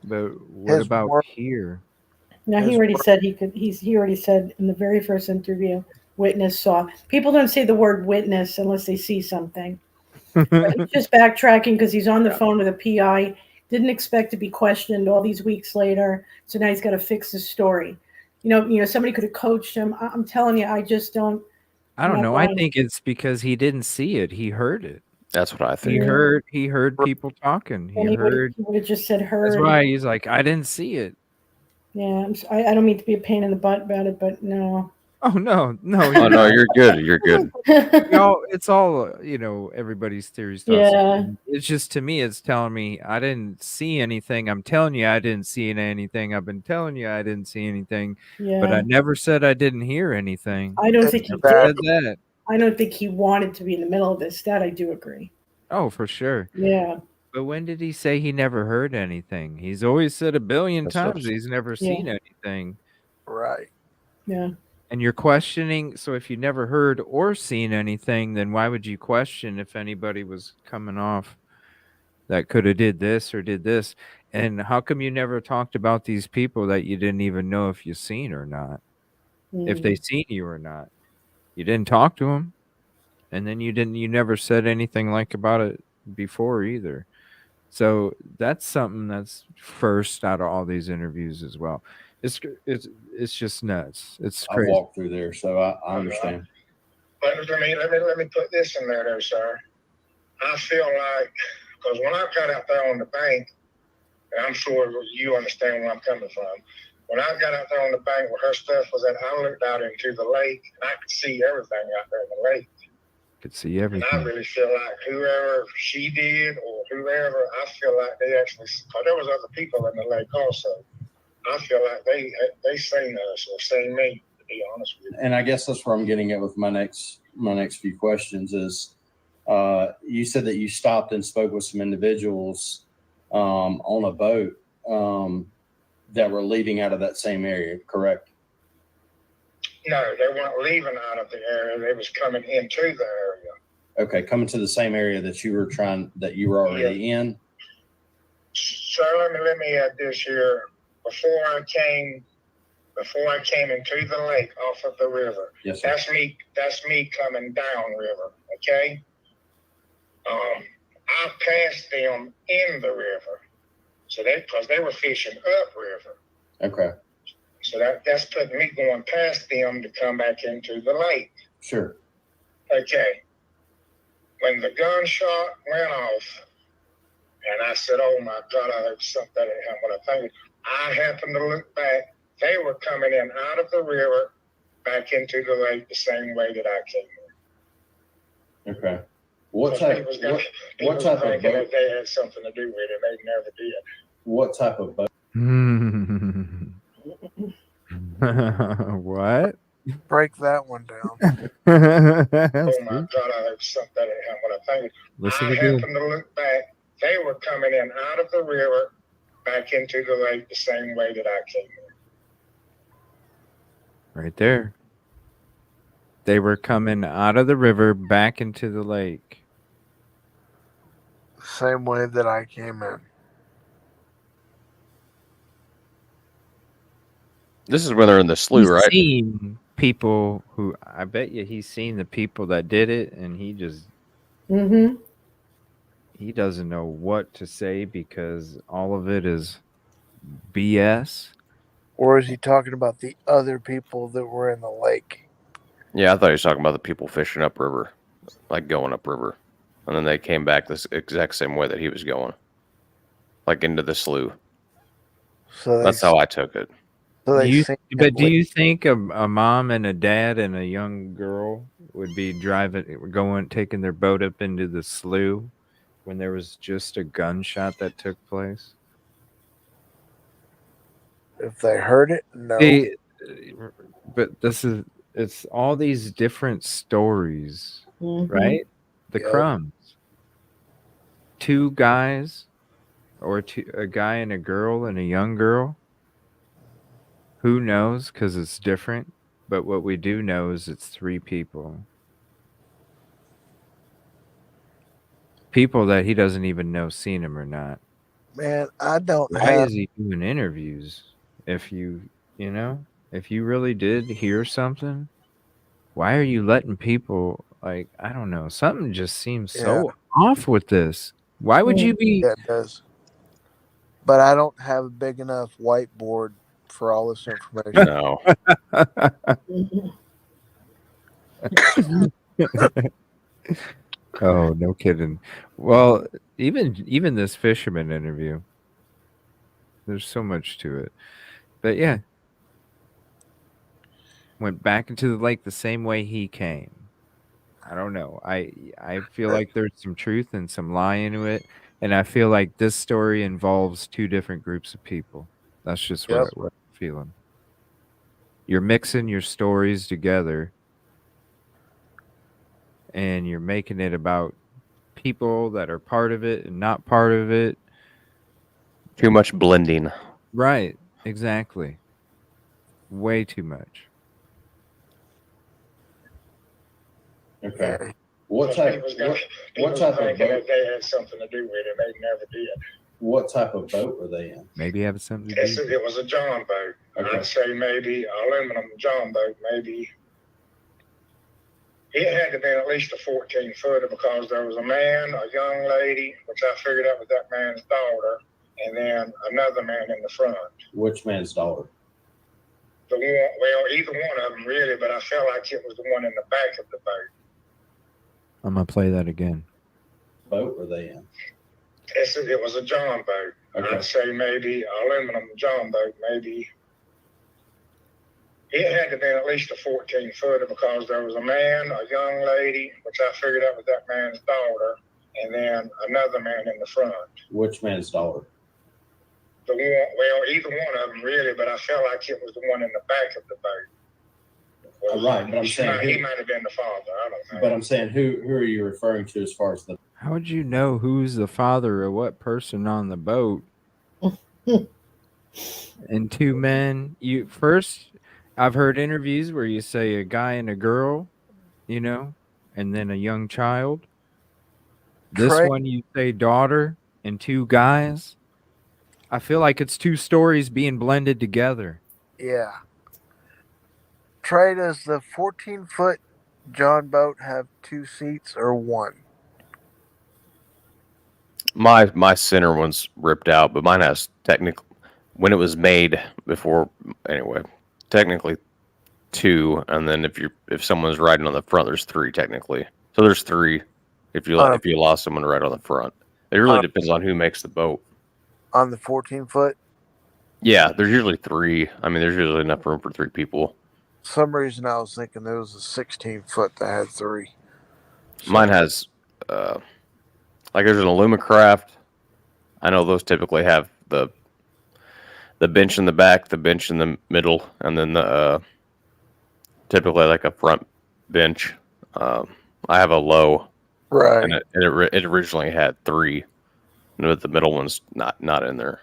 But what His about word- here? Now he already said he already said in the very first interview, witness saw. People don't say the word witness unless they see something. But he's just backtracking because he's on the phone with a PI. Didn't expect to be questioned all these weeks later. So now he's got to fix his story. Somebody could have coached him. I'm telling you, I just don't. I don't know. I think it's because he didn't see it. He heard it. That's what I He think. heard people talking. And he would have just said heard. That's why he's like, I didn't see it. Yeah, I don't mean to be a pain in the butt about it, but no. Oh no. Oh no, you're good. You're good. It's all everybody's theory stuff. Yeah. It's just, to me, it's telling me I didn't see anything. I'm telling you I didn't see anything. I've been telling you I didn't see anything. Yeah. But I never said I didn't hear anything. I don't think he said did. that. I don't think he wanted to be in the middle of this. That I do agree. Oh, for sure. Yeah. But when did he say he never heard anything? He's always said a billion times he's never seen anything. Right. Yeah. And you're questioning. So if you never heard or seen anything, then why would you question if anybody was coming off that could have did this or did this? And how come you never talked about these people that you didn't even know if you seen or not? If they seen you or not? You didn't talk to them. And then you never said anything about it before either. So that's something that's first out of all these interviews as well. It's just nuts. It's crazy. I walked through there, so I understand. But let me put this in there, though, sir. I feel like, because when I got out there on the bank, and I'm sure you understand where I'm coming from. When I got out there on the bank where her stuff was at, I looked out into the lake, and I could see everything out there in the lake. Could see everything. And I really feel like whoever she did or whoever, I feel like they actually, because there was other people in the lake also. I feel like they seen us or seen me, to be honest with you. And I guess that's where I'm getting at with my next few questions is, you said that you stopped and spoke with some individuals on a boat that were leaving out of that same area, correct? No, they weren't leaving out of the area. They was coming into the area. Okay, coming to the same area that you were already in. So let me add this here. Before I came into the lake off of the river. Yes, sir. That's me coming down river. Okay. I passed them in the river. So because they were fishing up river. Okay. So that's putting me going past them to come back into the lake. Sure. Okay. When the gunshot went off And I said, oh my God, I hope something didn't happen. When I think, I happened to look back. They were coming in out of the river back into the lake the same way that I came in. Okay. What So type? people's What type of thinking boat? that they had something to do with it. They never did. What type of boat? What? Break that one down. Oh my God, I hope something didn't happen. When I think, Listen I again. happened to look back. They were coming in out of the river back into the lake the same way that I came in. Right there. They were coming out of the river back into the lake. Same way that I came in. This is when they're in the slough, He's right? seen people who, I bet you he's seen the people that did it, and he just Mm-hmm. he doesn't know what to say because all of it is BS. Or is he talking about the other people that were in the lake? Yeah, I thought he was talking about the people fishing upriver, like going upriver, and then they came back this exact same way that he was going, like into the slough. So they, That's how I took it. so they seen him But do leave. you think a mom and a dad and a young girl would be taking their boat up into the slough when there was just a gunshot that took place? If they heard it, no. But it's all these different stories, Mhm. right? The Yep. crumbs. Two guys, or a guy and a girl and a young girl. Who knows? Because it's different. But what we do know is it's three people. People that he doesn't even know seen him or not. Man, I don't Why have. is he doing interviews? If you really did hear something, why are you letting people, like, I don't know, something just seems so off with this. Why would you be? Yeah, it does. But I don't have a big enough whiteboard for all this information. No. Oh, no kidding. Well, even this Fisherman interview, there's so much to it. But yeah, went back into the lake the same way he came. I don't know. I feel like there's some truth and some lie into it, and I feel like this story involves two different groups of people. That's just Yep. what I'm feeling. You're mixing your stories together, and you're making it about people that are part of it and not part of it. Too much blending. Right. Exactly. Way too much. Okay. What type? What type of thinking boat? that they had something to do with it. They never did. What type of boat were they in? Maybe have something to do. It was a John boat. Okay. I'd say maybe aluminum John boat. Maybe it had to be at least a 14-footer because there was a man, a young lady, which I figured out was that man's daughter, and then another man in the front. Which man's daughter? The one, well, either one of them really, but I felt like it was the one in the back of the boat. I'm gonna play that again. Boat were they in? It was a John boat. Okay. I'd say maybe aluminum John boat. Maybe it had to be at least a 14-footer because there was a man, a young lady, which I figured out was that man's daughter, and then another man in the front. Which man's daughter? The one, well, either one of them really, but I felt like it was the one in the back of the boat. Right, but I'm saying he might have been the father. I don't know. But I'm saying who are you referring to as far as the? How would you know who's the father or what person on the boat? And two men. I've heard interviews where you say a guy and a girl, and then a young child. This one you say daughter and two guys. I feel like it's two stories being blended together. Yeah. Trey, does the 14-foot John boat have two seats or one? My center one's ripped out, but mine has technically, when it was made before, anyway, technically two, and then if someone's riding on the front, there's three technically. So there's three if you lost someone right on the front. It really depends on who makes the boat. On the 14-foot? Yeah, there's usually 3. I mean, there's usually enough room for 3 people. Some reason I was thinking there was a 16-foot that had 3. So, Mine has, like, there's an Alumacraft. I know those typically have the bench in the back, the bench in the middle, and then the typically like a front bench. I have a low, right. and it originally had 3, but the middle one's not in there.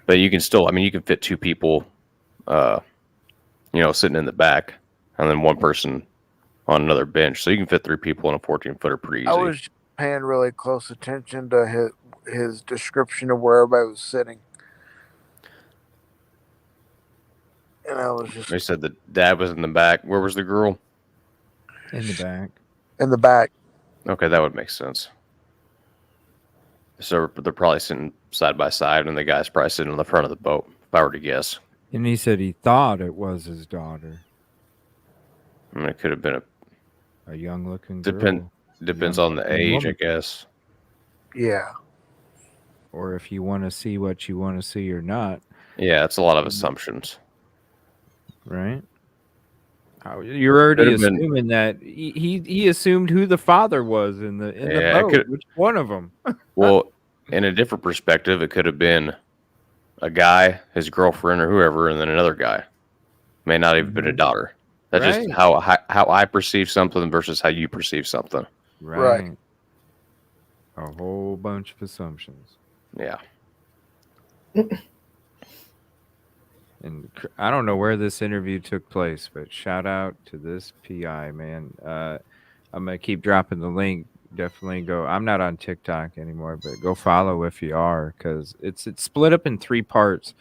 But you can still, I mean, you can fit 2 people, sitting in the back, and then 1 person on another bench. So you can fit 3 people in a 14-footer pretty easy. I was paying really close attention to his description of where everybody was sitting. And I was just... They said the dad was in the back. Where was the girl? In the back. In the back. Okay, that would make sense. So they're probably sitting side by side, and the guy's probably sitting on the front of the boat, if I were to guess. And he said he thought it was his daughter. I mean, it could have been a young-looking girl. Depends on the age, I guess. Yeah. Or if you want to see what you want to see or not. Yeah, it's a lot of assumptions. Right? You're already assuming that he assumed who the father was in the boat. Which one of them? Well, in a different perspective, it could have been a guy, his girlfriend, or whoever, and then another guy. May not even been a daughter. That's just how I perceive something versus how you perceive something. Right. A whole bunch of assumptions. Yeah. And I don't know where this interview took place, but shout out to this PI, man. I'm going to keep dropping the link. Definitely go. I'm not on TikTok anymore, but go follow if you are, because it's split up in 3 parts.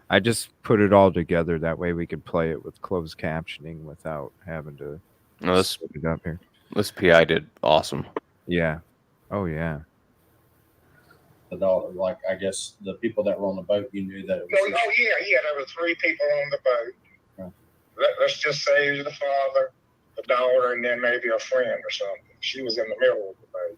I just put it all together. That way we could play it with closed captioning without having to split it up here. This PI did awesome. Yeah. Oh, yeah. The daughter, like, I guess the people that were on the boat, you knew that it was... Yeah, there were 3 people on the boat. Let's just say the father, the daughter, and then maybe a friend or something. She was in the middle of the boat.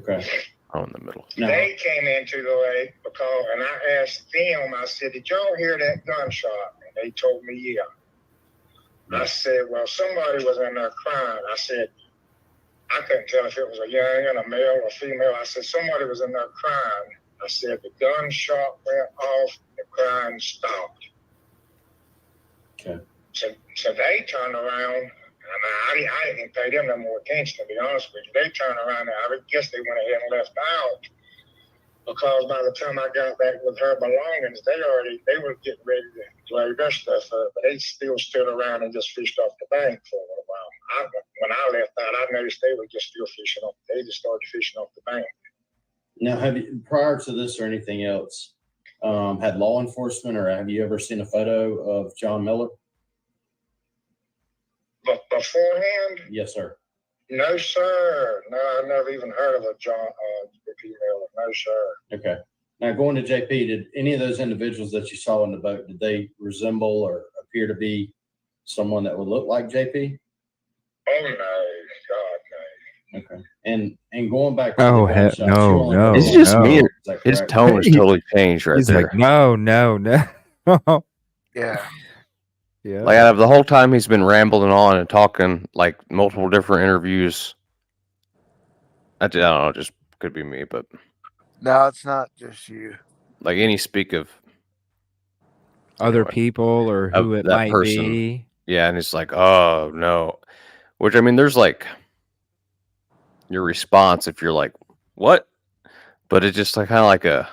Okay. Oh, in the middle. No. They came into the lake and I asked them, I said, did y'all hear that gunshot? And they told me, yeah. I said, well, somebody was in there crying. I said, I couldn't tell if it was a young, a male or female. I said, somebody was in there crying. I said, the gunshot went off, the crying stopped. Okay. So they turned around, and I didn't pay them no more attention, to be honest with you. They turned around, and I guess they went ahead and left out, because by the time I got back with her belongings, they were getting ready to load their stuff up, but they still stood around and just fished off the bank for a little while. When I left out, I noticed they were just still fishing off. They just started fishing off the bank. Now, have you, prior to this or anything else, had law enforcement, or have you ever seen a photo of John Miller? But beforehand? Yes, sir. No, sir. No, I've never even heard of a John Miller. No, sir. Okay. Now, going to JP, did any of those individuals that you saw in the boat, did they resemble or appear to be someone that would look like JP? Oh, no. God, no. Okay. And going back to no. It's just me. His tone has totally changed right He's there. like, no. Yeah. Yeah. Like, out of the whole time he's been rambling on and talking, like, multiple different interviews. I don't know, it just could be me, but No, it's not just you. like any speak of other people or who it might be. Yeah, and it's like, oh no. Which, I mean, there's like your response if you're like, what? But it's just like kind of like a,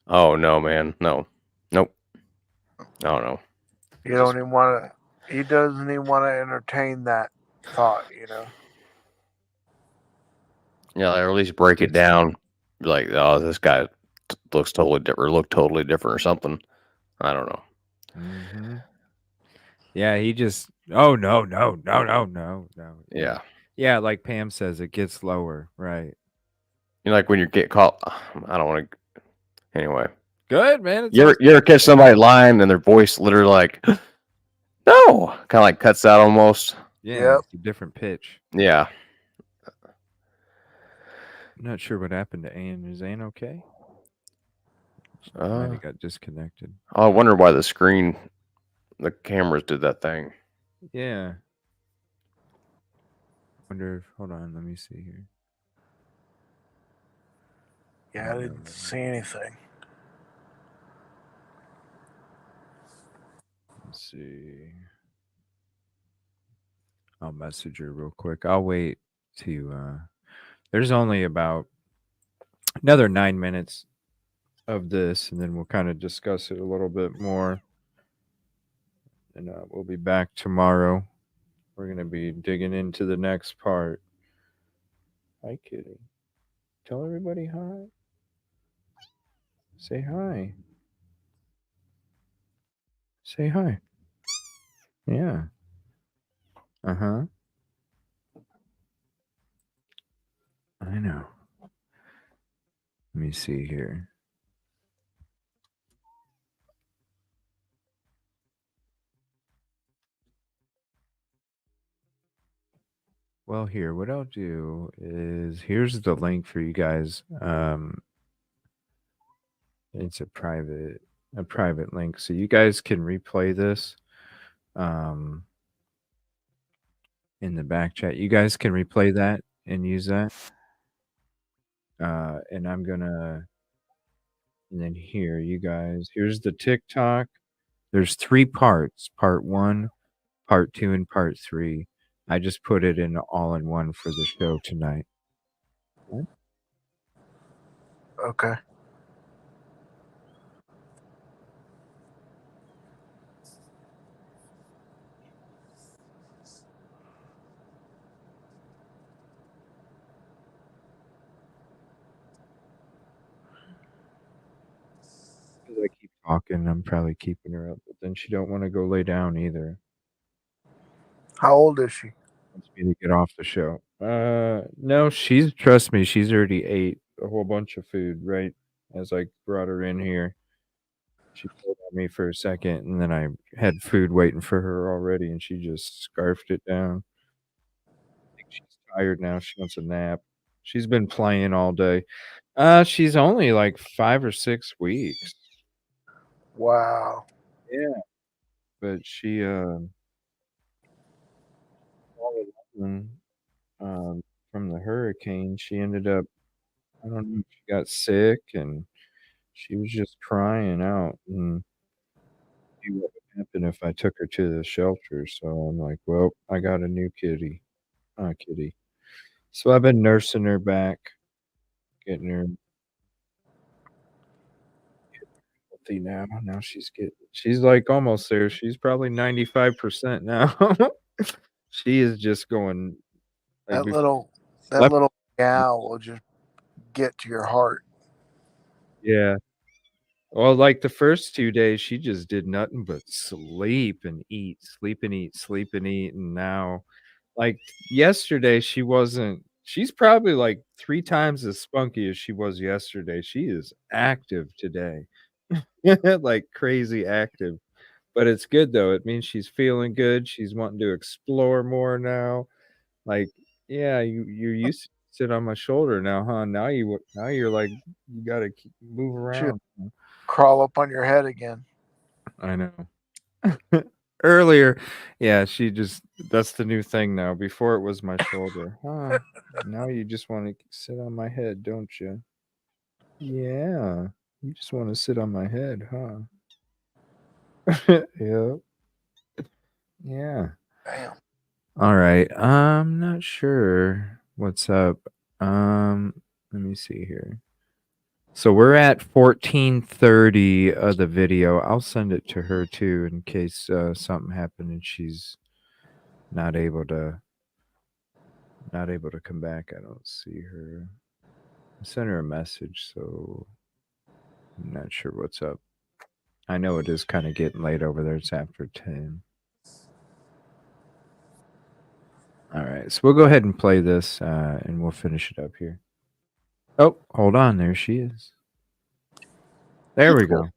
oh no, man, nope. I don't know. You don't even want to. He doesn't even want to entertain that thought, you know. Yeah, or at least break it down. Be like, oh, this guy looks totally different, or look totally different, or something. I don't know. Mm-hmm. Yeah, he just. Oh no. Yeah. Yeah, like Pam says, it gets lower, right? You know, like when you get caught. I don't want to. Anyway. Good, man. You ever catch somebody lying and their voice literally like, no, kind of like cuts out almost. Yeah, it's a different pitch. Yeah. I'm not sure what happened to Ann. Is Ann okay? She might have got disconnected. I wonder why the cameras did that thing. Yeah. Wonder if, hold on, let me see here. Yeah, I didn't see anything. Let's see. I'll message her real quick. I'll wait to there's only about another 9 minutes of this, and then we'll kind of discuss it a little bit more. And we'll be back tomorrow. We're going to be digging into the next part. Hi, Kitty. Tell everybody hi. Say hi. Say hi. Yeah. Uh-huh. I know. Let me see here. Well, here, what I'll do is here's the link for you guys. It's a private link, so you guys can replay this in the back chat. You guys can replay that and use that. And I'm gonna, and then here, you guys, here's the TikTok. There's 3 parts: part 1, part 2, and part 3. I just put it in all in one for the show tonight. What? Okay. Because I keep talking, I'm probably keeping her up, but then she don't want to go lay down either. How old is she? Wants me to get off the show. No, trust me, she's already ate a whole bunch of food right as I brought her in here. She pulled on me for a second, and then I had food waiting for her already, and she just scarfed it down. I think she's tired now. She wants a nap. She's been playing all day. She's only like 5 or 6 weeks. Wow. Yeah, but she all of a sudden, from the hurricane, she ended up, I don't know, she got sick and she was just crying out and see what would happen if I took her to the shelter. So I'm like, well, I got a new kitty. Kitty. So I've been nursing her back, getting her healthy now. Now she's like almost there. She's probably 95% now. She is just going like That little meow will just get to your heart. Yeah. Well, like the first 2 days, she just did nothing but sleep and eat, sleep and eat, sleep and eat. And now, like yesterday, she's probably like 3 times as spunky as she was yesterday. She is active today, like crazy active. But it's good though. It means she's feeling good. She's wanting to explore more now. Like, yeah, you used to sit on my shoulder now, huh? Now you're like you gotta move around. Crawl up on your head again. I know. Earlier, yeah, that's the new thing now. Before it was my shoulder. Huh. Now you just want to sit on my head, don't you? Yeah. You just want to sit on my head, huh? Yeah. Yeah. Damn. All right. I'm not sure what's up. Let me see here. So we're at 14:30 of the video. I'll send it to her too in case something happened and she's not able to come back. I don't see her. I sent her a message, so I'm not sure what's up. I know it is kind of getting late over there. It's after 10. All right, so we'll go ahead and play this and we'll finish it up here. Oh, hold on. There she is. There we go.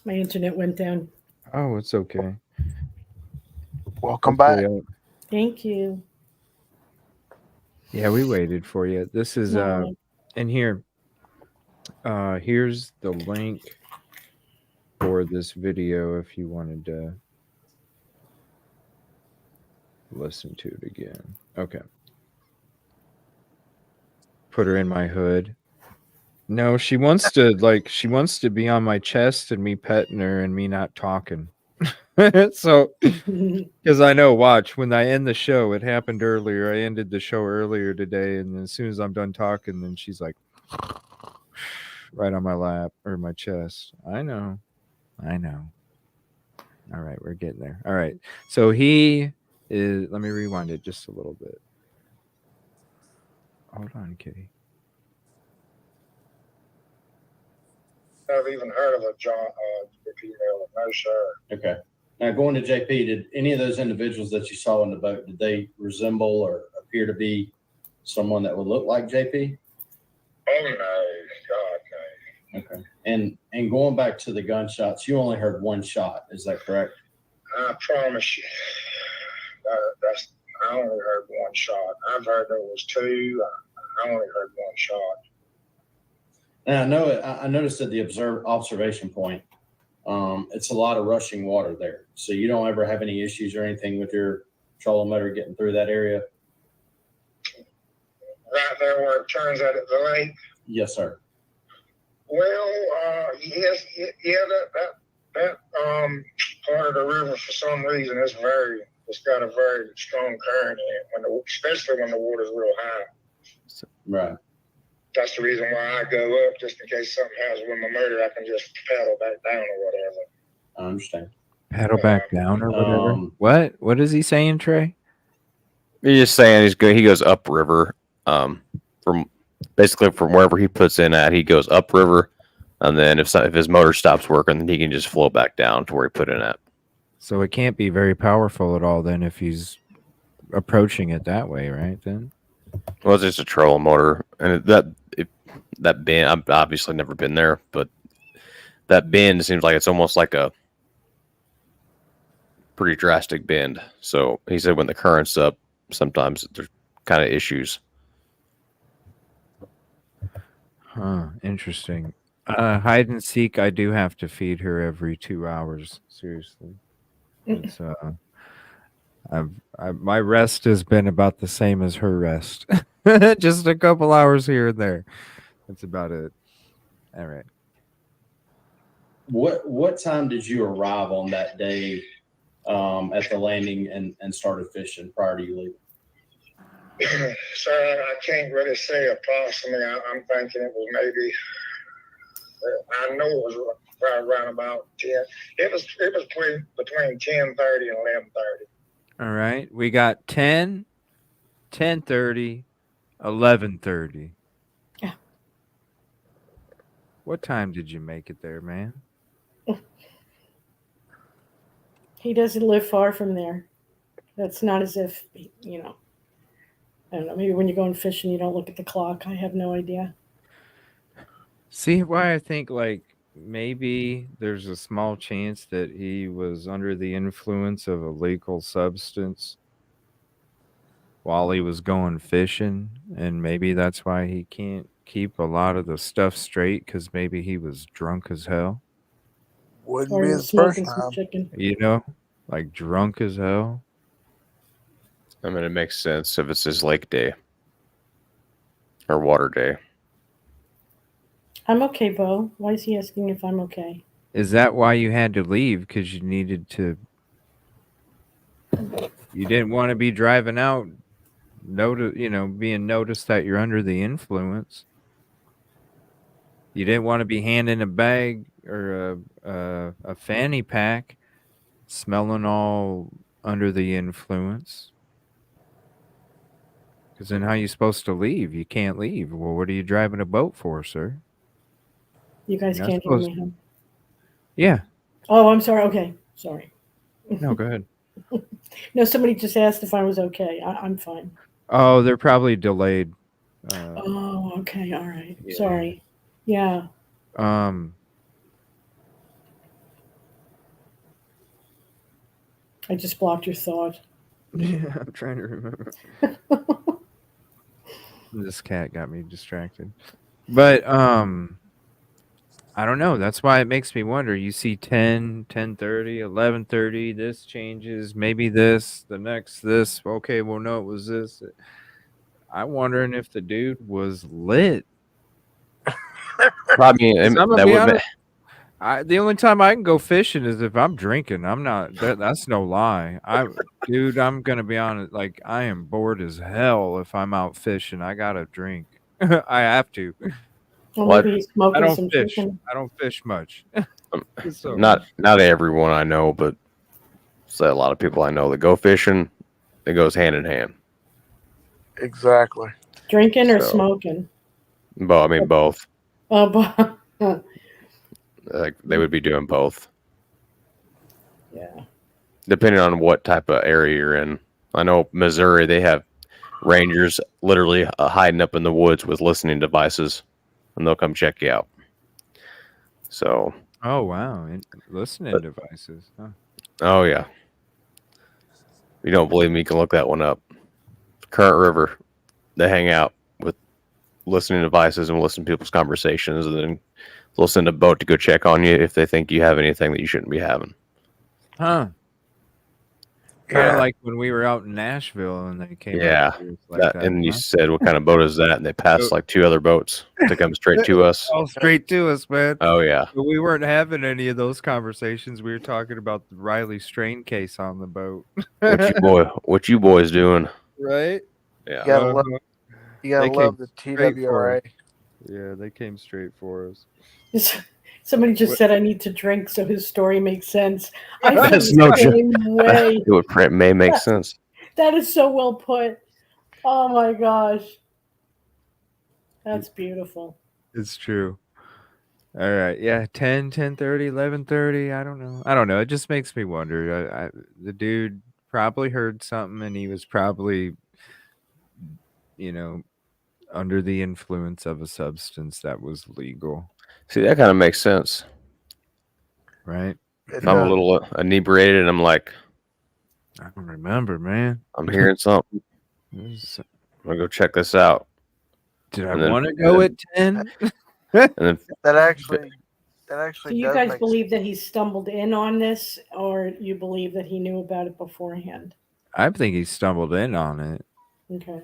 My internet went down. Oh, it's okay. Welcome back. Thank you. Yeah, we waited for you. This is No. and here. Here's the link for this video if you wanted to listen to it again. Okay. Put her in my hood. No, she wants to be on my chest and me petting her and me not talking. So, because I know, watch, when I end the show, it happened earlier. I ended the show earlier today, and as soon as I'm done talking, then she's like right on my lap or my chest. I know. All right, we're getting there. All right. So he is, let me rewind it just a little bit. Hold on, kitty. I've even heard of a female. No, sir. Okay. Now, going to JP, did any of those individuals that you saw in the boat, did they resemble or appear to be someone that would look like JP? Oh, no. God, no. Okay. And going back to the gunshots, you only heard one shot. Is that correct? I promise you. I only heard one shot. I've heard there was two. I only heard one shot. And I noticed at the observation point, it's a lot of rushing water there. So you don't ever have any issues or anything with your trolling motor getting through that area? Right there where it turns out at the lake? Yes, sir. Well, yes, yeah, that part of the river for some reason it's got a very strong current in it, especially when the water's real high. Right. That's the reason why I go up, just in case something happens with my motor, I can just paddle back down or whatever. I understand. Paddle back down or whatever. What is he saying, Trey? He's just saying he goes upriver. From wherever he puts in at, he goes upriver, and then if his motor stops working, then he can just flow back down to where he put in at. So it can't be very powerful at all then if he's approaching it that way, right? Then. Well, it's just a trolling motor, and that bend. I've obviously never been there, but that bend seems like it's almost like a pretty drastic bend. So he said when the current's up, sometimes there's kind of issues. Huh, interesting. Hide and seek, I do have to feed her every 2 hours. Seriously. It's my rest has been about the same as her rest. Just a couple hours here and there. That's about it. All right. What time did you arrive on that day at the landing and started fishing prior to you leaving? Sir, I can't really say approximately. I'm thinking it was maybe. I know it was right around about 10. It was between 10:30 and 11:30. All right. We got 10, 10:30, 11:30. Yeah. What time did you make it there, man? He doesn't live far from there. That's not as if, I don't know, maybe when you're going fishing, you don't look at the clock. I have no idea. See why I think maybe there's a small chance that he was under the influence of a legal substance while he was going fishing, and maybe that's why he can't keep a lot of the stuff straight, because maybe he was drunk as hell. Wouldn't be his first time. Chicken. Drunk as hell. I mean, it makes sense if it's his lake day or water day. I'm okay, Bo. Why is he asking if I'm okay? Is that why you had to leave? Because you needed to. You didn't want to be driving out, being noticed that you're under the influence. You didn't want to be handing a bag or a fanny pack, smelling all under the influence. Because then how are you supposed to leave? You can't leave. Well, what are you driving a boat for, sir? You guys can't hear me, huh? Yeah. Oh, I'm sorry. Okay. Sorry. No, go ahead. No, somebody just asked if I was okay. I'm fine. Oh, they're probably delayed. Oh, okay. All right. Yeah. Sorry. Yeah. I just blocked your thought. Yeah, I'm trying to remember. This cat got me distracted. But I don't know. That's why it makes me wonder. You see 10, 10:30, 11:30, this changes, maybe this, the next this. Okay, well no, it was this. I'm wondering if the dude was lit. I mean, 'Cause I'm gonna that be would honest, the only time I can go fishing is if I'm drinking. I'm not. That's no lie. Dude, I'm gonna be honest. Like I am bored as hell if I'm out fishing. I gotta drink. I have to. Well, What? maybe he's I smoking don't some fish. chicken. I don't fish much. So not everyone I know, but a lot of people I know that go fishing. It goes hand in hand. Exactly. Drinking or So- smoking? I mean, both. Oh, Like they would be doing both, yeah. depending on what type of area you're in. I know Missouri, they have rangers literally hiding up in the woods with listening devices, and they'll come check you out. So, oh wow, listening devices. Huh. oh yeah, if you don't believe me, you can look that one up. Current River, they hang out with listening devices and listen to people's conversations, and then they'll send a boat to go check on you if they think you have anything that you shouldn't be having. Huh. Kind of Yeah. like when we were out in Nashville and they came. Yeah, up to us like that. and you Huh? said, "What kind of boat is that?" And they passed like 2 other boats to come straight to us. Oh, straight to us, man. Oh yeah, But we weren't having any of those conversations. We were talking about the Riley Strain case on the boat. what you boys doing? Right? Yeah, You gotta love, you gotta They love came the straight for TWRA. us. Yeah, they came straight for us. Somebody just said I need to drink so his story makes sense. I feel That's the no same way. it would may make sense. That is so well put. Oh my gosh. That's beautiful. It's true. All right. Yeah, 10, 10:30, 11:30. I don't know. It just makes me wonder. The dude probably heard something and he was probably, under the influence of a substance that was legal. See, that kind of makes sense. Right? If I'm a little inebriated, I'm like, I don't remember, man. I'm hearing something. I'm gonna go check this out. Did I want to go at 10? And then That actually Do you does guys make believe that he stumbled in on this, or you believe that he knew about it beforehand? I think he stumbled in on it. Okay.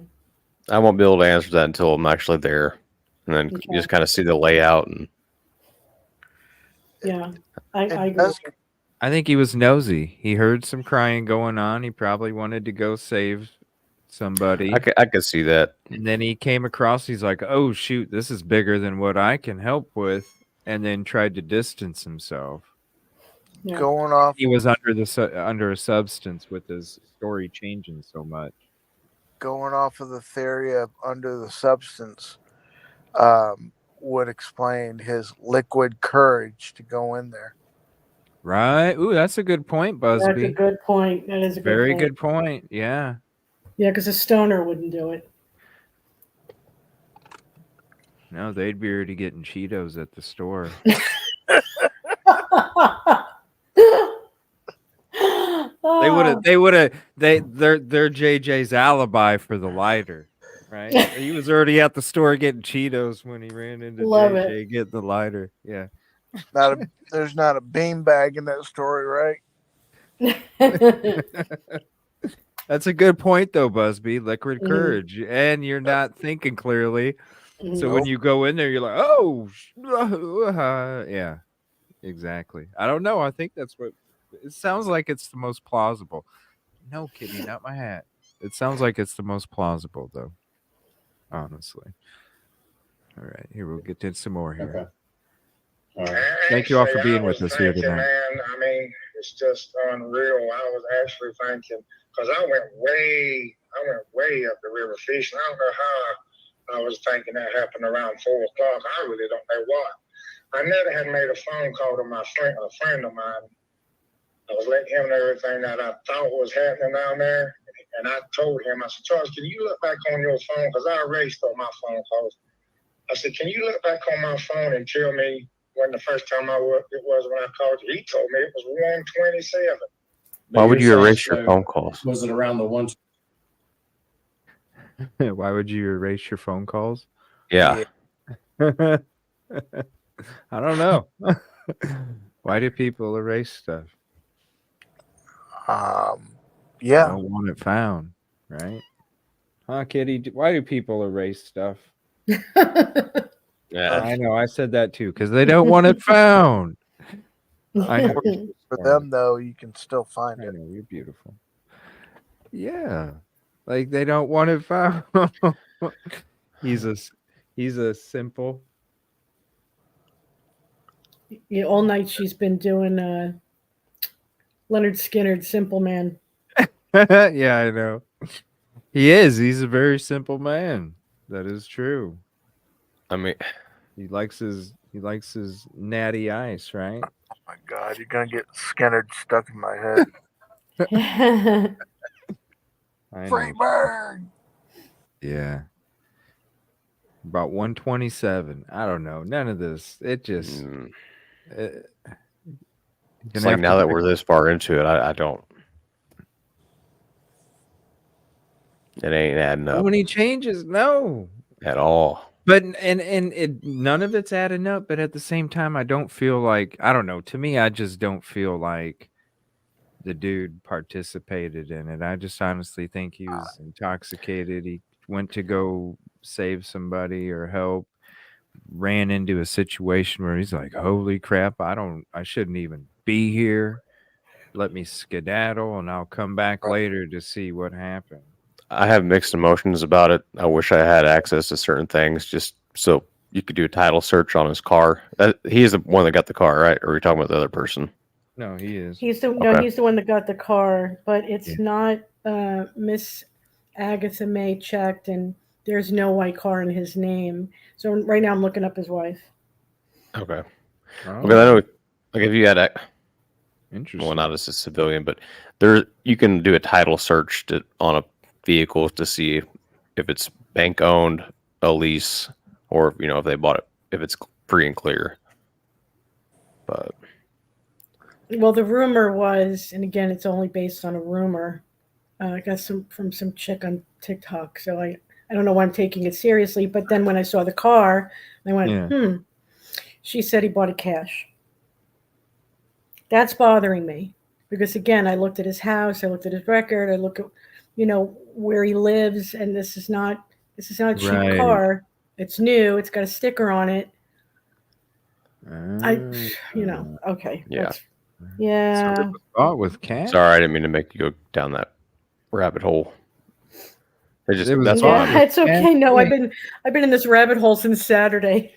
I won't be able to answer that until I'm actually there, and then Okay. you just kind of see the layout. And Yeah, I agree. I think he was nosy. He heard some crying going on. He probably wanted to go save somebody. I could see that. And then he came across, he's like, oh, shoot, this is bigger than what I can help with. And then tried to distance himself. Yeah. going off He was under a substance with his story changing so much. of the theory of under the substance would explain his liquid courage to go in there. Right? Ooh, that's a good point, That's a Busby. good point. That is a Very point. good point. Yeah. Yeah, because a stoner wouldn't do it. No, they'd be already getting Cheetos at the store. They would have they're JJ's alibi for the lighter, right? He was already at the store getting Cheetos when he ran into Love JJ getting the lighter. Yeah. There's not a beanbag in that story, right? That's a good point though, Busby. Liquid Mhm. courage. And you're not thinking clearly. So when Nope. you go in there, you're like, oh, yeah, exactly. I don't know. I think that's what it sounds like. It's the most plausible. No, Kitty, not my hat. It sounds like it's the most plausible, though. Honestly. All right, here we'll get to some more here. Okay. All right. Thank you all for Actually, being I with was us here thinking, tonight. Man, I mean, it's just unreal. I was actually thinking, because I went way up the river fishing. I don't know how I was thinking that happened around 4 o'clock. I really don't know what. I never had made a phone call to a friend of mine. I was letting him know everything that I thought was happening down there. And I told him, I said, Charles, can you look back on your phone? Because I erased all my phone calls. I said, can you look back on my phone and tell me when the first time it was when I called you? He told me it was 1:27. Why would you Yourself, erase your so phone calls? Was it around the one? Why would you erase your phone calls? Yeah. I don't know. Why do people erase stuff? Yeah. Don't want it found, right? Huh, Kitty? Why do people erase stuff? Yeah. I know. I said that too because they don't want it found. I know. For them, though, you can still find I it. know you're beautiful. Yeah, like they don't want it found. he's a simple. Yeah, all night she's been doing Leonard Skinner's Simple Man. Yeah, I know. He is. He's a very simple man. That is true. I mean, he likes his natty ice, right? Oh my God, you're gonna get Skinner stuck in my head. Freeburg. Yeah. About 127. I don't know. None of this. It just. It's like now that we're this far into it, I don't. It ain't adding up. When he changes, no. At all. But none of it's adding up. But at the same time, I don't feel like, I don't know. To me, I just don't feel like the dude participated in it. I just honestly think he was intoxicated. He went to go save somebody or help, ran into a situation where he's like, holy crap, I shouldn't even be here. Let me skedaddle and I'll come back later to see what happened. I have mixed emotions about it. I wish I had access to certain things just so you could do a title search on his car. He is the one that got the car, right? Or are we talking about the other person? No, he is. He's the one that got the car, but it's not Miss Agatha May checked, and there's no white car in his name. So right now I'm looking up his wife. Okay. Oh. Because I know, like, if you had interesting. Well, not as a civilian, but you can do a title search on a vehicle to see if it's bank owned, a lease, or if they bought it, if it's free and clear. But well, the rumor was, and again, it's only based on a rumor. I got from some chick on TikTok, so I don't know why I'm taking it seriously. But then when I saw the car, I went, She said he bought it cash. That's bothering me because again, I looked at his house, I looked at his record, I look at where he lives, and this is not a cheap car. It's new. It's got a sticker on it. Okay. Yeah. Yeah. So bought with cash. Sorry, I didn't mean to make you go down that rabbit hole. That's it's okay. No, I've been in this rabbit hole since Saturday.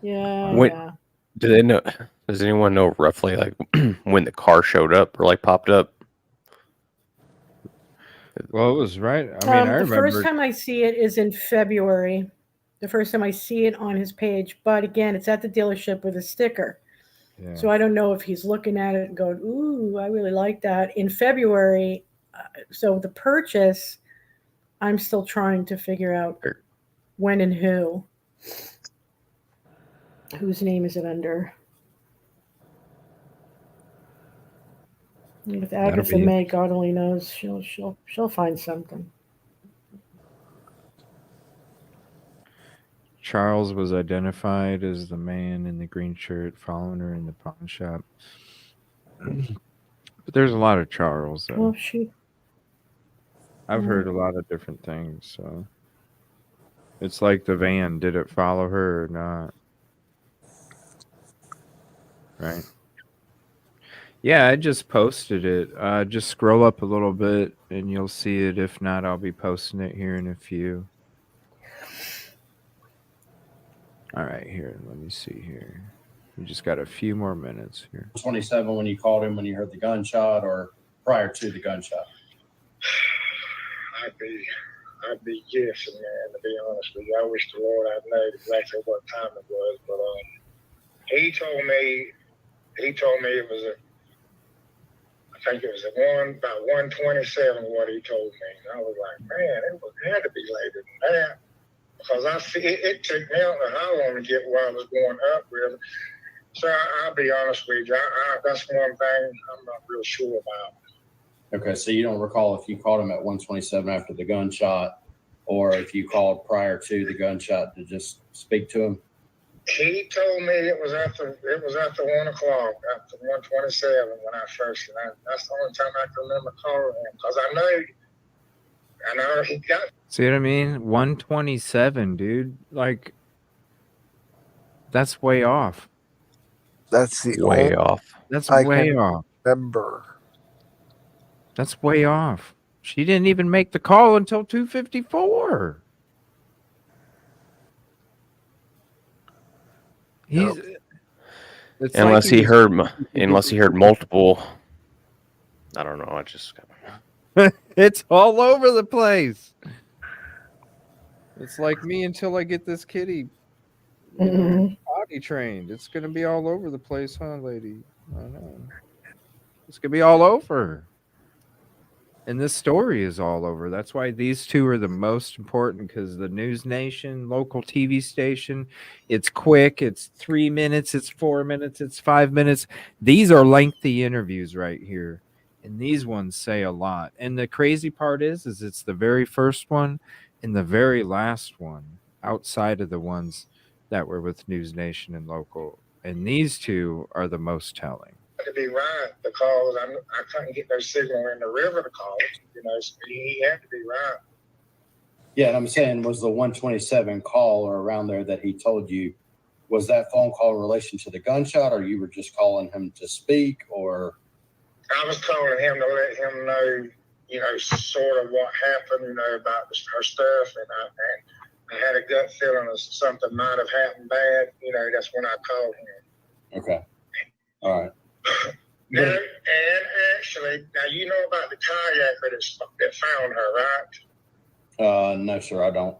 Yeah. Do they know? Does anyone know roughly like when the car showed up or like popped up? Well, it was right. I mean, I remember. The first time I see it is in February. The first time I see it on his page, but again, it's at the dealership with a sticker. Yeah. So I don't know if he's looking at it and going, "Ooh, I really like that." In February, so the purchase, I'm still trying to figure out when and who. Whose name is it under? With Agatha May, God only knows. She'll find something. Charles was identified as the man in the green shirt following her in the pawn shop. But there's a lot of Charles, though. Well, I've heard a lot of different things, so it's like the van. Did it follow her or not? Right. Yeah, I just posted it. Just scroll up a little bit and you'll see it. If not, I'll be posting it here in a few. All right, here. Let me see here. We just got a few more minutes here. 27 when you called him when you heard the gunshot, or prior to the gunshot? I'd be guessing, man, to be honest with you. I wish the Lord I'd known exactly what time it was, but he told me it was I think it was about 127 what he told me. And I was like, man, it had to be later than that. Because it took me, I don't know how long to get where I was going up with. So I'll be honest with you, that's one thing I'm not real sure about. Okay, so you don't recall if you called him at 127 after the gunshot, or if you called prior to the gunshot to just speak to him? He told me it was after 1 o'clock, after 127 when I first. And that's the only time I can remember calling him because I know he got. See what I mean? 127, dude. Like, that's way off. That's the Way only off. That's I way can off. remember. That's way off. She didn't even make the call until 2:54. He's it's Unless like he heard multiple. I don't know. I just. it's all over the place. It's like me until I get this kitty potty trained. It's gonna be all over the place, huh, lady? I know. It's gonna be all over. And this story is all over. That's why these two are the most important, because the News Nation local TV station, it's quick, it's 3 minutes, it's 4 minutes, it's 5 minutes. These are lengthy interviews right here. And these ones say a lot. And the crazy part is it's the very first one and the very last one outside of the ones that were with News Nation and local. And these two are the most telling. To be right because I couldn't get no signal in the river to call. So he had to be right. Yeah, and I'm saying, was the 127 call or around there that he told you, was that phone call in relation to the gunshot, or you were just calling him to speak, or? I was calling him to let him know, sort of what happened, about her stuff, and I had a gut feeling that something might have happened bad. That's when I called him. Okay. All right. Now, and actually, you know about the kayaker that found her, right? No, sir, I don't.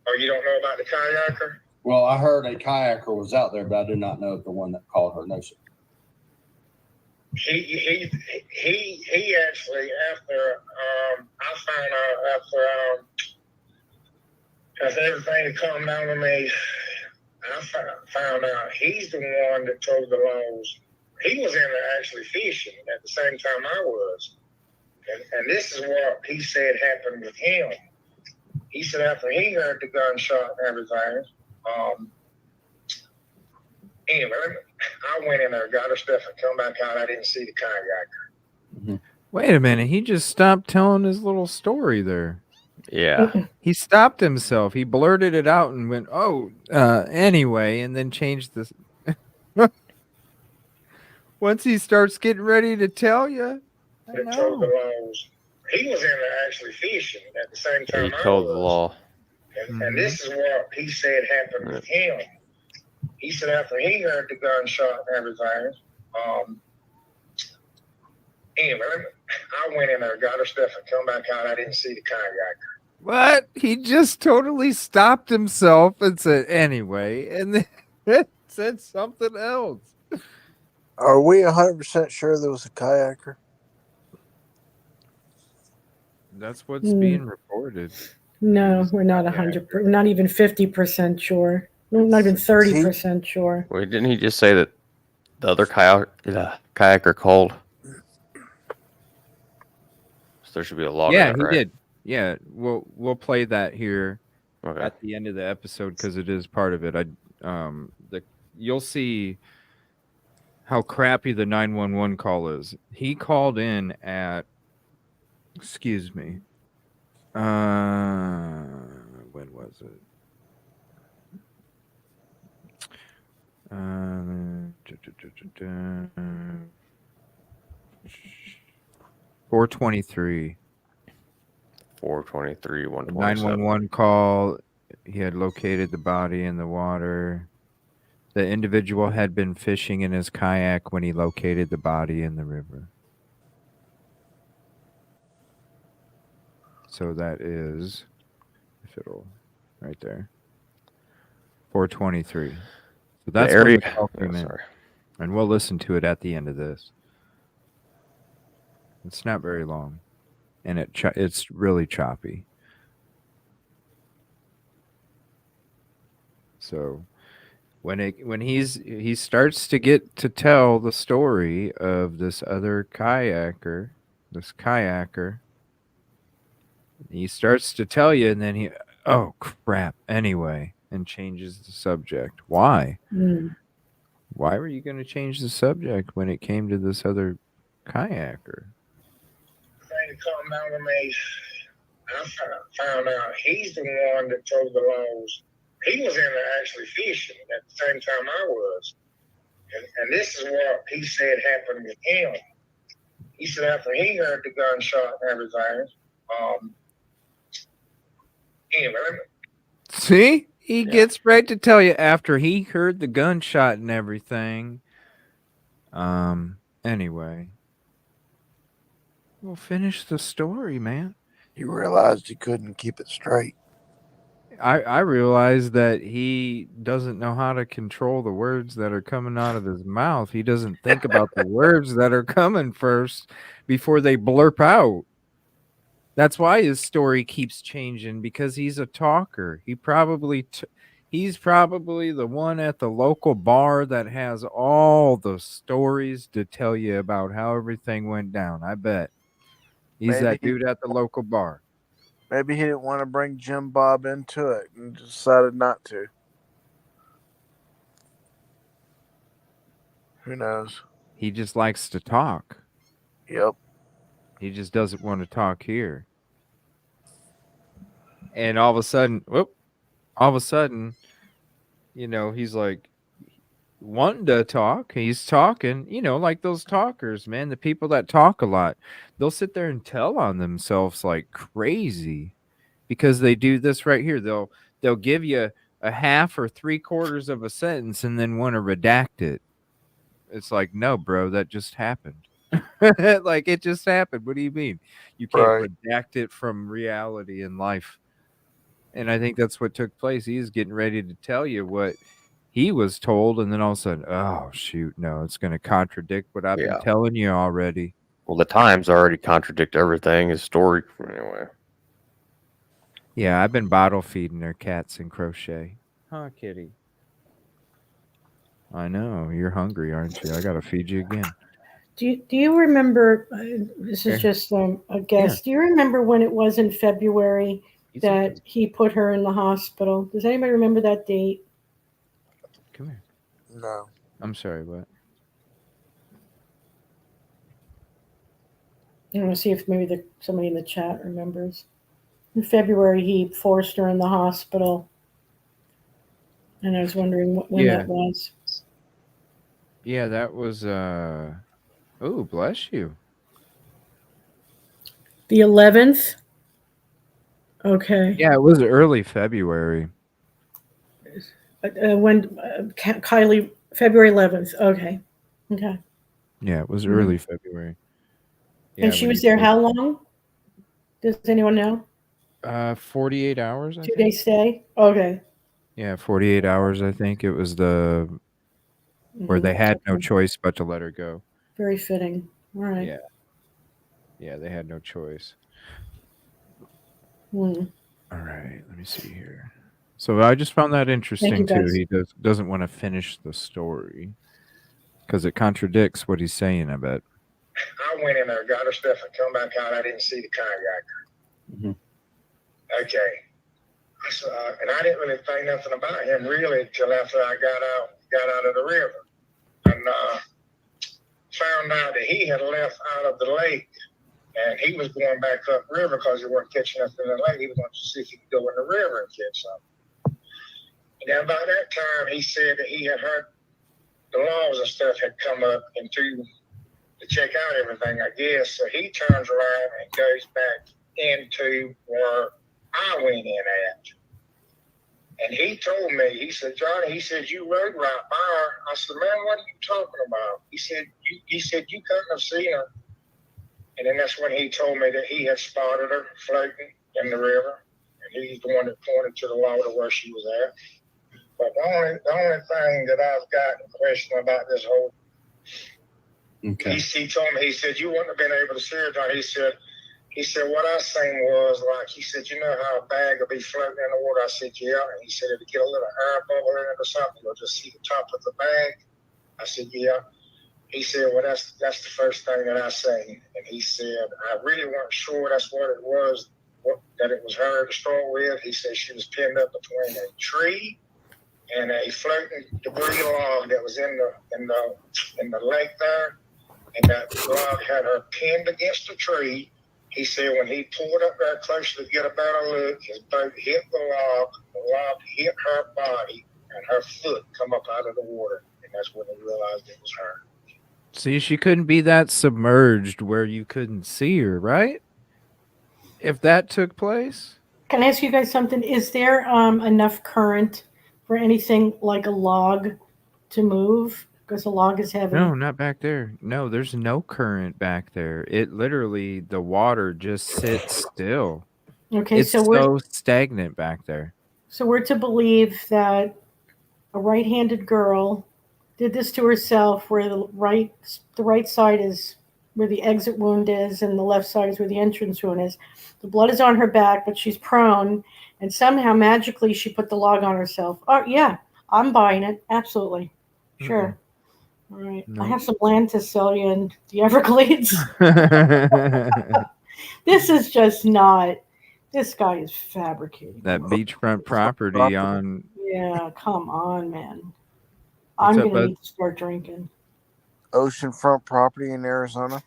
Oh, you don't know about the kayaker? Well, I heard a kayaker was out there, but I do not know the one that called her. No, sir. He actually, after I found out after everything had come down to me, I found out he's the one that told the laws. He was in there actually fishing at the same time I was. And this is what he said happened with him. He said after he heard the gunshot and everything, anyway, I went in there, got her stuff, and come back out. I didn't see the kayaker. Mm-hmm. Wait a minute. He just stopped telling his little story there. Yeah. He stopped himself. He blurted it out and went, anyway, and then changed this. Once he starts getting ready to tell you, He told the laws. He was in there actually fishing at the same time He told the law. And this is what he said happened with him. He said after he heard the gunshot and everything, anyway, I went in there, got her stuff, and come back out. I didn't see the kayaker. What? He just totally stopped himself and said, anyway, and then said something else. Are we 100% sure there was a kayaker? That's what's being reported. No, we're not 100%, not even 50% sure. Not even 30% sure. Wait, didn't he just say that the other kayaker called? So there should be a log. Yeah, of that, he right? did. Yeah, we'll play that here at the end of the episode because it is part of it. You'll see how crappy the 911 call is. He called in at, excuse me, when was it? 423. 423, 127. 911 call. He had located the body in the water. The individual had been fishing in his kayak when he located the body in the river. So that is, if it'll, right there, 423. So that's the area. When the call came in. And we'll listen to it at the end of this. It's not very long, and it's really choppy. So when he starts to get to tell the story of this other kayaker this kayaker. He starts to tell you, and then he, oh crap, anyway, and changes the subject. Why? Why were you going to change the subject when it came to this other kayaker? Thing come down to me, I found out he's the one that told the laws. He was in there actually fishing at the same time I was. And this is what he said happened with him. He said after he heard the gunshot and everything, anyway, See? He gets right to tell you after he heard the gunshot and everything. Anyway. Well, finish the story, man. He realized he couldn't keep it straight. I realized that he doesn't know how to control the words that are coming out of his mouth. He doesn't think about the words that are coming first before they blurp out. That's why his story keeps changing, because he's a talker. He's probably the one at the local bar that has all the stories to tell you about how everything went down. I bet. He's that dude at the local bar. Maybe he didn't want to bring Jim Bob into it and decided not to. Who knows? He just likes to talk. Yep. He just doesn't want to talk here. And all of a sudden, you know, he's like wanting to talk. He's talking, you know, like those talkers, man. The people that talk a lot, they'll sit there and tell on themselves like crazy because they do this right here. They'll give you a half or 3/4 of a sentence and then want to redact it. It's like, no, bro, that just happened. Like it just happened. What do you mean? You can't redact it from reality in life. And I think that's what took place. He's getting ready to tell you what he was told, and then all of a sudden, oh shoot, no, it's going to contradict what I've been telling you already. Well, the times already contradict everything. His story, anyway. Yeah, I've been bottle feeding their cats and crochet. Huh, kitty? I know you're hungry, aren't you? I got to feed you again. Do you remember? This is just a guess. Yeah. Do you remember when it was in February that he put her in the hospital? Does anybody remember that date? Come here. No. I'm sorry, what? I want to see if maybe somebody in the chat remembers. In February, he forced her in the hospital, and I was wondering when that was. Yeah, that was. Oh, bless you. The 11th. Okay. Yeah, it was early February. When Kylie, February 11th. Okay. Yeah, it was early February. Yeah, and she was there how long? Does anyone know? 48 hours. 2 day stay. Okay. Yeah, 48 hours. I think it was where they had no choice but to let her go. Very fitting. All right. Yeah, they had no choice. All right, let me see here. So I just found that interesting too. He doesn't want to finish the story because it contradicts what he's saying, I bet. I went in there, got her stuff, and come back out. I didn't see the kayaker. Okay. And I didn't really think nothing about him really until after I got out of the river. And found out that he had left out of the lake and he was going back up river because he wasn't catching nothing in the lake. He was going to see if he could go in the river and catch something. And then by that time, he said that he had heard the laws and stuff had come up to check out everything, I guess. So he turns around and goes back into where I went in at. And he told me, he said, Johnny, he said, you rode right by her. I said, man, what are you talking about? He said, you couldn't have seen her. And then that's when he told me that he had spotted her floating in the river. And he's the one that pointed to the water where she was at. But the only thing that I've got a question about this whole, he told me, he said, you wouldn't have been able to see her, Johnny. He said, what I seen was like, he said, you know how a bag will be floating in the water? I said, yeah. And he said, if you get a little air bubble in it or something, you'll just see the top of the bag. I said, yeah. He said, well, that's the first thing that I seen. And he said, I really wasn't sure that's what it was, that it was her to start with. He said she was pinned up between a tree and a floating debris log that was in the lake there. And that log had her pinned against a tree. He said when he pulled up there close to get a better look, his boat hit the log hit her body, and her foot come up out of the water. And that's when he realized it was her. See, she couldn't be that submerged where you couldn't see her, right? If that took place. Can I ask you guys something? Is there enough current for anything like a log to move? Because a log is heavy. No, not back there. No, there's no current back there. It literally, the water just sits still. Okay, It's so so stagnant back there. So we're to believe that a right-handed girl did this to herself, where the right side is where the exit wound is, and the left side is where the entrance wound is. The blood is on her back, but she's prone, and somehow magically she put the log on herself. Oh yeah, I'm buying it. Absolutely, sure. All right, I have some land to sell you in the Everglades. This is just not. This guy is fabricating. That beachfront property on. Yeah, come on, man. I'm going to need to start drinking. Oceanfront property in Arizona?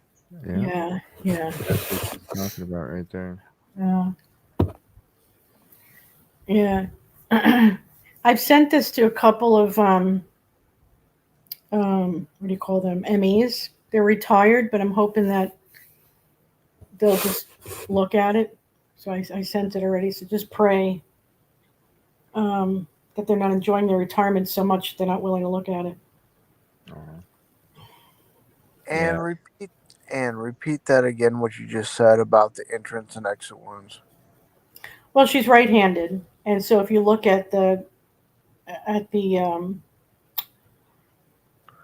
Yeah. That's what she's talking about right there. Yeah. I've sent this to a couple of, what do you call them? MEs. They're retired, but I'm hoping that they'll just look at it. So I sent it already. So just pray that they're not enjoying their retirement so much they're not willing to look at it. And repeat that again, what you just said about the entrance and exit wounds. Well, she's right-handed, and so if you look at the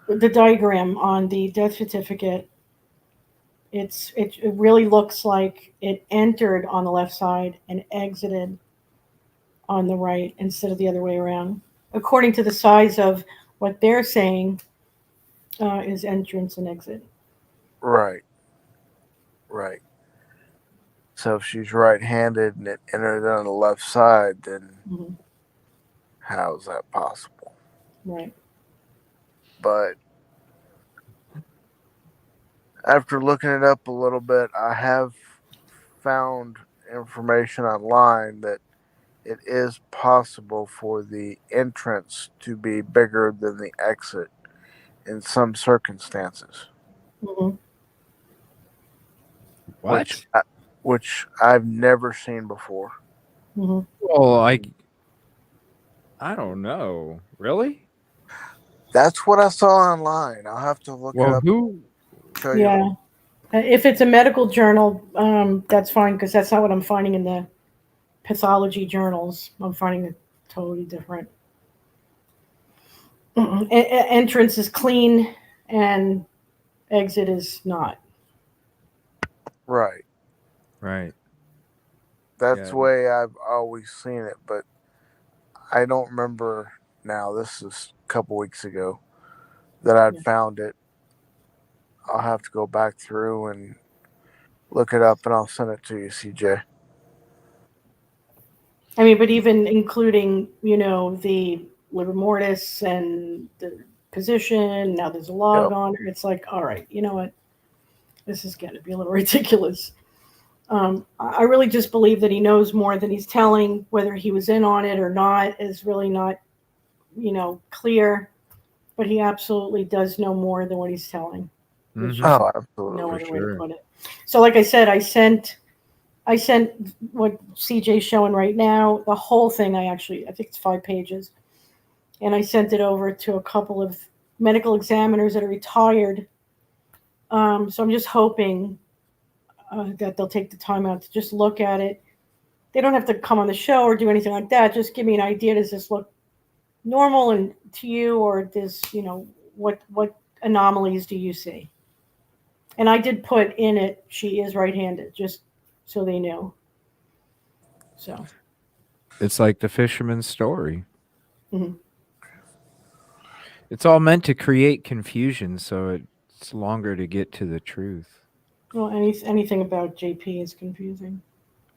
diagram on the death certificate, it really looks like it entered on the left side and exited on the right instead of the other way around. According to the size of what they're saying is entrance and exit. Right. So if she's right-handed and it entered on the left side, then how is that possible? Right. But after looking it up a little bit, I have found information online that it is possible for the entrance to be bigger than the exit in some circumstances. Which I've never seen before. Well, I don't know. Really? That's what I saw online. I'll have to look it up. Yeah. If it's a medical journal, that's fine, because that's not what I'm finding in the pathology journals. I'm finding it totally different. Entrance is clean and exit is not. Right. That's the way I've always seen it, but I don't remember now. This is a couple weeks ago that I'd found it. I'll have to go back through and look it up, and I'll send it to you, CJ. I mean, but even including, the livor mortis and the position, now there's a log on it. It's like, all right, you know what? This is going to be a little ridiculous. I really just believe that he knows more than he's telling. Whether he was in on it or not is really not, clear. But he absolutely does know more than what he's telling. Oh, absolutely. No other way to put it. So, like I said, I sent what CJ's showing right now, the whole thing. I think it's 5 pages, and I sent it over to a couple of medical examiners that are retired. So I'm just hoping that they'll take the time out to just look at it. They don't have to come on the show or do anything like that. Just give me an idea. Does this look normal and to you, or does, what anomalies do you see? And I did put in it, she is right-handed, just so they knew. So it's like the Fisherman story. It's all meant to create confusion, so It's longer to get to the truth. Well, anything about JP is confusing.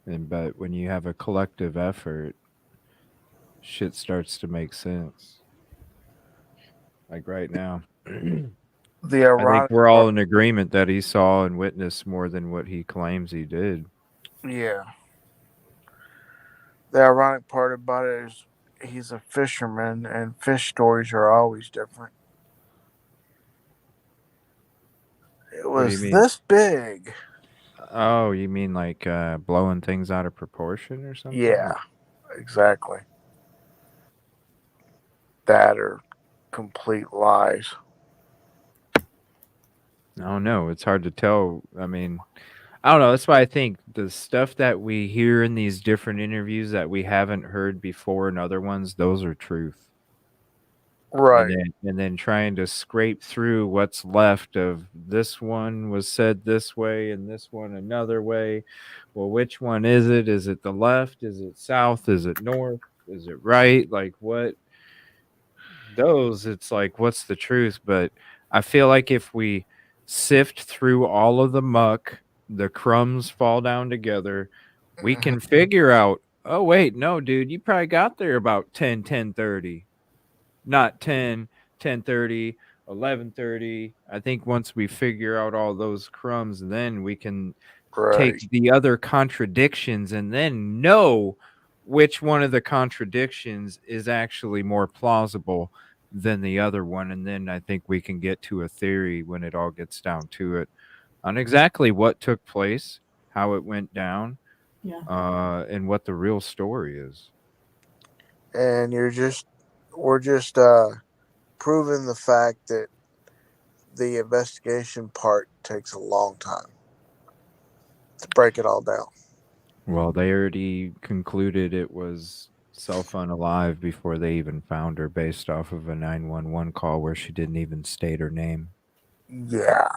But when you have a collective effort, shit starts to make sense. Like right now. The I think ironic we're all part, in agreement that he saw and witnessed more than what he claims he did. yeah. The ironic part about it is he's a fisherman, and fish stories are always different. It What do you was mean? this big. Oh, you mean like blowing things out of proportion or something? Yeah, exactly. That are complete lies. I don't know. It's hard to tell. I mean, I don't know. That's why I think the stuff that we hear in these different interviews that we haven't heard before in other ones, those are truth. Right. And then trying to scrape through what's left of this one was said this way and this one another way. Well, which one is it? Is it the left? Is it south? Is it north? Is it right? Like what? Those, it's like, what's the truth? But I feel like if we sift through all of the muck, the crumbs fall down together, we can figure out, oh, wait, no, dude, you probably got there about 10:30. Not 10:30, 11:30. I think once we figure out all those crumbs, then we can Right. take the other contradictions and then know which one of the contradictions is actually more plausible than the other one. And then I think we can get to a theory when it all gets down to it on exactly what took place, how it went down, and what the real story is. And we're just proving the fact that the investigation part takes a long time to break it all down. Well, they already concluded it was self-unalive before they even found her based off of a 911 call where she didn't even state her name. Yeah.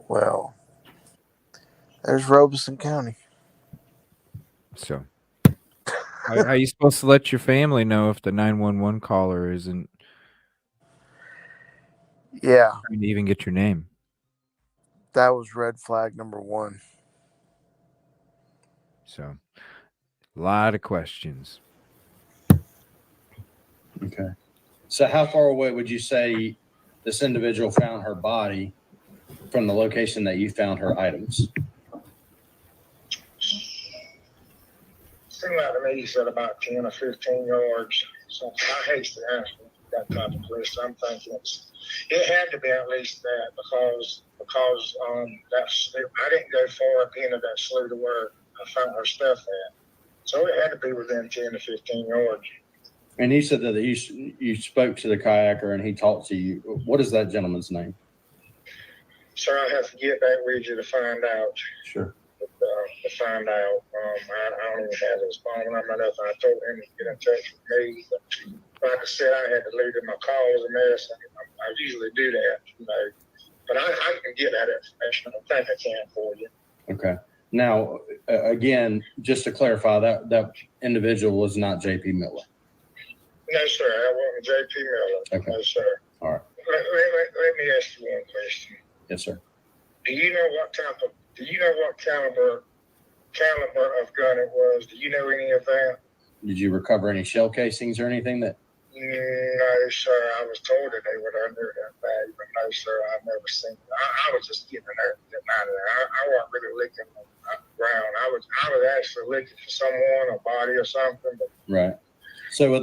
Well, there's Robeson County. So, how are you supposed to let your family know if the 911 caller isn't Yeah. trying to even get your name? That was red flag number 1. So, a lot of questions. Okay. So how far away would you say this individual found her body from the location that you found her items? Seemed like to me he said about 10 or 15 yards. So I hate to ask that type of question. I'm thinking it had to be at least that because that's I didn't go far up into that slough to where I found her stuff at. So it had to be within 10 to 15 yards. And you said that you spoke to the kayaker and he talked to you. What is that gentleman's name? Sir, I have to get back with you to find out. Sure. To find out. I don't even have his phone number or nothing. I told him to get in touch with me. But like I said, I had to leave him. My call was a mess. I usually do that, you know. But I can get that information. I think I can for you. Okay. Now, again, just to clarify, that individual was not J.P. Miller. No, sir. I wasn't J.P. Miller. Okay. No, sir. All right. Let me ask you one question. Yes, sir. Do you know what caliber of gun it was? Do you know any of that? Did you recover any shell casings or anything that? No, sir. I was told that they were under that bag, but no, sir. I've never seen it. I was just getting out of there. I wasn't really looking on the ground. I was actually looking for someone, a body or something. But Right. So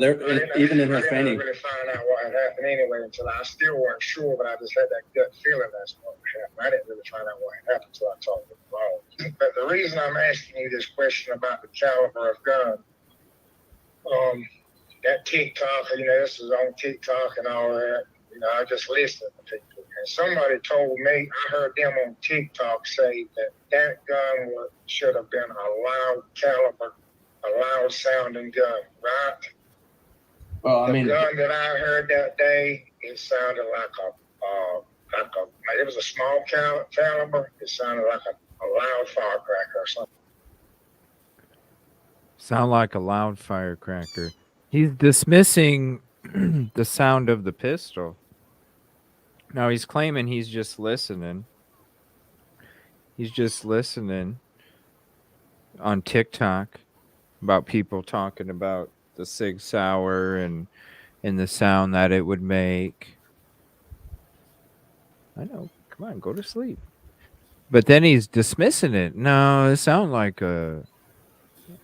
even in her fainting, I didn't really find out what had happened anyway until I still weren't sure, but I just had that gut feeling that's what happened. I didn't really find out what had happened until I talked to the ball. But the reason I'm asking you this question about the caliber of gun, that TikTok, this is on TikTok and all that. I just listened to people. And somebody told me, I heard them on TikTok say that gun should have been a loud caliber, a loud sounding gun, right? Well, the gun that I heard that day, it sounded like it was a small caliber. It sounded like a loud firecracker or something. Sound like a loud firecracker. He's dismissing the sound of the pistol. No, he's claiming he's just listening. He's just listening on TikTok about people talking about the Sig Sauer and the sound that it would make. I know. Come on, go to sleep. But then he's dismissing it. No, it sounds like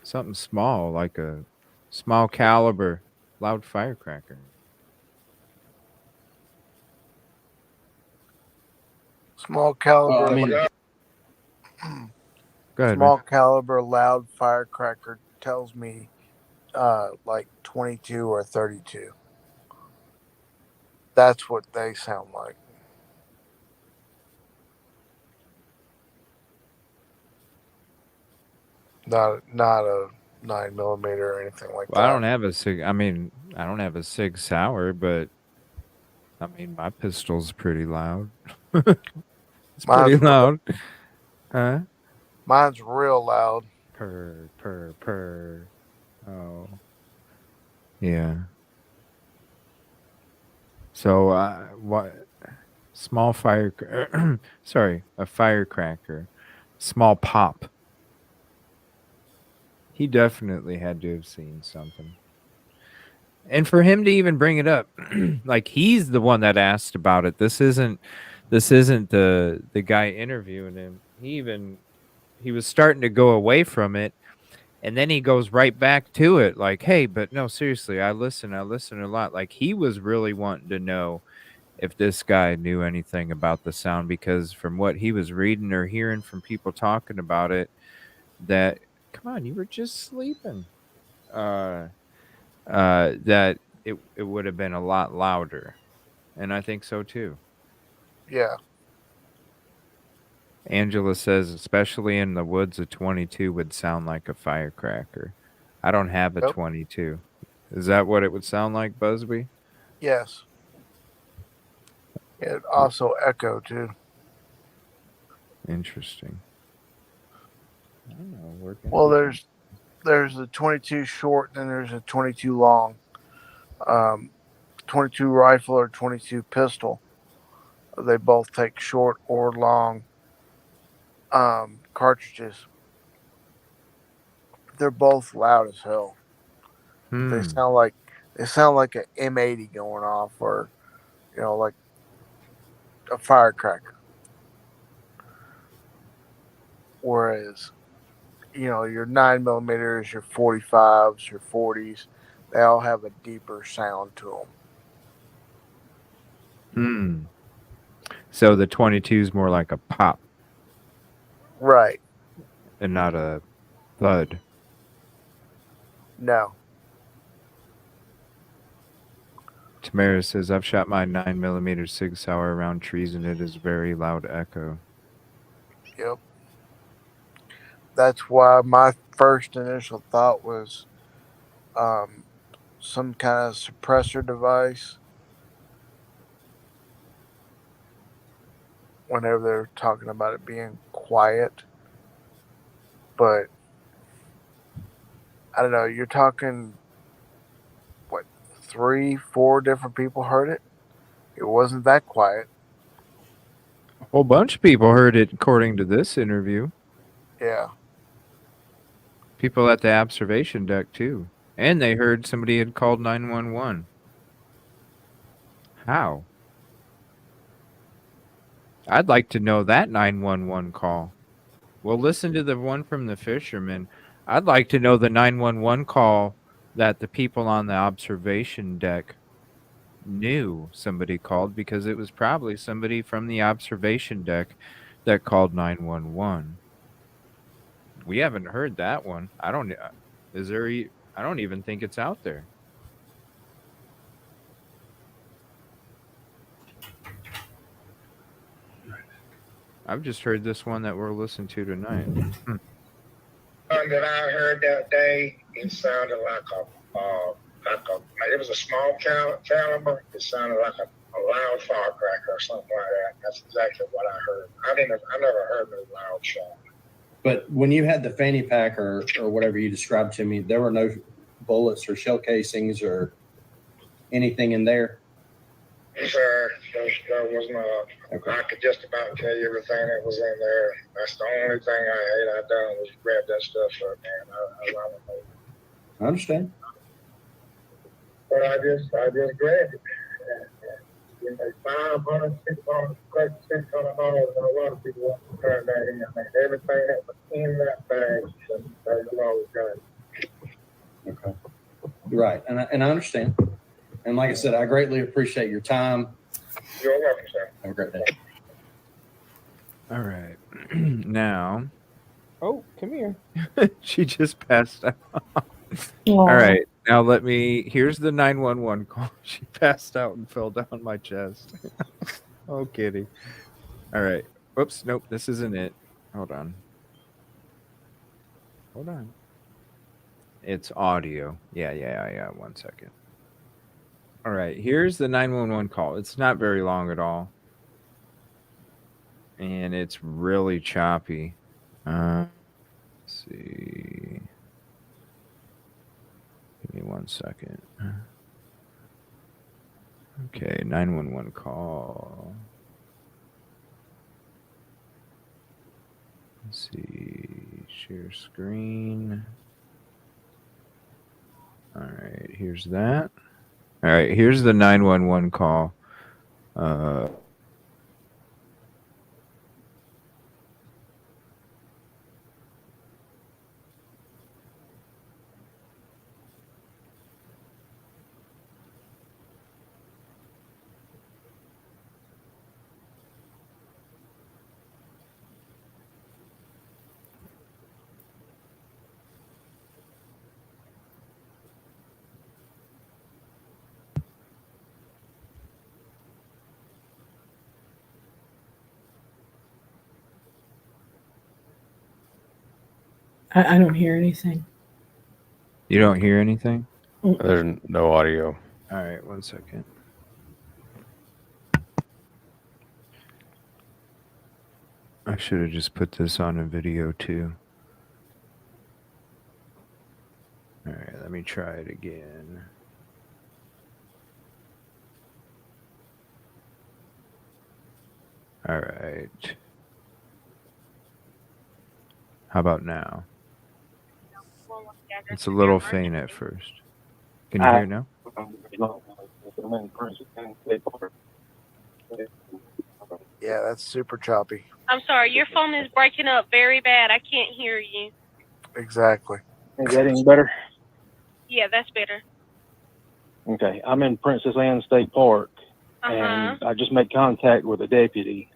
something small, like a small caliber loud firecracker. Small caliber. Well, I mean, Go ahead, small man. caliber loud firecracker tells me like 22 or 32. That's what they sound like. Not a 9mm or anything like Well, that. I don't have a Sig. I mean, I don't have a Sig Sauer, but I mean, my pistol's pretty loud. It's pretty loud. Huh? Mine's real loud. Purr. Oh. Yeah. So, what? Small fire. Sorry, a firecracker. Small pop. He definitely had to have seen something. And for him to even bring it up, like he's the one that asked about it. This isn't the guy interviewing him. He was starting to go away from it, and then he goes right back to it like, hey, but no, seriously, I listen a lot. Like he was really wanting to know if this guy knew anything about the sound, because from what he was reading or hearing from people talking about it, that come on, you were just sleeping. That it would have been a lot louder. And I think so too. Yeah. Angela says, especially in the woods, a 22 would sound like a firecracker. I don't have a 22. Is that what it would sound like, Busby? Yes. It also echo too. Interesting. I don't know. Well, there's a 22 short and then there's a 22 long. 22 rifle or 22 pistol. They both take short or long cartridges. They're both loud as hell. They sound like an M80 going off, or like a firecracker. Whereas, your 9mm, your 45s, your 40s, they all have a deeper sound to them. So the 22 is more like a pop. Right. And not a thud. No. Tamara says, I've shot my 9mm Sig Sauer around trees and it is very loud echo. Yep. That's why my first initial thought was some kind of suppressor device. Whenever they're talking about it being quiet. But I don't know, you're talking 3-4 different people heard it. It wasn't that quiet. A whole bunch of people heard it according to this interview. Yeah. People at the observation deck too. And they heard somebody had called 911. How? I'd like to know that 911 call. Well, listen to the one from the Fisherman. I'd like to know the 911 call that the people on the observation deck knew somebody called, because it was probably somebody from the observation deck that called 911. We haven't heard that one. I don't even think it's out there. I've just heard this one that we're listening to tonight. One that I heard that day, it sounded like it was a small caliber. It sounded like a loud firecracker or something like that. That's exactly what I heard. I never heard no loud shot. But when you had the fanny pack or whatever you described to me, there were no bullets or shell casings or anything in there? Sir, there was no. Okay. I could just about tell you everything that was in there. That's the only thing I done was grab that stuff up, man. I don't know. I understand. But I just grabbed it. You know, 500, 600, $600, and a lot of people want to turn that in. I mean, everything that was in that bag, they always got it. Okay. Right. And I understand. And like I said, I greatly appreciate your time. You're welcome, sir. Have a great day. All right. Now, Oh, come here. she just passed out. All right. Now here's the 911 call. She passed out and fell down my chest. Oh, kitty. All right. Whoops. Nope. This isn't it. Hold on. It's audio. Yeah. 1 second. All right. Here's the 911 call. It's not very long at all. And it's really choppy. Let's see. Give me 1 second. Okay, 911 call. Let's see. Share screen. All right, here's that. All right, here's the 911 call. I don't hear anything. You don't hear anything? There's no audio. All right, 1 second. I should have just put this on a video too. All right, let me try it again. All right. How about now? It's a little faint at first. Can you hear it now? Yeah, that's super choppy. I'm sorry, your phone is breaking up very bad. I can't hear you. Exactly. Is that any better? Yeah, that's better. Okay, I'm in Princess Anne State Park, and I just made contact with a deputy.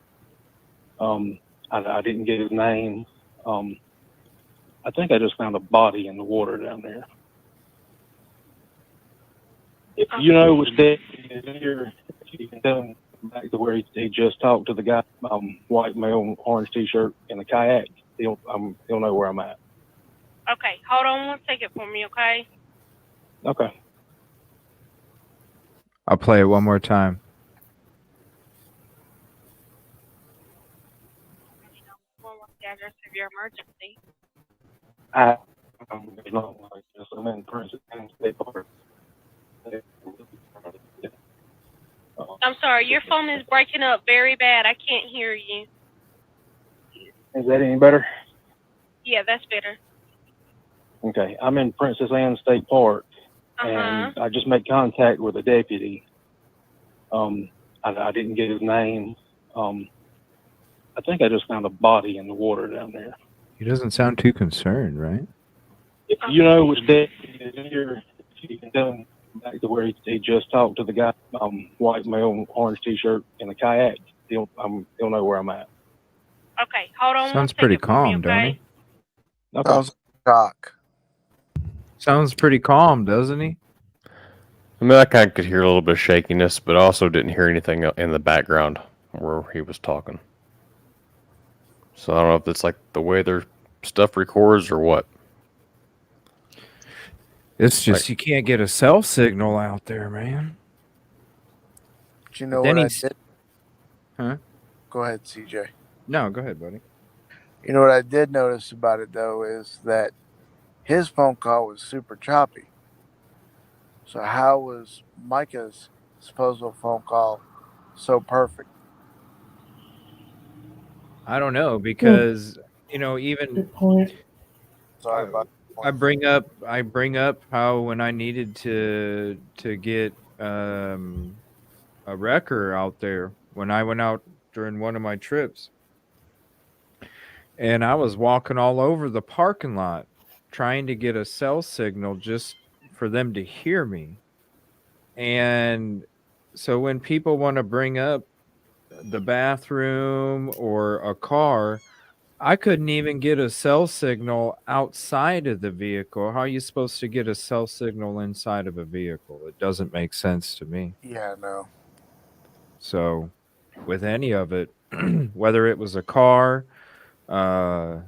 I didn't get his name. I think I just found a body in the water down there. If you know which deputy is here, if you can tell him back to where he just talked to the guy, white male, orange t-shirt, in the kayak, he'll know where I'm at. Okay, hold on 1 second for me, okay? Okay. I'll play it one more time. The address of your emergency. I'm in Princess Anne State Park. I'm sorry, your phone is breaking up very bad. I can't hear you. Is that any better? Yeah, that's better. Okay, I'm in Princess Anne State Park, and I just made contact with a deputy. I didn't get his name. I think I just found a body in the water down there. He doesn't sound too concerned, right? If you know which deputy is here, if you can tell him back to where he just talked to the guy, white male, orange t-shirt, in the kayak, he'll know where I'm at. Okay, hold on. Sounds pretty calm, don't he? Okay. That was a shock. Sounds pretty calm, doesn't he? I mean, I kind of could hear a little bit of shakiness, but also didn't hear anything in the background where he was talking. So I don't know if it's like the way their stuff records or what. It's just you can't get a cell signal out there, man. Do you know Then what I he's- did? Huh? Go ahead, CJ. No, go ahead, buddy. You know what I did notice about it, though, is that his phone call was super choppy. So how was Micah's disposal phone call so perfect? I don't know because even Good point. Sorry about I bring up how when I needed to get a wrecker out there when I went out during one of my trips, and I was walking all over the parking lot trying to get a cell signal just for them to hear me. And so when people want to bring up the bathroom or a car, I couldn't even get a cell signal outside of the vehicle. How are you supposed to get a cell signal inside of a vehicle? It doesn't make sense to me. Yeah, no. So with any of it, whether it was a car, not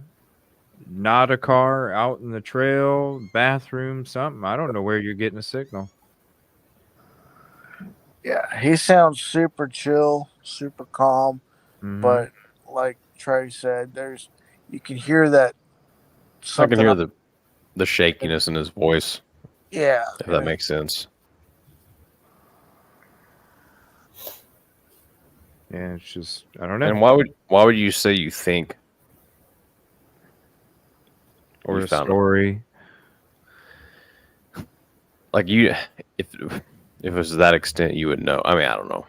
a car, out in the trail, bathroom, something, I don't know where you're getting a signal. Yeah, he sounds super chill, super calm, Mhm. but like Trey said, you can hear that I something. can hear the shakiness in his voice. Yeah, if that makes sense. Yeah, it's just I don't know. And why would you say you think? Or you a found story. Like if it was to that extent, you would know. I mean, I don't know.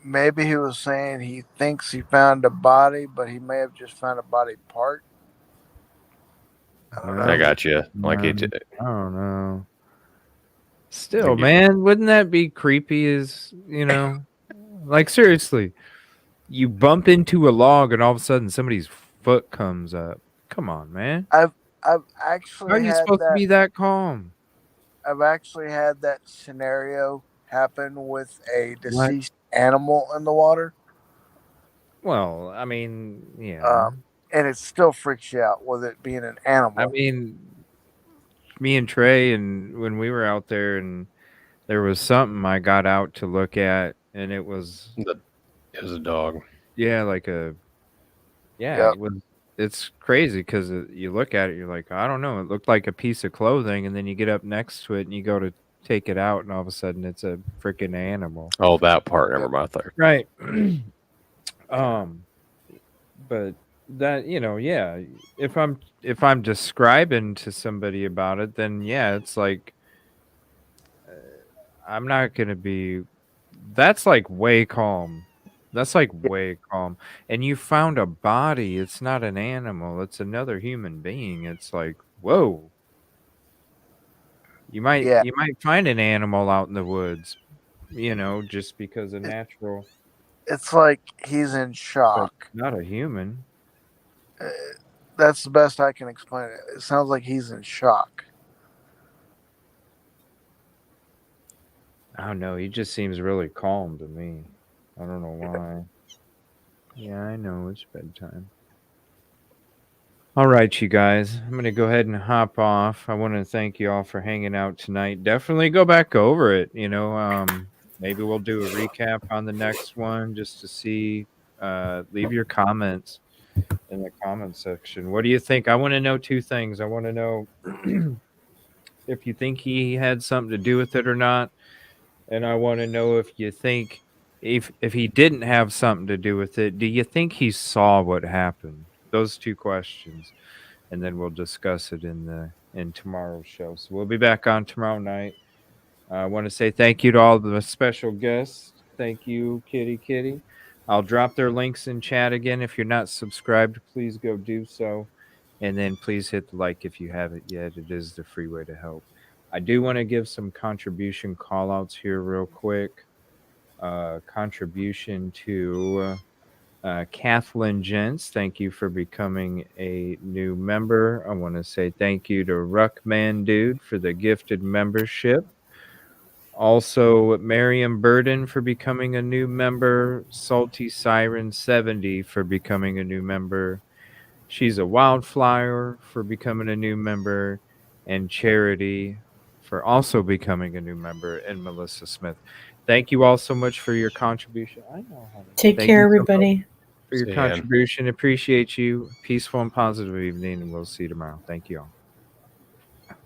Maybe he was saying he thinks he found a body, but he may have just found a body part. I don't know. I got you. Like I don't know. Still, Like you- man, wouldn't that be creepy? Like seriously, you bump into a log and all of a sudden somebody's foot comes up. Come on, man. I've How are actually you had supposed to that. be that calm? I've actually had that scenario happen with a What? deceased animal in the water. Well, I mean, yeah. And it still freaks you out with it being an animal. I mean, me and Trey, and when we were out there, and there was something I got out to look at, and it was a dog. Yeah, like Yep. it was. It's crazy because you look at it, you're like, I don't know. It looked like a piece of clothing, and then you get up next to it and you go to take it out, and all of a sudden it's a freaking animal. Oh, that part. Never mind there. Right. But that yeah. If I'm describing to somebody about it, then yeah, it's like I'm not gonna be. That's like way calm. That's like way calm. And you found a body. It's not an animal. It's another human being. It's like, whoa. You might find an animal out in the woods, just because of natural. It's like he's in But shock. not a human. That's the best I can explain it. It sounds like he's in shock. I don't know. He just seems really calm to me. I don't know why. Yeah, I know it's bedtime. All right, you guys. I'm going to go ahead and hop off. I want to thank you all for hanging out tonight. Definitely go back over it. Maybe we'll do a recap on the next one just to see. Leave your comments in the comment section. What do you think? I want to know two things. I want to know if you think he had something to do with it or not. And I want to know if you think if he didn't have something to do with it, do you think he saw what happened? Those two questions, and then we'll discuss it in tomorrow's show. So we'll be back on tomorrow night. I want to say thank you to all the special guests. Thank you, Kitty. I'll drop their links in chat again. If you're not subscribed, please go do so. And then please hit the like if you haven't yet. It is the free way to help. I do want to give some contribution call outs here real quick. Contribution to Kathleen Gents. Thank you for becoming a new member. I want to say thank you to Ruckman Dude for the gifted membership. Also, Miriam Burden for becoming a new member. Salty Siren 70 for becoming a new member. She's a Wildflower for becoming a new member. And Charity for also becoming a new member. And Melissa Smith. Thank you all so much for your contribution. I know, honey. Take Thank care, you so much everybody. for your See ya. contribution. Appreciate you. Peaceful and positive evening. And we'll see you tomorrow. Thank you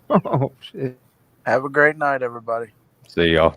all. Oh, shit. Have a great night, everybody. See y'all.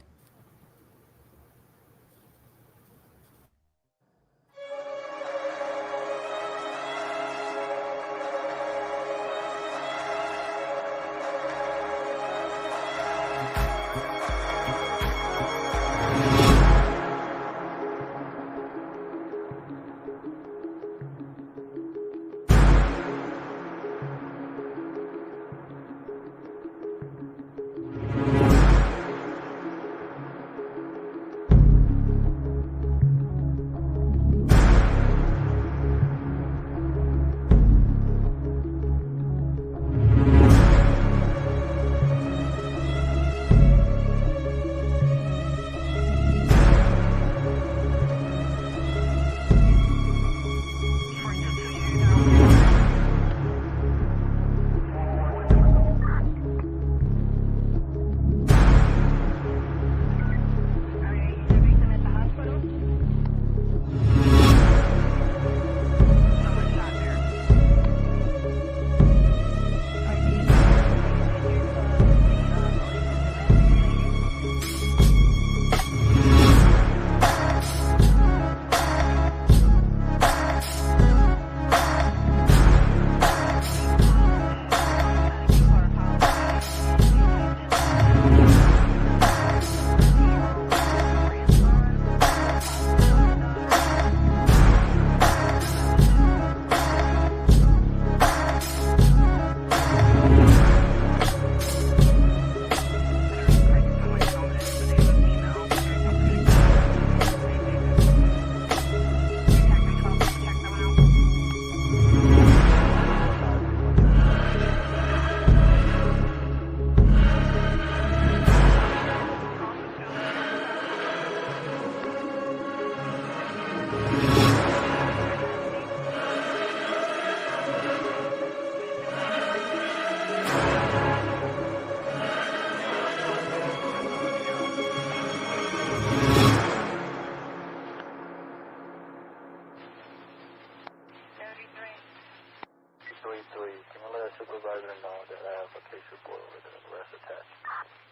Can you let a supervisor know that I have a case report with an arrest attached?